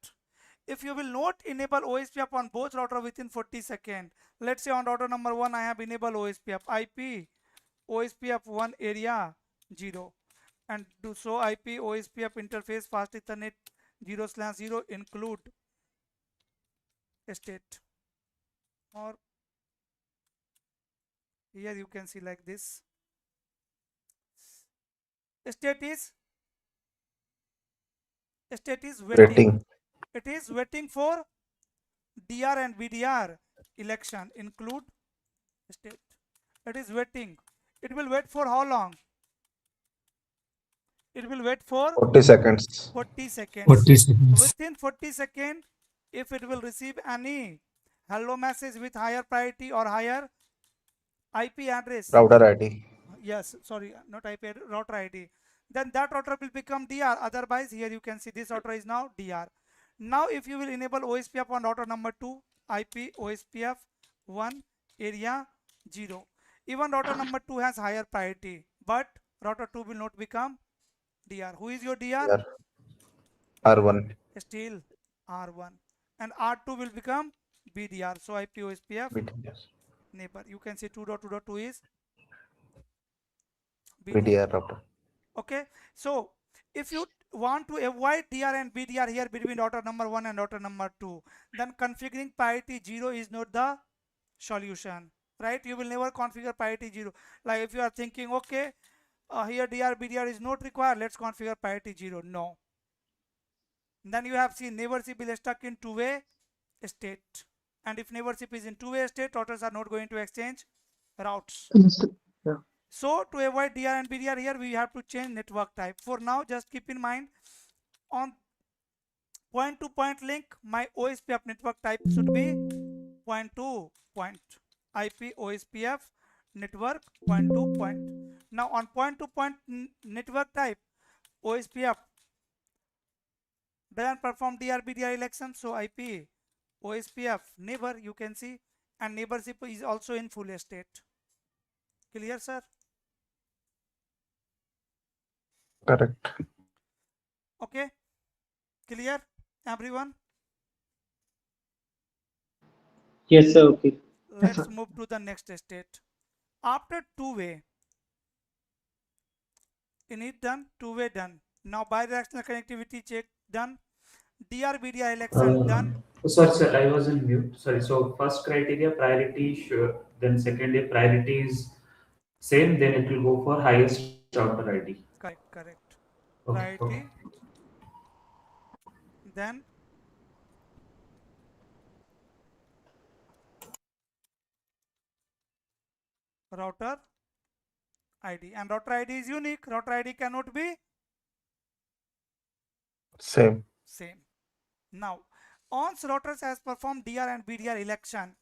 if you will not enable OSPF on both router within 40 seconds, let's say on router number 1 I have enabled OSPF IP OSPF 1 area 0, and do so IP OSPF interface fast ethernet 0/0 include state, or here you can see like this. State is waiting. It is waiting for DR and BDR election include state. It is waiting. It will wait for how long? It will wait for 40 seconds. 40 seconds. 40 seconds. Within 40 seconds, if it will receive any hello message with higher priority or higher IP address, Router ID. yes, sorry, not IP address, router ID, then that router will become DR. Otherwise, here you can see this router is now DR. Now if you will enable OSPF on router number 2, IP OSPF 1 area 0, even router number 2 has higher priority, but router 2 will not become DR. Who is your DR? R1. Still R1, and R2 will become BDR. So IP OSPF neighbor. You can see 2.2.2 is BDR router. Okay, so if you want to avoid DR and BDR here between router number 1 and router number 2, then configuring priority 0 is not the solution, right? You will never configure priority 0. Like if you are thinking, okay, here DR BDR is not required, let's configure priority 0. No. Then you have seen neighborship will stuck in two-way state, and if neighborship is in two-way state, routers are not going to exchange routes. Yeah. So to avoid DR and BDR here, we have to change network type. For now, just keep in mind on point-to-point link, my OSPF network type should be point-to-point. IP OSPF network point-to-point. Now on point-to-point network type, OSPF doesn't perform DR BDR election, so IP OSPF neighbor, you can see, and neighborship is also in full state. Clear, sir? Correct. Okay, clear everyone? Yes, sir. Okay. Yes, Let's sir. move to the next state. After two-way, init done, two-way done. Now bidirectional connectivity check done. DR BDR election done. Sorry, sir, I was in mute. Sorry. So first criteria priority, sure. Then second priority is same. Then it will go for highest router ID. Correct. Okay. Priority. Then router ID, and router ID is unique. Router ID cannot be Same. Now, once routers has performed DR and BDR election,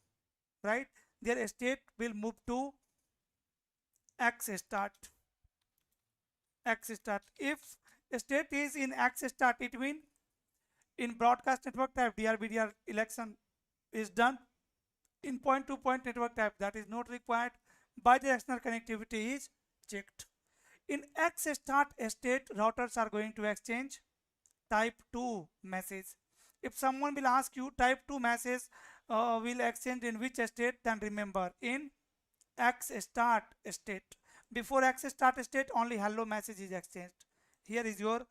right, their state will move to X start. If state is in X start, it means in broadcast network type DR BDR election is done. In point-to-point network type, that is not required. Bidirectional connectivity is checked. In X start state, routers are going to exchange type 2 message. If someone will ask you type 2 message will exchange in which state, then remember in X start state. Before X start state, only hello message is exchanged. Here is your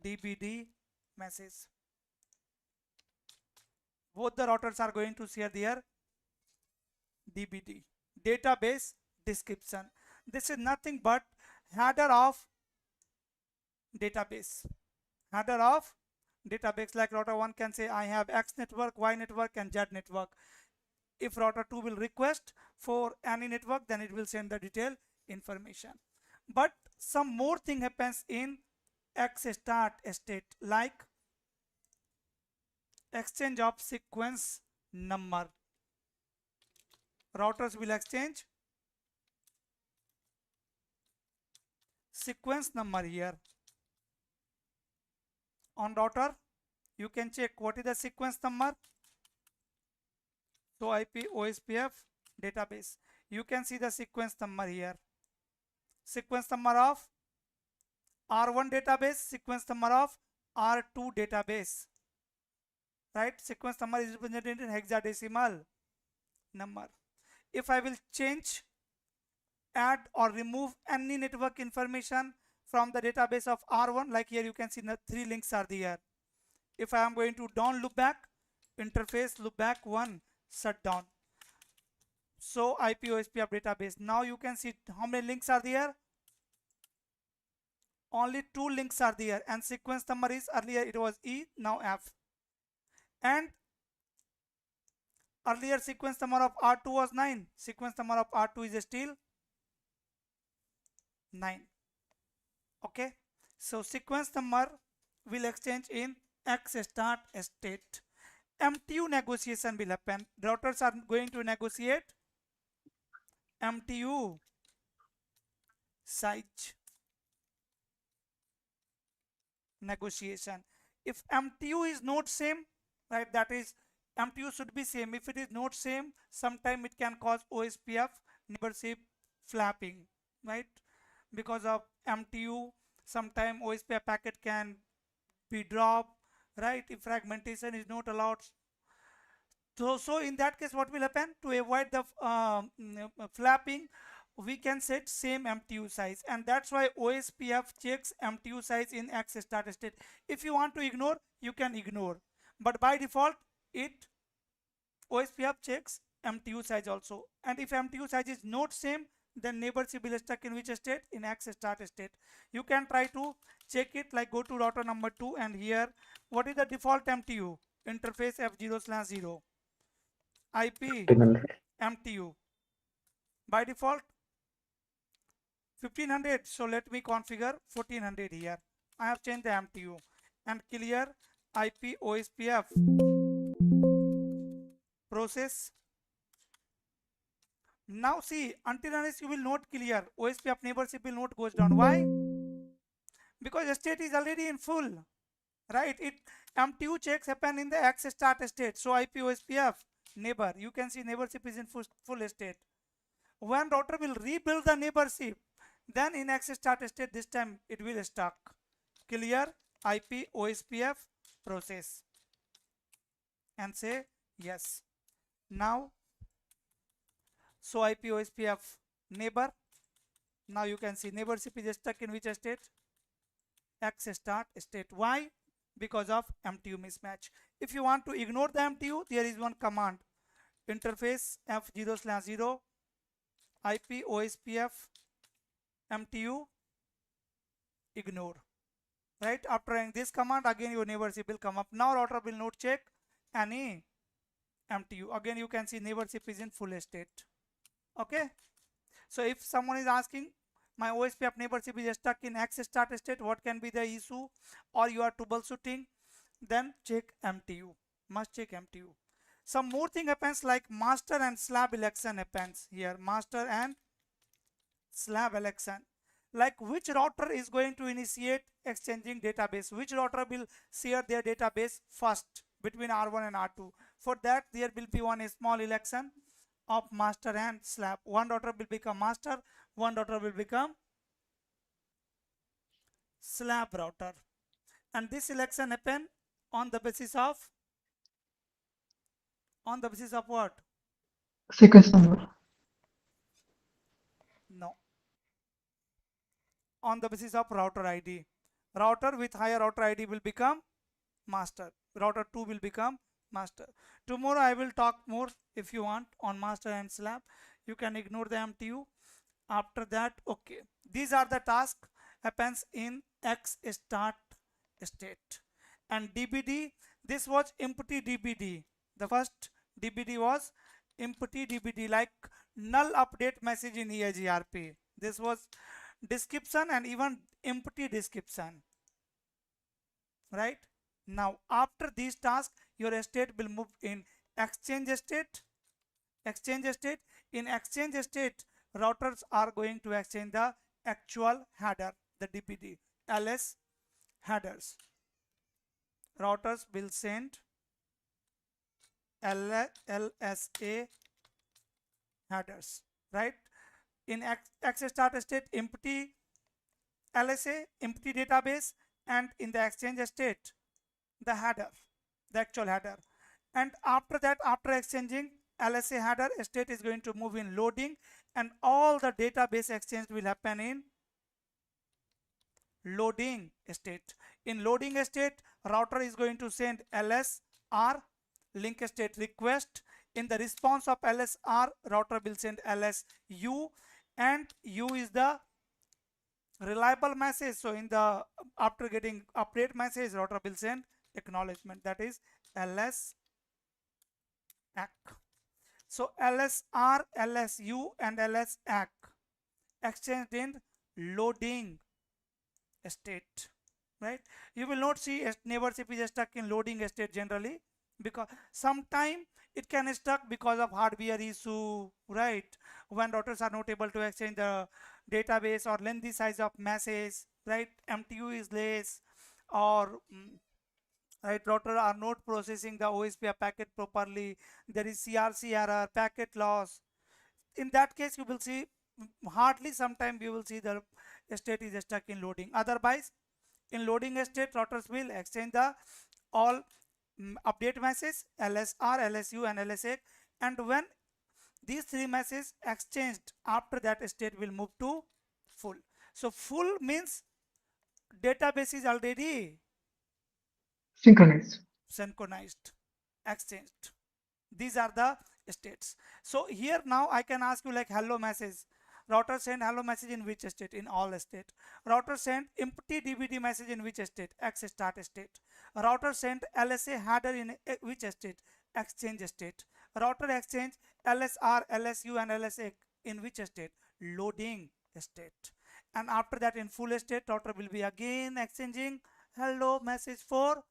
DBD message. Both the routers are going to share their DBD, database description. This is nothing but header of database. Like router 1 can say I have X network, Y network and Z network. If router 2 will request for any network, then it will send the detailed information. But some more thing happens in X start state, like exchange of sequence number. Routers will exchange sequence number here. On router, you can check what is the sequence number. So IP OSPF database, you can see the sequence number here. Sequence number of R1 database, sequence number of R2 database, right? Sequence number is represented in hexadecimal number. If I will change, add or remove any network information from the database of R1, like here you can see the 3 links are there. If I am going to down loopback, interface loopback 1 shut down. So IP OSPF database. Now you can see how many links are there. Only 2 links are there, and sequence number is earlier it was E, now F. And earlier sequence number of R2 was 9. Sequence number of R2 is still 9. Okay, so sequence number will exchange in X start state. MTU negotiation will happen. Routers are going to negotiate MTU size negotiation. If MTU is not same, right, that is MTU should be same. If it is not same, sometime it can cause OSPF neighborship flapping, right? Because of MTU, sometime OSPF packet can be dropped, right, if fragmentation is not allowed. So in that case, what will happen? To avoid the flapping, we can set same MTU size, and that's why OSPF checks MTU size in X start state. If you want to ignore, you can ignore, but by default it OSPF checks MTU size also. And if MTU size is not same, then neighborship will stuck in which state? In X start state. You can try to check it, like go to router number 2, and here what is the default MTU? Interface F0/0 IP 1500. MTU by default 1500. So let me configure 1400 here. I have changed the MTU and clear IP OSPF process. Now see, until unless you will not clear, OSPF neighborship will not goes down. Why? Because state is already in full, right? It MTU checks happen in the X start state. So IP OSPF neighbor, you can see neighborship is in full state. When router will rebuild the neighborship, then in X start state, this time it will stuck. Clear IP OSPF process and say yes. Now, so IP OSPF neighbor. Now you can see neighborship is stuck in which state? X start state. Why? Because of MTU mismatch. If you want to ignore the MTU, there is one command. Interface F0/0 IP OSPF MTU ignore. Right? After running this command, again your neighborship will come up. Now router will not check any MTU. Again you can see neighborship is in full state. Okay. So if someone is asking, my OSPF neighborship is stuck in X start state, what can be the issue, or you are troubleshooting, then check MTU. Must check MTU. Some more thing happens, like master and slab election happens here. Master and slab election. Like which router is going to initiate exchanging database? Which router will share their database first between R1 and R2? For that, there will be one small election of master and slab. One router will become master, one router will become slab router. And this election happen on the basis of what? Sequence number. No. On the basis of router ID. Router with higher router ID will become master. Router 2 will become master. Tomorrow I will talk more if you want on master and slab. You can ignore the MTU. After that, okay. These are the tasks happens in X start state. And DBD, this was empty DBD. The first DBD was empty DBD, like null update message in EIGRP. This was description and even empty description. Right? Now after these tasks, your state will move in exchange state. Exchange state. In exchange state, routers are going to exchange the actual header, the DBD, LS headers. Routers will send LSA headers, right? In X start state, empty LSA, empty database, and in the exchange state, the header, the actual header. And after that, after exchanging LSA header, state is going to move in loading, and all the database exchange will happen in loading state. In loading state, router is going to send LSR, link state request. In the response of LSR, router will send LSU, and U is the reliable message. So in the after getting update message, router will send acknowledgement, that is LS ACK. So LSR, LSU, and LS ACK exchanged in loading state, right? You will not see neighborship is stuck in loading state generally, because sometime it can stuck because of hardware issue, right? When routers are not able to exchange the database, or lengthy size of message, right? MTU is less, or right, router are not processing the OSPF packet properly. There is CRC error, packet loss. In that case, you will see hardly sometime you will see the state is stuck in loading. Otherwise, in loading state, routers will exchange the all update message, LSR, LSU, and LSA. And when these three messages exchanged after that state will move to full. So full means database is already Synchronized. synchronized, exchanged. These are the states. So here now I can ask you like hello message. Router send hello message in which state? In all state. Router send empty DBD message in which state? X start state. Router send LSA header in which state? Exchange state. Router exchange LSR, LSU and LSA in which state? Loading state. And after that in full state, router will be again exchanging hello message for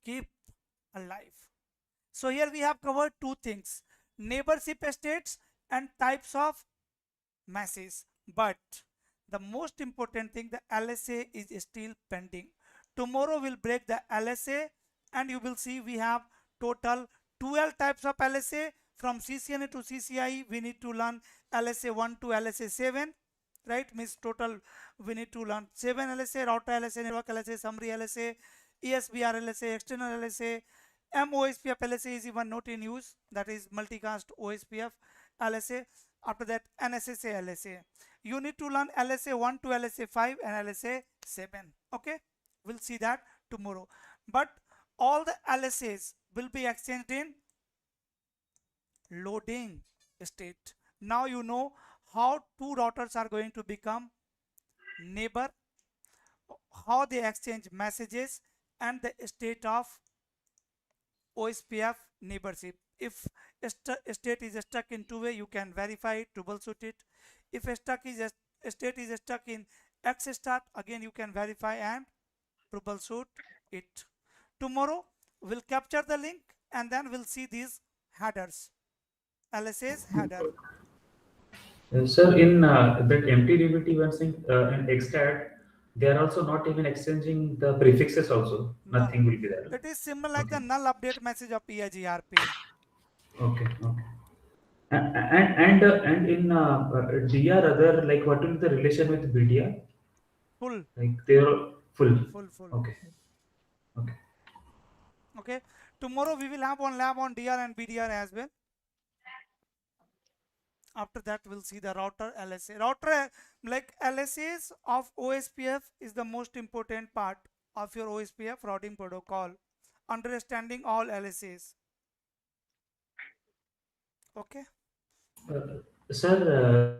keep alive. So here we have covered two things, neighborship states and types of messages. But the most important thing, the LSA is still pending. Tomorrow we'll break the LSA and you will see we have total 12 types of LSA. From CCNA to CCIE we need to learn LSA 1 to LSA 7. Right, means total we need to learn 7 LSA, router LSA, network LSA, summary LSA, ESBR LSA, external LSA, OSPF LSA is even not in use, that is multicast OSPF LSA. After that NSSA LSA. You need to learn LSA 1 to LSA 5 and LSA 7. Okay, we'll see that tomorrow. But all the LSAs will be exchanged in loading state. Now you know how two routers are going to become neighbor, how they exchange messages, and the state of OSPF neighborship. If state is stuck in two-way, you can verify it, troubleshoot it. If state is stuck in X start, again you can verify and troubleshoot it. Tomorrow we'll capture the link and then we'll see these headers. LSA's header. Sir, in that empty DBT one thing and extract, they are also not even exchanging the prefixes also. No, Nothing will be there. it is similar like Okay. the null update message of EIGRP. Okay. Okay. And in DR other, like what will be the relation with BDR? Full. Like they're full. Full. Okay. Okay. Okay. Tomorrow we will have one lab on DR and BDR as well. After that we'll see the router LSA. Router like LSAs of OSPF is the most important part of your OSPF routing protocol. Understanding all LSAs. Okay. Sir,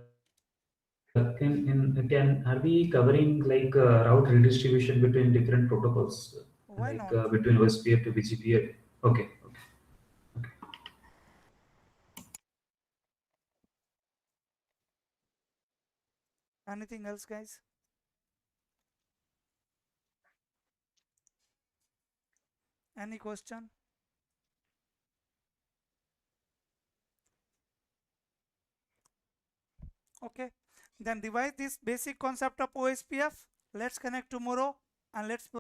can are we covering like route redistribution between different protocols? Why Like not? between OSPF to BGP? Okay. Anything else, guys? Any question? Okay, then revise this basic concept of OSPF. Let's connect tomorrow and let's